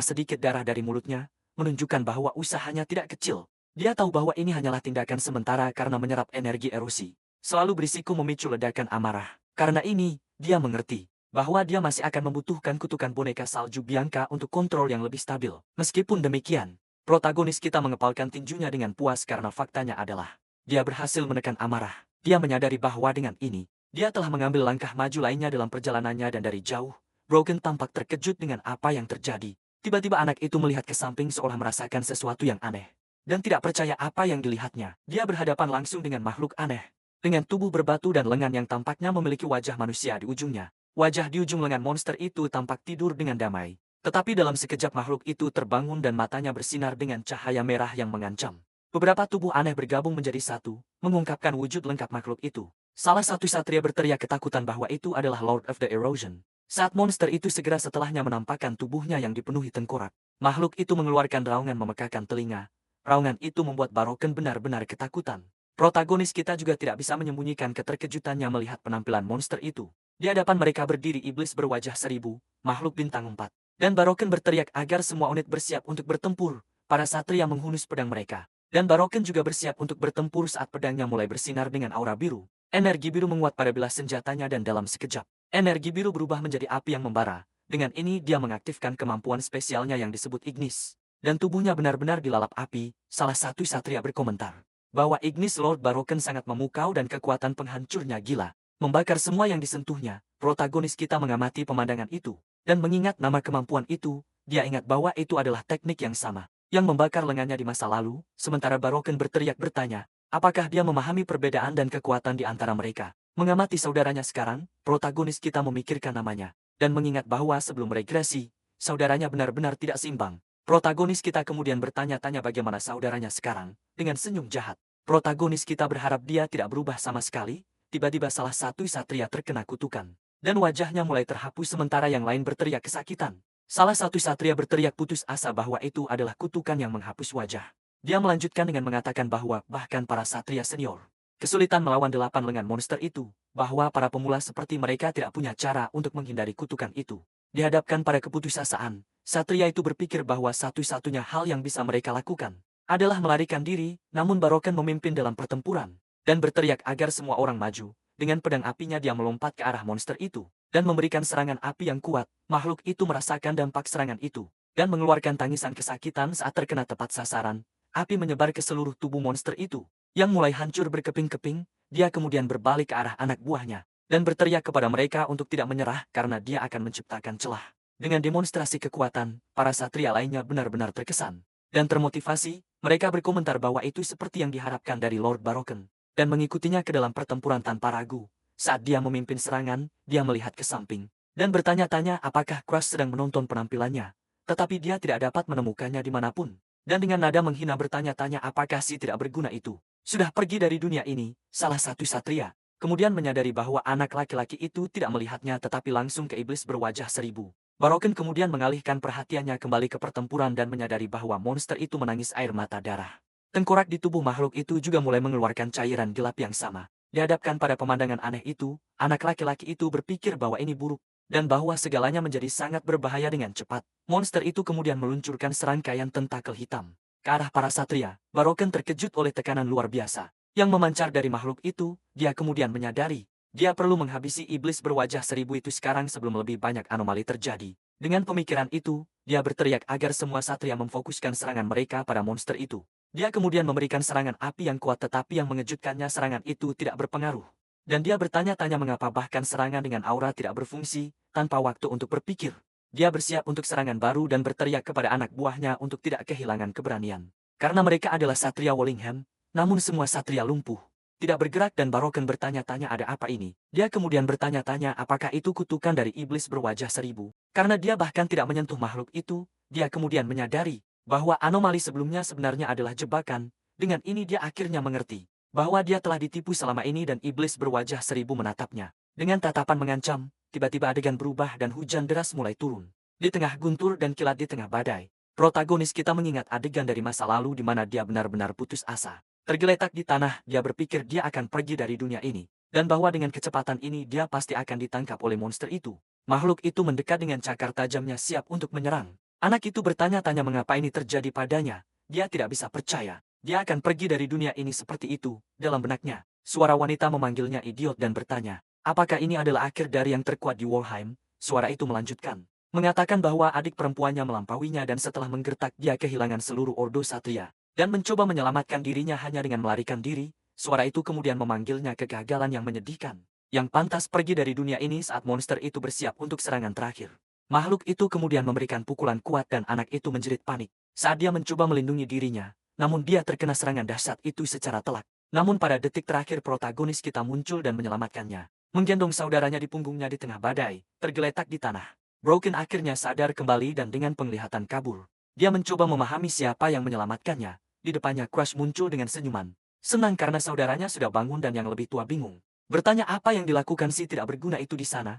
sedikit darah dari mulutnya, menunjukkan bahwa usahanya tidak kecil. Dia tahu bahwa ini hanyalah tindakan sementara karena menyerap energi erosi. Selalu berisiko memicu ledakan amarah. Karena ini, dia mengerti bahwa dia masih akan membutuhkan kutukan boneka salju Bianca untuk kontrol yang lebih stabil. Meskipun demikian, protagonis kita mengepalkan tinjunya dengan puas karena faktanya adalah dia berhasil menekan amarah. Dia menyadari bahwa dengan ini, dia telah mengambil langkah maju lainnya dalam perjalanannya dan dari jauh, Broken tampak terkejut dengan apa yang terjadi. Tiba-tiba anak itu melihat ke samping seolah merasakan sesuatu yang aneh. Dan tidak percaya apa yang dilihatnya. Dia berhadapan langsung dengan makhluk aneh. Dengan tubuh berbatu dan lengan yang tampaknya memiliki wajah manusia di ujungnya. Wajah di ujung lengan monster itu tampak tidur dengan damai. Tetapi dalam sekejap makhluk itu terbangun dan matanya bersinar dengan cahaya merah yang mengancam. Beberapa tubuh aneh bergabung menjadi satu, mengungkapkan wujud lengkap makhluk itu. Salah satu satria berteriak ketakutan bahwa itu adalah Lord of the Erosion. Saat monster itu segera setelahnya menampakkan tubuhnya yang dipenuhi tengkorak, makhluk itu mengeluarkan raungan memekakan telinga. Raungan itu membuat Baroken benar-benar ketakutan. Protagonis kita juga tidak bisa menyembunyikan keterkejutannya melihat penampilan monster itu. Di hadapan mereka berdiri iblis berwajah 1000, makhluk bintang 4. Dan Baroken berteriak agar semua unit bersiap untuk bertempur. Para satria menghunus pedang mereka. Dan Baroken juga bersiap untuk bertempur saat pedangnya mulai bersinar dengan aura biru. Energi biru menguat pada bilah senjatanya dan dalam sekejap, energi biru berubah menjadi api yang membara. Dengan ini dia mengaktifkan kemampuan spesialnya yang disebut Ignis. Dan tubuhnya benar-benar dilalap api. Salah satu satria berkomentar bahwa Ignis Lord Baroken sangat memukau dan kekuatan penghancurnya gila, membakar semua yang disentuhnya. Protagonis kita mengamati pemandangan itu, dan mengingat nama kemampuan itu, dia ingat bahwa itu adalah teknik yang sama, yang membakar lengannya di masa lalu, sementara Baroken berteriak bertanya, apakah dia memahami perbedaan dan kekuatan di antara mereka. Mengamati saudaranya sekarang, protagonis kita memikirkan namanya, dan mengingat bahwa sebelum regresi, saudaranya benar-benar tidak seimbang. Protagonis kita kemudian bertanya-tanya bagaimana saudaranya sekarang, dengan senyum jahat. Protagonis kita berharap dia tidak berubah sama sekali. Tiba-tiba salah satu satria terkena kutukan, dan wajahnya mulai terhapus sementara yang lain berteriak kesakitan. Salah satu satria berteriak putus asa bahwa itu adalah kutukan yang menghapus wajah. Dia melanjutkan dengan mengatakan bahwa bahkan para satria senior kesulitan melawan 8 lengan monster itu, bahwa para pemula seperti mereka tidak punya cara untuk menghindari kutukan itu. Dihadapkan pada keputusasaan, satria itu berpikir bahwa satu-satunya hal yang bisa mereka lakukan adalah melarikan diri, namun Baroken memimpin dalam pertempuran, dan berteriak agar semua orang maju. Dengan pedang apinya dia melompat ke arah monster itu, dan memberikan serangan api yang kuat. Makhluk itu merasakan dampak serangan itu, dan mengeluarkan tangisan kesakitan saat terkena tepat sasaran. Api menyebar ke seluruh tubuh monster itu, yang mulai hancur berkeping-keping. Dia kemudian berbalik ke arah anak buahnya, dan berteriak kepada mereka untuk tidak menyerah karena dia akan menciptakan celah. Dengan demonstrasi kekuatan, para satria lainnya benar-benar terkesan dan termotivasi. Mereka berkomentar bahwa itu seperti yang diharapkan dari Lord Baroken, dan mengikutinya ke dalam pertempuran tanpa ragu. Saat dia memimpin serangan, dia melihat ke samping dan bertanya-tanya apakah Crush sedang menonton penampilannya. Tetapi dia tidak dapat menemukannya dimanapun. Dan dengan nada menghina bertanya-tanya apakah si tidak berguna itu sudah pergi dari dunia ini. Salah satu satria kemudian menyadari bahwa anak laki-laki itu tidak melihatnya tetapi langsung ke iblis berwajah seribu. Baroken kemudian mengalihkan perhatiannya kembali ke pertempuran dan menyadari bahwa monster itu menangis air mata darah. Tengkorak di tubuh makhluk itu juga mulai mengeluarkan cairan gelap yang sama. Dihadapkan pada pemandangan aneh itu, anak laki-laki itu berpikir bahwa ini buruk, dan bahwa segalanya menjadi sangat berbahaya dengan cepat. Monster itu kemudian meluncurkan serangkaian tentakel hitam ke arah para satria. Baroken terkejut oleh tekanan luar biasa yang memancar dari makhluk itu. Dia kemudian menyadari dia perlu menghabisi iblis berwajah seribu itu sekarang sebelum lebih banyak anomali terjadi. Dengan pemikiran itu, dia berteriak agar semua satria memfokuskan serangan mereka pada monster itu. Dia kemudian memberikan serangan api yang kuat tetapi yang mengejutkannya serangan itu tidak berpengaruh. Dan dia bertanya-tanya mengapa bahkan serangan dengan aura tidak berfungsi. Tanpa waktu untuk berpikir, dia bersiap untuk serangan baru dan berteriak kepada anak buahnya untuk tidak kehilangan keberanian. Karena mereka adalah satria Wallingham, namun semua satria lumpuh, tidak bergerak dan Baroken bertanya-tanya ada apa ini. Dia kemudian bertanya-tanya apakah itu kutukan dari iblis berwajah seribu. Karena dia bahkan tidak menyentuh makhluk itu, dia kemudian menyadari bahwa anomali sebelumnya sebenarnya adalah jebakan. Dengan ini dia akhirnya mengerti bahwa dia telah ditipu selama ini dan iblis berwajah seribu menatapnya. Dengan tatapan mengancam, tiba-tiba adegan berubah dan hujan deras mulai turun. Di tengah guntur dan kilat di tengah badai, protagonis kita mengingat adegan dari masa lalu di mana dia benar-benar putus asa. Tergeletak di tanah, dia berpikir dia akan pergi dari dunia ini. Dan bahwa dengan kecepatan ini dia pasti akan ditangkap oleh monster itu. Makhluk itu mendekat dengan cakar tajamnya siap untuk menyerang. Anak itu bertanya-tanya mengapa ini terjadi padanya. Dia tidak bisa percaya. Dia akan pergi dari dunia ini seperti itu. Dalam benaknya, suara wanita memanggilnya idiot dan bertanya, apakah ini adalah akhir dari yang terkuat di Walheim? Suara itu melanjutkan, mengatakan bahwa adik perempuannya melampauinya dan setelah menggertak dia kehilangan seluruh ordo satria. Dan mencoba menyelamatkan dirinya hanya dengan melarikan diri. Suara itu kemudian memanggilnya kegagalan yang menyedihkan. Yang pantas pergi dari dunia ini saat monster itu bersiap untuk serangan terakhir. Makhluk itu kemudian memberikan pukulan kuat dan anak itu menjerit panik. Saat dia mencoba melindungi dirinya, namun dia terkena serangan dahsyat itu secara telak. Namun pada detik terakhir protagonis kita muncul dan menyelamatkannya. Menggendong saudaranya di punggungnya di tengah badai, tergeletak di tanah. Broken akhirnya sadar kembali dan dengan penglihatan kabur. Dia mencoba memahami siapa yang menyelamatkannya. Di depannya Crush muncul dengan senyuman. Senang karena saudaranya sudah bangun dan yang lebih tua bingung. Bertanya apa yang dilakukan si tidak berguna itu di sana.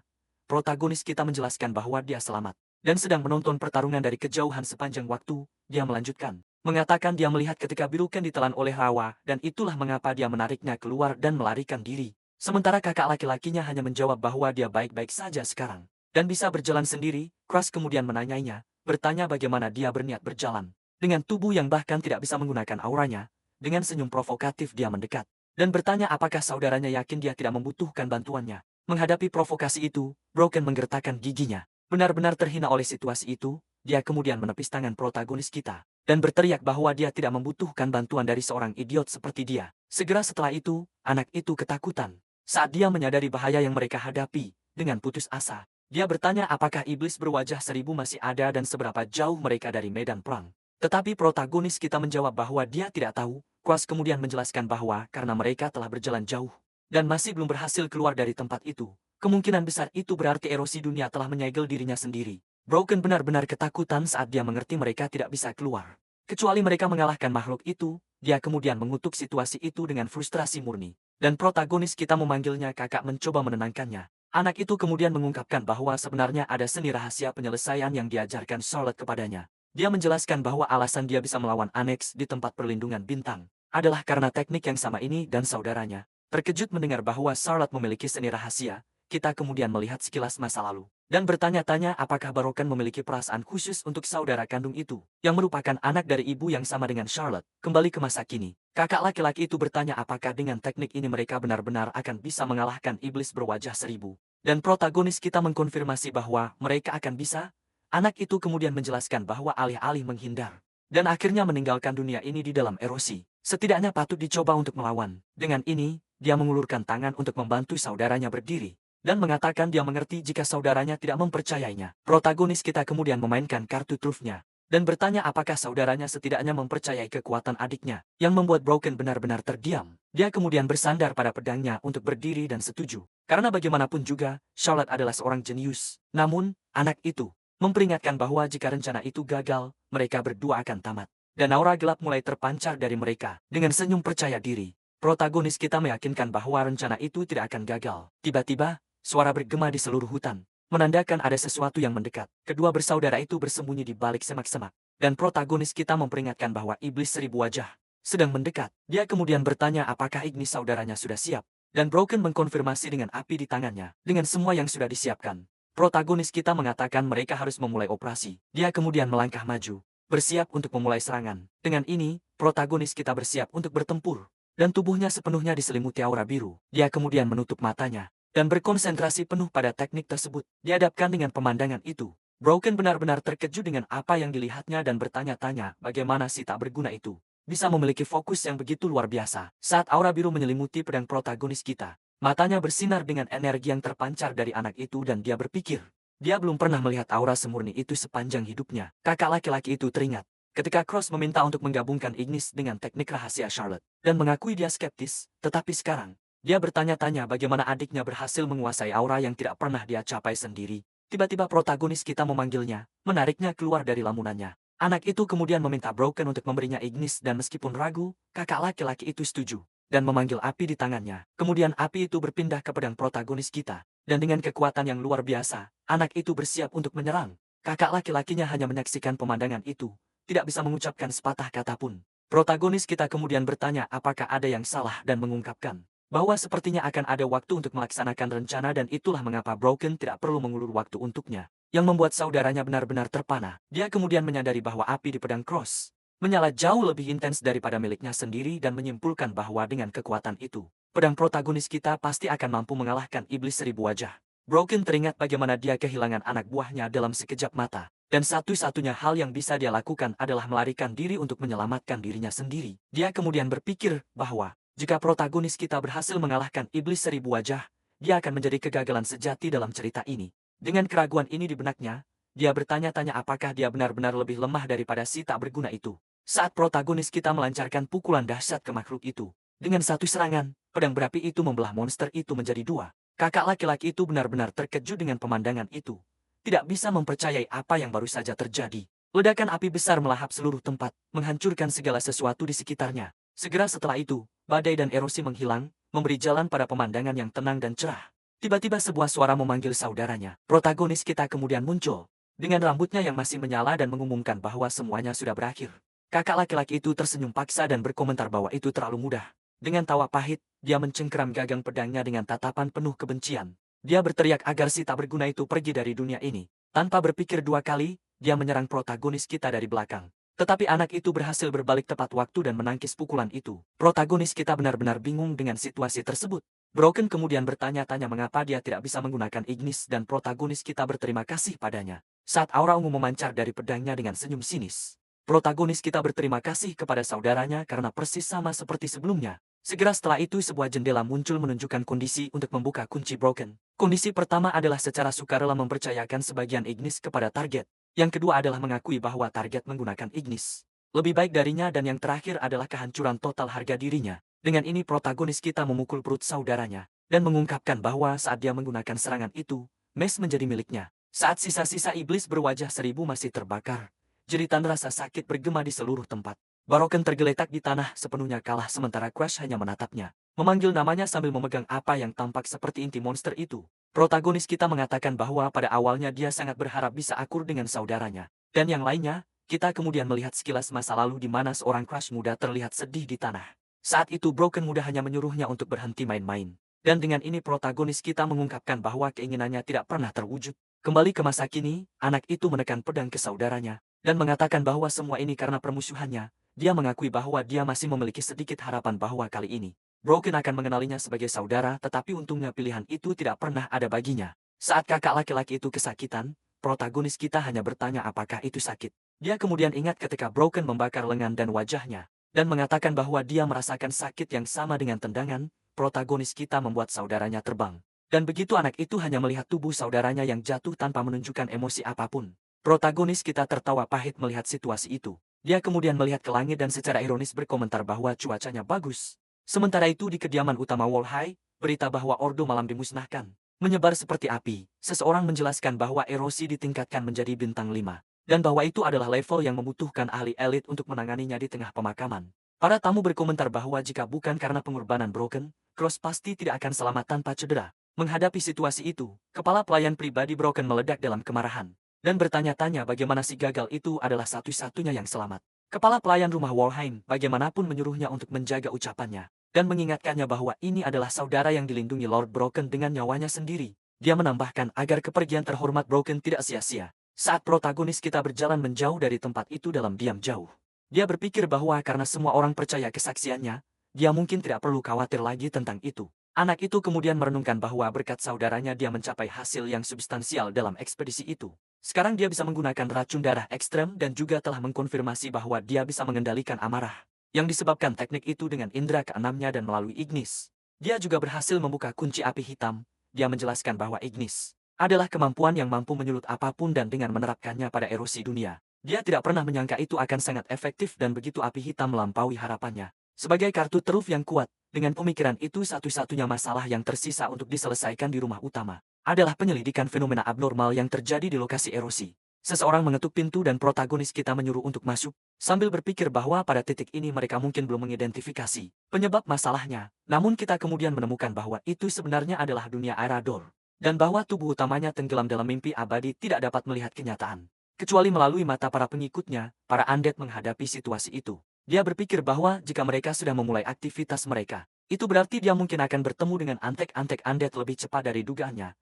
Protagonis kita menjelaskan bahwa dia selamat. Dan sedang menonton pertarungan dari kejauhan sepanjang waktu. Dia melanjutkan. Mengatakan dia melihat ketika Biruken ditelan oleh Rawa dan itulah mengapa dia menariknya keluar dan melarikan diri. Sementara kakak laki-lakinya hanya menjawab bahwa dia baik-baik saja sekarang. Dan bisa berjalan sendiri. Crush kemudian menanyainya. Bertanya bagaimana dia berniat berjalan. Dengan tubuh yang bahkan tidak bisa menggunakan auranya, dengan senyum provokatif dia mendekat. Dan bertanya apakah saudaranya yakin dia tidak membutuhkan bantuannya. Menghadapi provokasi itu, Broken menggertakkan giginya. Benar-benar terhina oleh situasi itu, dia kemudian menepis tangan protagonis kita. Dan berteriak bahwa dia tidak membutuhkan bantuan dari seorang idiot seperti dia. Segera setelah itu, anak itu ketakutan. Saat dia menyadari bahaya yang mereka hadapi, dengan putus asa, dia bertanya apakah iblis berwajah seribu masih ada dan seberapa jauh mereka dari medan perang. Tetapi protagonis kita menjawab bahwa dia tidak tahu. Crush kemudian menjelaskan bahwa karena mereka telah berjalan jauh dan masih belum berhasil keluar dari tempat itu, kemungkinan besar itu berarti erosi dunia telah menyegel dirinya sendiri. Broken benar-benar ketakutan saat dia mengerti mereka tidak bisa keluar. Kecuali mereka mengalahkan makhluk itu, dia kemudian mengutuk situasi itu dengan frustrasi murni. Dan protagonis kita memanggilnya kakak mencoba menenangkannya. Anak itu kemudian mengungkapkan bahwa sebenarnya ada seni rahasia penyelesaian yang diajarkan Charlotte kepadanya. Dia menjelaskan bahwa alasan dia bisa melawan Annex di tempat perlindungan bintang adalah karena teknik yang sama ini dan saudaranya. Terkejut mendengar bahwa Charlotte memiliki seni rahasia, kita kemudian melihat sekilas masa lalu dan bertanya-tanya apakah Baroken memiliki perasaan khusus untuk saudara kandung itu, yang merupakan anak dari ibu yang sama dengan Charlotte. Kembali ke masa kini, kakak laki-laki itu bertanya apakah dengan teknik ini mereka benar-benar akan bisa mengalahkan iblis berwajah seribu. Dan protagonis kita mengkonfirmasi bahwa mereka akan bisa. Anak itu kemudian menjelaskan bahwa alih-alih menghindar dan akhirnya meninggalkan dunia ini di dalam erosi, setidaknya patut dicoba untuk melawan. Dengan ini, dia mengulurkan tangan untuk membantu saudaranya berdiri dan mengatakan dia mengerti jika saudaranya tidak mempercayainya. Protagonis kita kemudian memainkan kartu trufnya dan bertanya apakah saudaranya setidaknya mempercayai kekuatan adiknya, yang membuat Broken benar-benar terdiam. Dia kemudian bersandar pada pedangnya untuk berdiri dan setuju. Karena bagaimanapun juga, Charlotte adalah seorang jenius. Namun, anak itu memperingatkan bahwa jika rencana itu gagal, mereka berdua akan tamat. Dan aura gelap mulai terpancar dari mereka. Dengan senyum percaya diri, protagonis kita meyakinkan bahwa rencana itu tidak akan gagal. Tiba-tiba, suara bergema di seluruh hutan, menandakan ada sesuatu yang mendekat. Kedua bersaudara itu bersembunyi di balik semak-semak, dan protagonis kita memperingatkan bahwa iblis seribu wajah sedang mendekat. Dia kemudian bertanya apakah Ignis saudaranya sudah siap, dan Broken mengkonfirmasi dengan api di tangannya. Dengan semua yang sudah disiapkan, protagonis kita mengatakan mereka harus memulai operasi. Dia kemudian melangkah maju, bersiap untuk memulai serangan. Dengan ini, protagonis kita bersiap untuk bertempur, dan tubuhnya sepenuhnya diselimuti aura biru. Dia kemudian menutup matanya dan berkonsentrasi penuh pada teknik tersebut. Dihadapkan dengan pemandangan itu, Broken benar-benar terkejut dengan apa yang dilihatnya dan bertanya-tanya bagaimana si tak berguna itu bisa memiliki fokus yang begitu luar biasa. Saat aura biru menyelimuti pedang protagonis kita, matanya bersinar dengan energi yang terpancar dari anak itu dan dia berpikir, dia belum pernah melihat aura semurni itu sepanjang hidupnya. Kakak laki-laki itu teringat ketika Cross meminta untuk menggabungkan Ignis dengan teknik rahasia Charlotte, dan mengakui dia skeptis, tetapi sekarang, dia bertanya-tanya bagaimana adiknya berhasil menguasai aura yang tidak pernah dia capai sendiri. Tiba-tiba protagonis kita memanggilnya, menariknya keluar dari lamunannya. Anak itu kemudian meminta Broken untuk memberinya Ignis dan meskipun ragu, kakak laki-laki itu setuju, dan memanggil api di tangannya. Kemudian api itu berpindah ke pedang protagonis kita, dan dengan kekuatan yang luar biasa, anak itu bersiap untuk menyerang. Kakak laki-lakinya hanya menyaksikan pemandangan itu, tidak bisa mengucapkan sepatah kata pun. Protagonis kita kemudian bertanya apakah ada yang salah dan mengungkapkan bahwa sepertinya akan ada waktu untuk melaksanakan rencana dan itulah mengapa Broken tidak perlu mengulur waktu untuknya. Yang membuat saudaranya benar-benar terpana. Dia kemudian menyadari bahwa api di pedang Cross menyala jauh lebih intens daripada miliknya sendiri dan menyimpulkan bahwa dengan kekuatan itu, pedang protagonis kita pasti akan mampu mengalahkan iblis seribu wajah. Broken teringat bagaimana dia kehilangan anak buahnya dalam sekejap mata. Dan satu-satunya hal yang bisa dia lakukan adalah melarikan diri untuk menyelamatkan dirinya sendiri. Dia kemudian berpikir bahwa jika protagonis kita berhasil mengalahkan iblis seribu wajah, dia akan menjadi kegagalan sejati dalam cerita ini. Dengan keraguan ini di benaknya, dia bertanya-tanya apakah dia benar-benar lebih lemah daripada si tak berguna itu. Saat protagonis kita melancarkan pukulan dahsyat ke makhluk itu, dengan satu serangan, pedang berapi itu membelah monster itu menjadi dua. Kakak laki-laki itu benar-benar terkejut dengan pemandangan itu. Tidak bisa mempercayai apa yang baru saja terjadi. Ledakan api besar melahap seluruh tempat, menghancurkan segala sesuatu di sekitarnya. Segera setelah itu, badai dan erosi menghilang, memberi jalan pada pemandangan yang tenang dan cerah. Tiba-tiba sebuah suara memanggil saudaranya. Protagonis kita kemudian muncul, dengan rambutnya yang masih menyala dan mengumumkan bahwa semuanya sudah berakhir. Kakak laki-laki itu tersenyum paksa dan berkomentar bahwa itu terlalu mudah. Dengan tawa pahit, dia mencengkeram gagang pedangnya dengan tatapan penuh kebencian. Dia berteriak agar si tak berguna itu pergi dari dunia ini. Tanpa berpikir dua kali, dia menyerang protagonis kita dari belakang. Tetapi anak itu berhasil berbalik tepat waktu dan menangkis pukulan itu. Protagonis kita benar-benar bingung dengan situasi tersebut. Broken kemudian bertanya-tanya mengapa dia tidak bisa menggunakan Ignis dan protagonis kita berterima kasih padanya. Saat aura ungu memancar dari pedangnya dengan senyum sinis, protagonis kita berterima kasih kepada saudaranya karena persis sama seperti sebelumnya. Segera setelah itu sebuah jendela muncul menunjukkan kondisi untuk membuka kunci Broken. Kondisi pertama adalah secara sukarela mempercayakan sebagian Ignis kepada target. Yang kedua adalah mengakui bahwa target menggunakan Ignis lebih baik darinya dan yang terakhir adalah kehancuran total harga dirinya. Dengan ini protagonis kita memukul perut saudaranya dan mengungkapkan bahwa saat dia menggunakan serangan itu, Mes menjadi miliknya. Saat sisa-sisa iblis berwajah seribu masih terbakar, jeritan rasa sakit bergema di seluruh tempat. Broken tergeletak di tanah sepenuhnya kalah sementara Crash hanya menatapnya, memanggil namanya sambil memegang apa yang tampak seperti inti monster itu. Protagonis kita mengatakan bahwa pada awalnya dia sangat berharap bisa akur dengan saudaranya. Dan yang lainnya, kita kemudian melihat sekilas masa lalu di mana seorang Crash muda terlihat sedih di tanah. Saat itu Broken muda hanya menyuruhnya untuk berhenti main-main. Dan dengan ini protagonis kita mengungkapkan bahwa keinginannya tidak pernah terwujud. Kembali ke masa kini, anak itu menekan pedang ke saudaranya dan mengatakan bahwa semua ini karena permusuhannya. Dia mengakui bahwa dia masih memiliki sedikit harapan bahwa kali ini Broken akan mengenalinya sebagai saudara, tetapi untungnya pilihan itu tidak pernah ada baginya. Saat kakak laki-laki itu kesakitan, protagonis kita hanya bertanya apakah itu sakit. Dia kemudian ingat ketika Broken membakar lengan dan wajahnya, dan mengatakan bahwa dia merasakan sakit yang sama dengan tendangan. Protagonis kita membuat saudaranya terbang. Dan begitu anak itu hanya melihat tubuh saudaranya yang jatuh tanpa menunjukkan emosi apapun. Protagonis kita tertawa pahit melihat situasi itu. Dia kemudian melihat ke langit dan secara ironis berkomentar bahwa cuacanya bagus. Sementara itu di kediaman utama Wolhai, berita bahwa Ordo Malam dimusnahkan menyebar seperti api. Seseorang menjelaskan bahwa erosi ditingkatkan menjadi bintang 5. Dan bahwa itu adalah level yang membutuhkan ahli elit untuk menanganinya di tengah pemakaman. Para tamu berkomentar bahwa jika bukan karena pengorbanan Broken, Cross pasti tidak akan selamat tanpa cedera. Menghadapi situasi itu, kepala pelayan pribadi Broken meledak dalam kemarahan. Dan bertanya-tanya bagaimana si gagal itu adalah satu-satunya yang selamat. Kepala pelayan rumah Wolheim bagaimanapun menyuruhnya untuk menjaga ucapannya. Dan mengingatkannya bahwa ini adalah saudara yang dilindungi Lord Broken dengan nyawanya sendiri. Dia menambahkan agar kepergian terhormat Broken tidak sia-sia. Saat protagonis kita berjalan menjauh dari tempat itu dalam diam jauh. Dia berpikir bahwa karena semua orang percaya kesaksiannya, dia mungkin tidak perlu khawatir lagi tentang itu. Anak itu kemudian merenungkan bahwa berkat saudaranya dia mencapai hasil yang substansial dalam ekspedisi itu. Sekarang dia bisa menggunakan racun darah ekstrem dan juga telah mengkonfirmasi bahwa dia bisa mengendalikan amarah yang disebabkan teknik itu dengan indera keenamnya dan melalui Ignis. Dia juga berhasil membuka kunci api hitam. Dia menjelaskan bahwa Ignis adalah kemampuan yang mampu menyulut apapun dan dengan menerapkannya pada erosi dunia. Dia tidak pernah menyangka itu akan sangat efektif dan begitu api hitam melampaui harapannya. Sebagai kartu truf yang kuat, dengan pemikiran itu satu-satunya masalah yang tersisa untuk diselesaikan di rumah utama adalah penyelidikan fenomena abnormal yang terjadi di lokasi erosi. Seseorang mengetuk pintu dan protagonis kita menyuruh untuk masuk, sambil berpikir bahwa pada titik ini mereka mungkin belum mengidentifikasi penyebab masalahnya. Namun kita kemudian menemukan bahwa itu sebenarnya adalah dunia Aerador, dan bahwa tubuh utamanya tenggelam dalam mimpi abadi tidak dapat melihat kenyataan. Kecuali melalui mata para pengikutnya, para undead menghadapi situasi itu. Dia berpikir bahwa jika mereka sudah memulai aktivitas mereka, itu berarti dia mungkin akan bertemu dengan antek-antek undead lebih cepat dari dugaannya.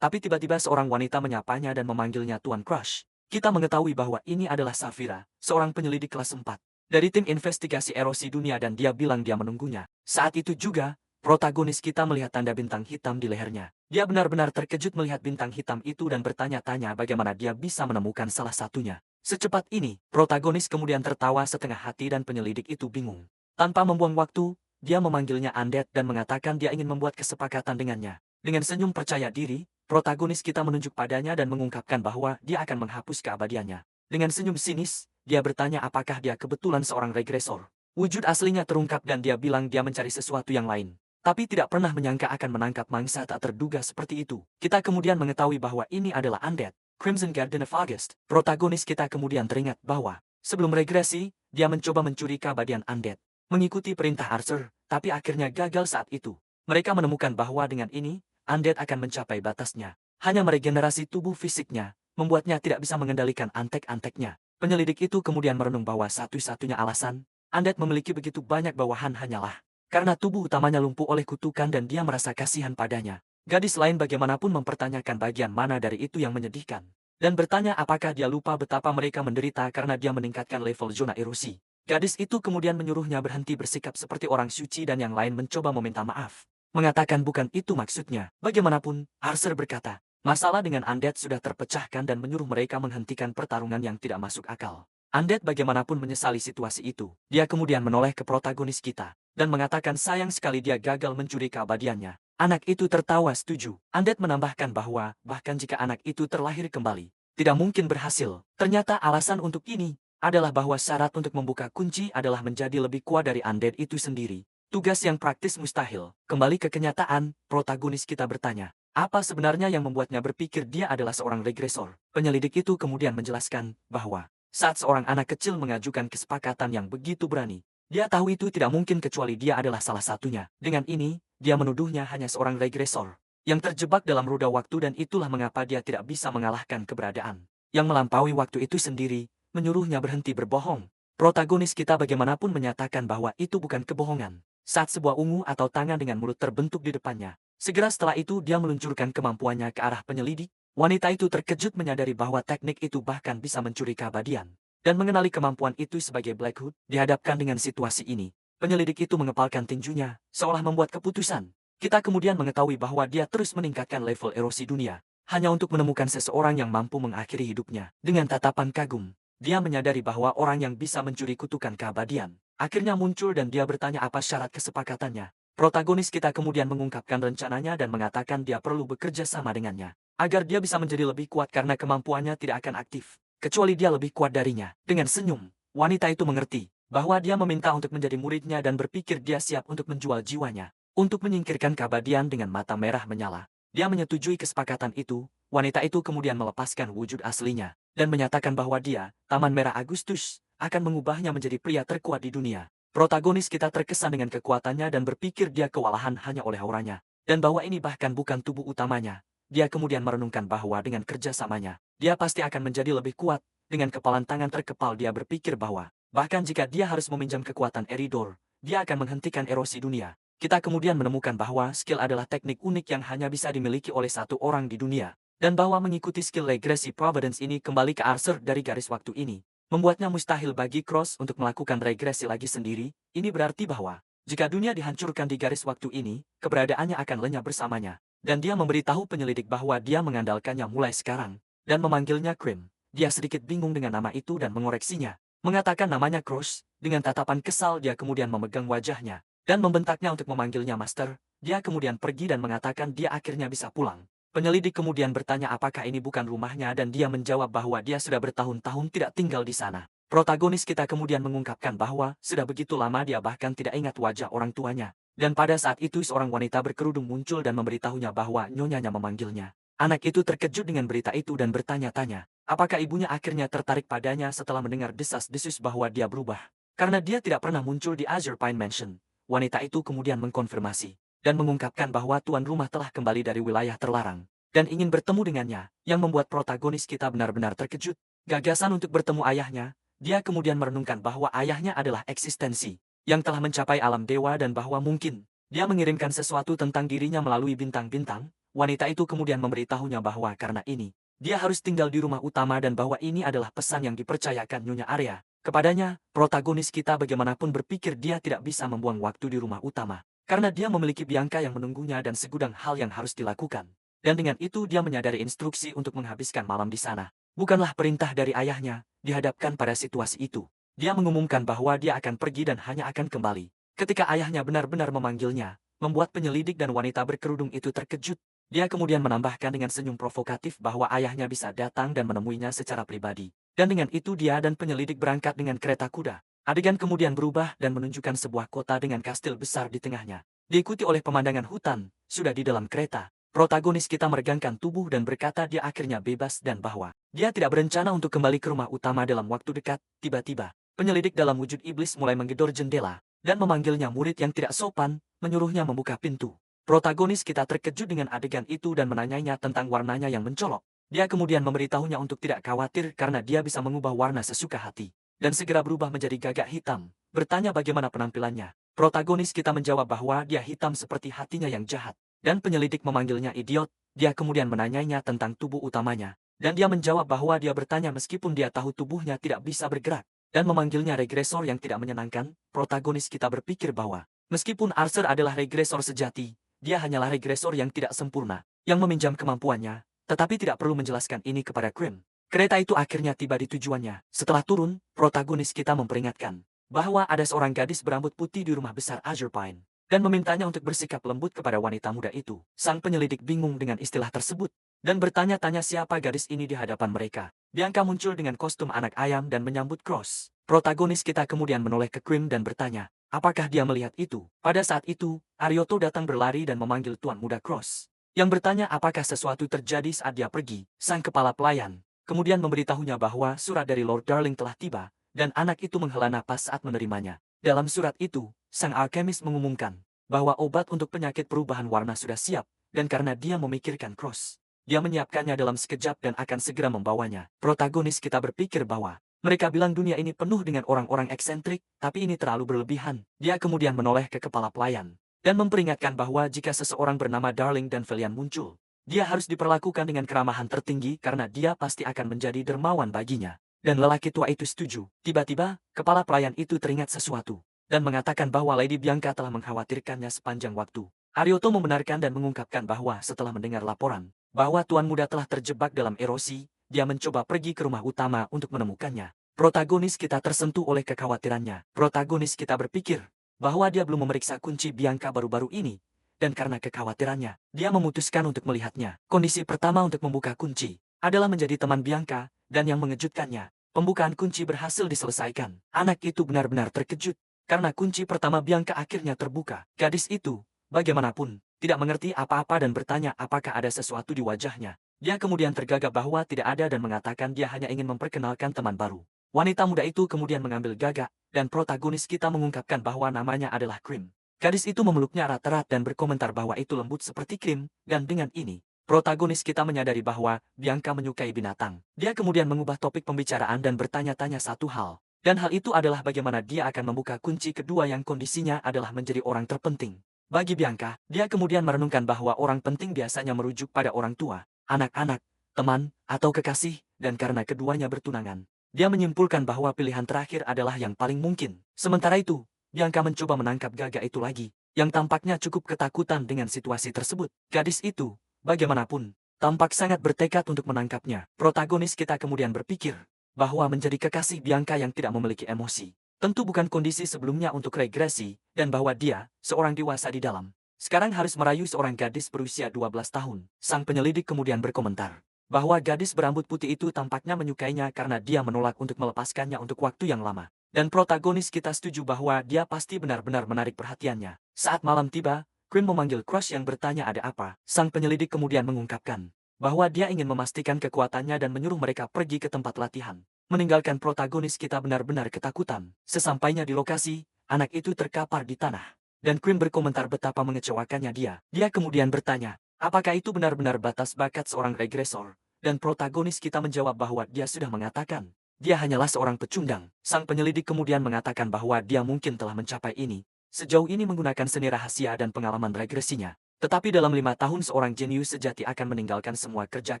Tapi tiba-tiba seorang wanita menyapanya dan memanggilnya Tuan Crush. Kita mengetahui bahwa ini adalah Safira, seorang penyelidik kelas 4 dari tim investigasi erosi dunia dan dia bilang dia menunggunya. Saat itu juga, protagonis kita melihat tanda bintang hitam di lehernya. Dia benar-benar terkejut melihat bintang hitam itu dan bertanya-tanya bagaimana dia bisa menemukan salah satunya. Secepat ini, protagonis kemudian tertawa setengah hati dan penyelidik itu bingung. Tanpa membuang waktu, dia memanggilnya Undead dan mengatakan dia ingin membuat kesepakatan dengannya. Dengan senyum percaya diri, protagonis kita menunjuk padanya dan mengungkapkan bahwa dia akan menghapus keabadiannya. Dengan senyum sinis, dia bertanya apakah dia kebetulan seorang regresor. Wujud aslinya terungkap dan dia bilang dia mencari sesuatu yang lain. Tapi tidak pernah menyangka akan menangkap mangsa tak terduga seperti itu. Kita kemudian mengetahui bahwa ini adalah Undead, Crimson Garden of August. Protagonis kita kemudian teringat bahwa sebelum regresi, dia mencoba mencuri keabadian Undead. Mengikuti perintah Archer, tapi akhirnya gagal saat itu. Mereka menemukan bahwa dengan ini, Undead akan mencapai batasnya. Hanya meregenerasi tubuh fisiknya, membuatnya tidak bisa mengendalikan antek-anteknya. Penyelidik itu kemudian merenung bahwa satu-satunya alasan Undead memiliki begitu banyak bawahan hanyalah karena tubuh utamanya lumpuh oleh kutukan dan dia merasa kasihan padanya. Gadis lain bagaimanapun mempertanyakan bagian mana dari itu yang menyedihkan. Dan bertanya apakah dia lupa betapa mereka menderita karena dia meningkatkan level zona erosi. Gadis itu kemudian menyuruhnya berhenti bersikap seperti orang suci dan yang lain mencoba meminta maaf. Mengatakan bukan itu maksudnya. Bagaimanapun, Archer berkata, masalah dengan Undead sudah terpecahkan dan menyuruh mereka menghentikan pertarungan yang tidak masuk akal. Undead bagaimanapun menyesali situasi itu. Dia kemudian menoleh ke protagonis kita dan mengatakan sayang sekali dia gagal mencuri keabadiannya. Anak itu tertawa setuju. Undead menambahkan bahwa bahkan jika anak itu terlahir kembali, tidak mungkin berhasil. Ternyata alasan untuk ini adalah bahwa syarat untuk membuka kunci adalah menjadi lebih kuat dari Undead itu sendiri. Tugas yang praktis mustahil. Kembali ke kenyataan, protagonis kita bertanya, apa sebenarnya yang membuatnya berpikir dia adalah seorang regresor? Penyelidik itu kemudian menjelaskan bahwa saat seorang anak kecil mengajukan kesepakatan yang begitu berani, dia tahu itu tidak mungkin kecuali dia adalah salah satunya. Dengan ini, dia menuduhnya hanya seorang regresor yang terjebak dalam roda waktu dan itulah mengapa dia tidak bisa mengalahkan keberadaan yang melampaui waktu itu sendiri, menyuruhnya berhenti berbohong. Protagonis kita bagaimanapun menyatakan bahwa itu bukan kebohongan. Saat sebuah ungu atau tangan dengan mulut terbentuk di depannya, segera setelah itu dia meluncurkan kemampuannya ke arah penyelidik. Wanita itu terkejut menyadari bahwa teknik itu bahkan bisa mencuri keabadian. Dan mengenali kemampuan itu sebagai Blackhood, dihadapkan dengan situasi ini. Penyelidik itu mengepalkan tinjunya, seolah membuat keputusan. Kita kemudian mengetahui bahwa dia terus meningkatkan level erosi dunia, hanya untuk menemukan seseorang yang mampu mengakhiri hidupnya. Dengan tatapan kagum, dia menyadari bahwa orang yang bisa mencuri kutukan keabadian akhirnya muncul dan dia bertanya apa syarat kesepakatannya. Protagonis kita kemudian mengungkapkan rencananya dan mengatakan dia perlu bekerja sama dengannya. agar dia bisa menjadi lebih kuat karena kemampuannya tidak akan aktif, kecuali dia lebih kuat darinya. Dengan senyum, wanita itu mengerti bahwa dia meminta untuk menjadi muridnya dan berpikir dia siap untuk menjual jiwanya. Untuk menyingkirkan keabadian dengan mata merah menyala. Dia menyetujui kesepakatan itu, wanita itu kemudian melepaskan wujud aslinya, dan menyatakan bahwa dia, Taman Merah Agustus, akan mengubahnya menjadi pria terkuat di dunia. Protagonis kita terkesan dengan kekuatannya dan berpikir dia kewalahan hanya oleh auranya, dan bahwa ini bahkan bukan tubuh utamanya. Dia kemudian merenungkan bahwa dengan kerjasamanya, dia pasti akan menjadi lebih kuat. Dengan kepalan tangan terkepal dia berpikir bahwa, bahkan jika dia harus meminjam kekuatan Eridor, dia akan menghentikan erosi dunia. Kita kemudian menemukan bahwa skill adalah teknik unik yang hanya bisa dimiliki oleh satu orang di dunia, dan bahwa mengikuti skill regresi Providence ini kembali ke Arthur dari garis waktu ini, membuatnya mustahil bagi Cross untuk melakukan regresi lagi sendiri. Ini berarti bahwa, jika dunia dihancurkan di garis waktu ini, keberadaannya akan lenyap bersamanya, dan dia memberitahu penyelidik bahwa dia mengandalkannya mulai sekarang, dan memanggilnya Cream. Dia sedikit bingung dengan nama itu dan mengoreksinya, mengatakan namanya Cross. Dengan tatapan kesal dia kemudian memegang wajahnya dan membentaknya untuk memanggilnya Master. Dia kemudian pergi dan mengatakan dia akhirnya bisa pulang. Penyelidik kemudian bertanya apakah ini bukan rumahnya dan dia menjawab bahwa dia sudah bertahun-tahun tidak tinggal di sana. Protagonis kita kemudian mengungkapkan bahwa sudah begitu lama dia bahkan tidak ingat wajah orang tuanya. Dan pada saat itu seorang wanita berkerudung muncul dan memberitahunya bahwa nyonyanya memanggilnya. Anak itu terkejut dengan berita itu dan bertanya-tanya, apakah ibunya akhirnya tertarik padanya setelah mendengar desas-desus bahwa dia berubah. Karena dia tidak pernah muncul di Azure Pine Mansion. Wanita itu kemudian mengkonfirmasi dan mengungkapkan bahwa tuan rumah telah kembali dari wilayah terlarang dan ingin bertemu dengannya, yang membuat protagonis kita benar-benar terkejut. Gagasan untuk bertemu ayahnya, dia kemudian merenungkan bahwa ayahnya adalah eksistensi yang telah mencapai alam dewa dan bahwa mungkin dia mengirimkan sesuatu tentang dirinya melalui bintang-bintang. Wanita itu kemudian memberitahunya bahwa karena ini, dia harus tinggal di rumah utama dan bahwa ini adalah pesan yang dipercayakan Nyonya Arya kepadanya. Protagonis kita bagaimanapun berpikir dia tidak bisa membuang waktu di rumah utama, karena dia memiliki Bianca yang menunggunya dan segudang hal yang harus dilakukan. Dan dengan itu dia menyadari instruksi untuk menghabiskan malam di sana bukanlah perintah dari ayahnya. Dihadapkan pada situasi itu, dia mengumumkan bahwa dia akan pergi dan hanya akan kembali ketika ayahnya benar-benar memanggilnya, membuat penyelidik dan wanita berkerudung itu terkejut. Dia kemudian menambahkan dengan senyum provokatif bahwa ayahnya bisa datang dan menemuinya secara pribadi. Dan dengan itu dia dan penyelidik berangkat dengan kereta kuda. Adegan kemudian berubah dan menunjukkan sebuah kota dengan kastil besar di tengahnya. Diikuti oleh pemandangan hutan, sudah di dalam kereta. Protagonis kita meregangkan tubuh dan berkata dia akhirnya bebas dan bahwa dia tidak berencana untuk kembali ke rumah utama dalam waktu dekat. Tiba-tiba, penyelidik dalam wujud iblis mulai menggedor jendela dan memanggilnya murid yang tidak sopan, menyuruhnya membuka pintu. Protagonis kita terkejut dengan adegan itu dan menanyanya tentang warnanya yang mencolok. Dia kemudian memberitahunya untuk tidak khawatir karena dia bisa mengubah warna sesuka hati dan segera berubah menjadi gagak hitam. Bertanya bagaimana penampilannya. Protagonis kita menjawab bahwa dia hitam seperti hatinya yang jahat. Dan penyelidik memanggilnya idiot. Dia kemudian menanyanya tentang tubuh utamanya. Dan dia menjawab bahwa dia bertanya meskipun dia tahu tubuhnya tidak bisa bergerak. Dan memanggilnya regresor yang tidak menyenangkan. Protagonis kita berpikir bahwa meskipun Arthur adalah regresor sejati, dia hanyalah regresor yang tidak sempurna, yang meminjam kemampuannya, tetapi tidak perlu menjelaskan ini kepada Cream. Kereta itu akhirnya tiba di tujuannya. Setelah turun, protagonis kita memperingatkan bahwa ada seorang gadis berambut putih di rumah besar Azure Pine dan memintanya untuk bersikap lembut kepada wanita muda itu. Sang penyelidik bingung dengan istilah tersebut dan bertanya-tanya siapa gadis ini di hadapan mereka. Bianca muncul dengan kostum anak ayam dan menyambut Cross. Protagonis kita kemudian menoleh ke Cream dan bertanya, apakah dia melihat itu? Pada saat itu, Arioto datang berlari dan memanggil Tuan Muda Cross, yang bertanya apakah sesuatu terjadi saat dia pergi. Sang kepala pelayan kemudian memberitahunya bahwa surat dari Lord Darling telah tiba, dan anak itu menghela napas saat menerimanya. Dalam surat itu, sang alkemis mengumumkan bahwa obat untuk penyakit perubahan warna sudah siap, dan karena dia memikirkan Cross, dia menyiapkannya dalam sekejap dan akan segera membawanya. Protagonis kita berpikir bahwa mereka bilang dunia ini penuh dengan orang-orang eksentrik, tapi ini terlalu berlebihan. Dia kemudian menoleh ke kepala pelayan dan memperingatkan bahwa jika seseorang bernama Darling dan Velian muncul, dia harus diperlakukan dengan keramahan tertinggi karena dia pasti akan menjadi dermawan baginya. Dan lelaki tua itu setuju. Tiba-tiba, kepala pelayan itu teringat sesuatu dan mengatakan bahwa Lady Bianca telah mengkhawatirkannya sepanjang waktu. Arioto membenarkan dan mengungkapkan bahwa setelah mendengar laporan bahwa Tuan Muda telah terjebak dalam erosi, dia mencoba pergi ke rumah utama untuk menemukannya. Protagonis kita tersentuh oleh kekhawatirannya. Protagonis kita berpikir bahwa dia belum memeriksa kunci Bianca baru-baru ini, dan karena kekhawatirannya, dia memutuskan untuk melihatnya. Kondisi pertama untuk membuka kunci adalah menjadi teman Bianca, dan yang mengejutkannya, pembukaan kunci berhasil diselesaikan. Anak itu benar-benar terkejut, karena kunci pertama Bianca akhirnya terbuka. Gadis itu, bagaimanapun, tidak mengerti apa-apa dan bertanya apakah ada sesuatu di wajahnya. Dia kemudian tergagap bahwa tidak ada dan mengatakan dia hanya ingin memperkenalkan teman baru. Wanita muda itu kemudian mengambil gagak, dan protagonis kita mengungkapkan bahwa namanya adalah Krim. Gadis itu memeluknya erat-erat dan berkomentar bahwa itu lembut seperti krim, dan dengan ini, protagonis kita menyadari bahwa Bianca menyukai binatang. Dia kemudian mengubah topik pembicaraan dan bertanya-tanya satu hal. Dan hal itu adalah bagaimana dia akan membuka kunci kedua yang kondisinya adalah menjadi orang terpenting. Bagi Bianca, dia kemudian merenungkan bahwa orang penting biasanya merujuk pada orang tua, anak-anak, teman, atau kekasih, dan karena keduanya bertunangan, dia menyimpulkan bahwa pilihan terakhir adalah yang paling mungkin. Sementara itu, Bianca mencoba menangkap gagak itu lagi, yang tampaknya cukup ketakutan dengan situasi tersebut. Gadis itu, bagaimanapun, tampak sangat bertekad untuk menangkapnya. Protagonis kita kemudian berpikir bahwa menjadi kekasih Bianca yang tidak memiliki emosi tentu bukan kondisi sebelumnya untuk regresi, dan bahwa dia, seorang dewasa di dalam, sekarang harus merayu seorang gadis berusia 12 tahun. Sang penyelidik kemudian berkomentar bahwa gadis berambut putih itu tampaknya menyukainya karena dia menolak untuk melepaskannya untuk waktu yang lama. Dan protagonis kita setuju bahwa dia pasti benar-benar menarik perhatiannya. Saat malam tiba, Queen memanggil Crush yang bertanya ada apa. Sang penyelidik kemudian mengungkapkan bahwa dia ingin memastikan kekuatannya dan menyuruh mereka pergi ke tempat latihan. Meninggalkan protagonis kita benar-benar ketakutan. Sesampainya di lokasi, anak itu terkapar di tanah. Dan Queen berkomentar betapa mengecewakannya dia. Dia kemudian bertanya, apakah itu benar-benar batas bakat seorang regresor? Dan protagonis kita menjawab bahwa dia sudah mengatakan dia hanyalah seorang pecundang. Sang penyelidik kemudian mengatakan bahwa dia mungkin telah mencapai ini sejauh ini menggunakan seni rahasia dan pengalaman regresinya. Tetapi dalam 5 tahun seorang jenius sejati akan meninggalkan semua kerja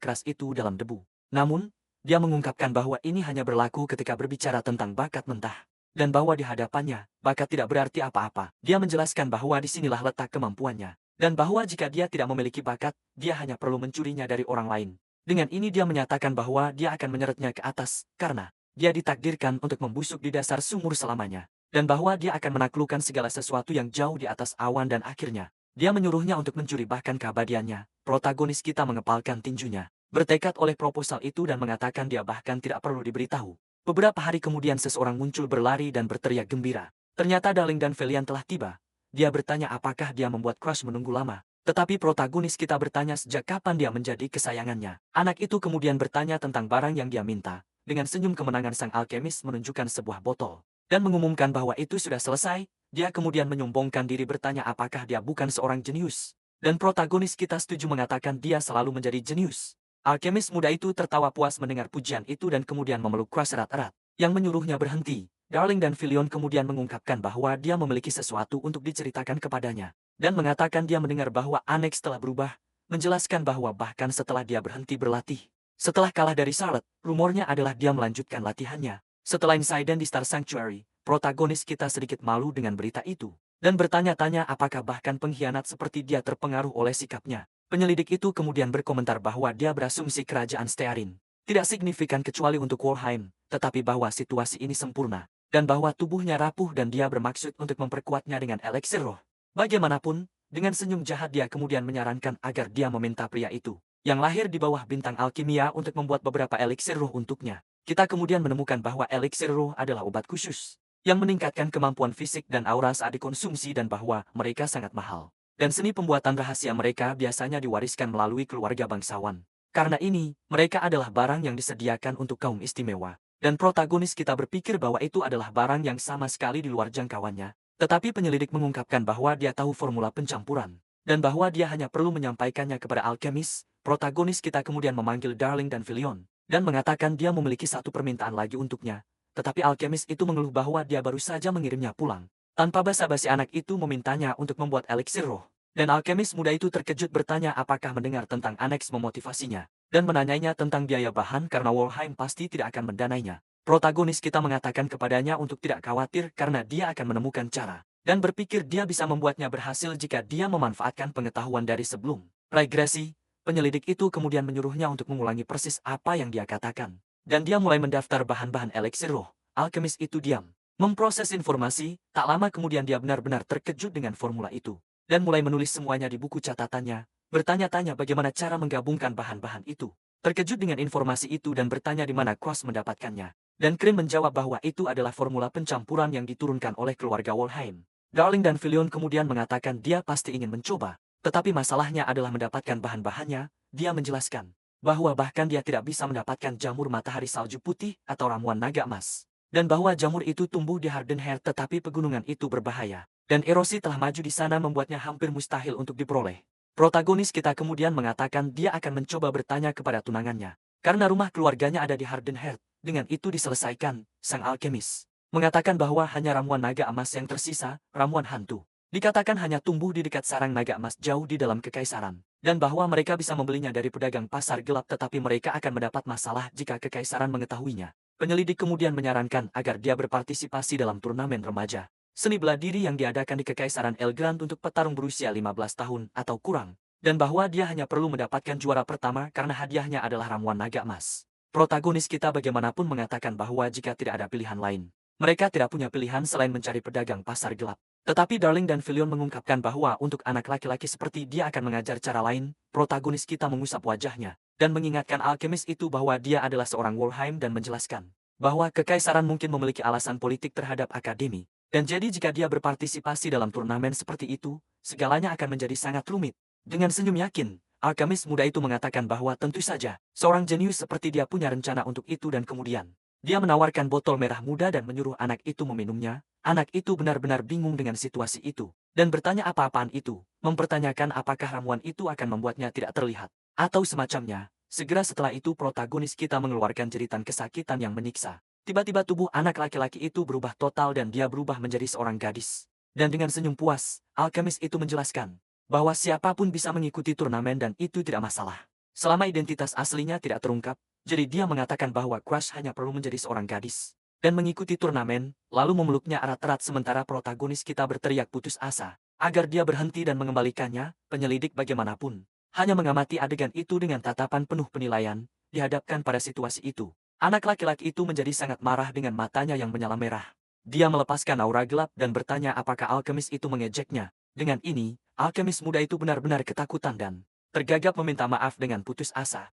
keras itu dalam debu. Namun, dia mengungkapkan bahwa ini hanya berlaku ketika berbicara tentang bakat mentah. Dan bahwa di hadapannya, bakat tidak berarti apa-apa. Dia menjelaskan bahwa disinilah letak kemampuannya. Dan bahwa jika dia tidak memiliki bakat, dia hanya perlu mencurinya dari orang lain. Dengan ini dia menyatakan bahwa dia akan menyeretnya ke atas, karena dia ditakdirkan untuk membusuk di dasar sumur selamanya. Dan bahwa dia akan menaklukkan segala sesuatu yang jauh di atas awan dan akhirnya, dia menyuruhnya untuk mencuri bahkan keabadiannya. Protagonis kita mengepalkan tinjunya, bertekad oleh proposal itu dan mengatakan dia bahkan tidak perlu diberitahu. Beberapa hari kemudian seseorang muncul berlari dan berteriak gembira. Ternyata Darling dan Velian telah tiba. Dia bertanya apakah dia membuat Crush menunggu lama. Tetapi protagonis kita bertanya sejak kapan dia menjadi kesayangannya. Anak itu kemudian bertanya tentang barang yang dia minta. Dengan senyum kemenangan sang alkemis menunjukkan sebuah botol. Dan mengumumkan bahwa itu sudah selesai, dia kemudian menyombongkan diri bertanya apakah dia bukan seorang jenius. Dan protagonis kita setuju mengatakan dia selalu menjadi jenius. Alkemis muda itu tertawa puas mendengar pujian itu dan kemudian memeluk Crush erat-erat, yang menyuruhnya berhenti. Darling dan Velion kemudian mengungkapkan bahwa dia memiliki sesuatu untuk diceritakan kepadanya. Dan mengatakan dia mendengar bahwa Annex telah berubah, menjelaskan bahwa bahkan setelah dia berhenti berlatih. Setelah kalah dari Charlotte, rumornya adalah dia melanjutkan latihannya. Setelah insiden di Star Sanctuary, protagonis kita sedikit malu dengan berita itu. Dan bertanya-tanya apakah bahkan pengkhianat seperti dia terpengaruh oleh sikapnya. Penyelidik itu kemudian berkomentar bahwa dia berasumsi kerajaan Stearin tidak signifikan kecuali untuk Walheim, tetapi bahwa situasi ini sempurna. Dan bahwa tubuhnya rapuh dan dia bermaksud untuk memperkuatnya dengan eliksir roh. Bagaimanapun, dengan senyum jahat dia kemudian menyarankan agar dia meminta pria itu, yang lahir di bawah bintang alkimia untuk membuat beberapa eliksir roh untuknya. Kita kemudian menemukan bahwa eliksir roh adalah obat khusus, yang meningkatkan kemampuan fisik dan aura saat dikonsumsi dan bahwa mereka sangat mahal. Dan seni pembuatan rahasia mereka biasanya diwariskan melalui keluarga bangsawan. Karena ini, mereka adalah barang yang disediakan untuk kaum istimewa. Dan protagonis kita berpikir bahwa itu adalah barang yang sama sekali di luar jangkauannya. Tetapi penyelidik mengungkapkan bahwa dia tahu formula pencampuran, dan bahwa dia hanya perlu menyampaikannya kepada alkemis. Protagonis kita kemudian memanggil Darling dan Velion, dan mengatakan dia memiliki satu permintaan lagi untuknya. Tetapi alkemis itu mengeluh bahwa dia baru saja mengirimnya pulang. Tanpa basa-basi anak itu memintanya untuk membuat eliksir roh. Dan alkemis muda itu terkejut bertanya apakah mendengar tentang Annex memotivasinya, dan menanyainya tentang biaya bahan karena Walheim pasti tidak akan mendanainya. Protagonis kita mengatakan kepadanya untuk tidak khawatir karena dia akan menemukan cara, dan berpikir dia bisa membuatnya berhasil jika dia memanfaatkan pengetahuan dari sebelum regresi. Penyelidik itu kemudian menyuruhnya untuk mengulangi persis apa yang dia katakan. Dan dia mulai mendaftar bahan-bahan eliksir roh. Alkemis itu diam, memproses informasi. Tak lama kemudian dia benar-benar terkejut dengan formula itu. dan mulai menulis semuanya di buku catatannya, bertanya-tanya bagaimana cara menggabungkan bahan-bahan itu. Terkejut dengan informasi itu dan bertanya di mana Cross mendapatkannya. Dan Krim menjawab bahwa itu adalah formula pencampuran yang diturunkan oleh keluarga Wolheim. Darling dan Filion kemudian mengatakan dia pasti ingin mencoba. Tetapi masalahnya adalah mendapatkan bahan-bahannya. Dia menjelaskan bahwa bahkan dia tidak bisa mendapatkan jamur matahari salju putih atau ramuan naga emas. Dan bahwa jamur itu tumbuh di Hardenheer tetapi pegunungan itu berbahaya. Dan erosi telah maju di sana membuatnya hampir mustahil untuk diperoleh. Protagonis kita kemudian mengatakan dia akan mencoba bertanya kepada tunangannya. Karena rumah keluarganya ada di Hardenheer. Dengan itu diselesaikan, sang alkemis mengatakan bahwa hanya ramuan naga emas yang tersisa, ramuan hantu. Dikatakan hanya tumbuh di dekat sarang naga emas jauh di dalam kekaisaran. Dan bahwa mereka bisa membelinya dari pedagang pasar gelap tetapi mereka akan mendapat masalah jika kekaisaran mengetahuinya. Penyelidik kemudian menyarankan agar dia berpartisipasi dalam turnamen remaja. Seni bela diri yang diadakan di Kekaisaran Elgrand untuk petarung berusia 15 tahun atau kurang. Dan bahwa dia hanya perlu mendapatkan juara pertama karena hadiahnya adalah ramuan naga emas. Protagonis kita bagaimanapun mengatakan bahwa jika tidak ada pilihan lain, mereka tidak punya pilihan selain mencari pedagang pasar gelap. Tetapi Darling dan Filion mengungkapkan bahwa untuk anak laki-laki seperti dia akan mengajar cara lain. Protagonis kita mengusap wajahnya dan mengingatkan alkemis itu bahwa dia adalah seorang Wolheim dan menjelaskan bahwa kekaisaran mungkin memiliki alasan politik terhadap akademi. Dan jadi jika dia berpartisipasi dalam turnamen seperti itu, segalanya akan menjadi sangat rumit. Dengan senyum yakin, alkemis muda itu mengatakan bahwa tentu saja, seorang jenius seperti dia punya rencana untuk itu dan kemudian, dia menawarkan botol merah muda dan menyuruh anak itu meminumnya. Anak itu benar-benar bingung dengan situasi itu, dan bertanya apa-apaan itu, mempertanyakan apakah ramuan itu akan membuatnya tidak terlihat, atau semacamnya. Segera setelah itu protagonis kita mengeluarkan jeritan kesakitan yang menyiksa. Tiba-tiba tubuh anak laki-laki itu berubah total dan dia berubah menjadi seorang gadis. Dan dengan senyum puas, alkemis itu menjelaskan bahwa siapapun bisa mengikuti turnamen dan itu tidak masalah. Selama identitas aslinya tidak terungkap, jadi dia mengatakan bahwa Crush hanya perlu menjadi seorang gadis. Dan mengikuti turnamen, lalu memeluknya erat-erat sementara protagonis kita berteriak putus asa. Agar dia berhenti dan mengembalikannya, penyelidik bagaimanapun hanya mengamati adegan itu dengan tatapan penuh penilaian, dihadapkan pada situasi itu. Anak laki-laki itu menjadi sangat marah dengan matanya yang menyala merah. Dia melepaskan aura gelap dan bertanya apakah alkemis itu mengejeknya. Dengan ini, alkemis muda itu benar-benar ketakutan dan tergagap meminta maaf dengan putus asa.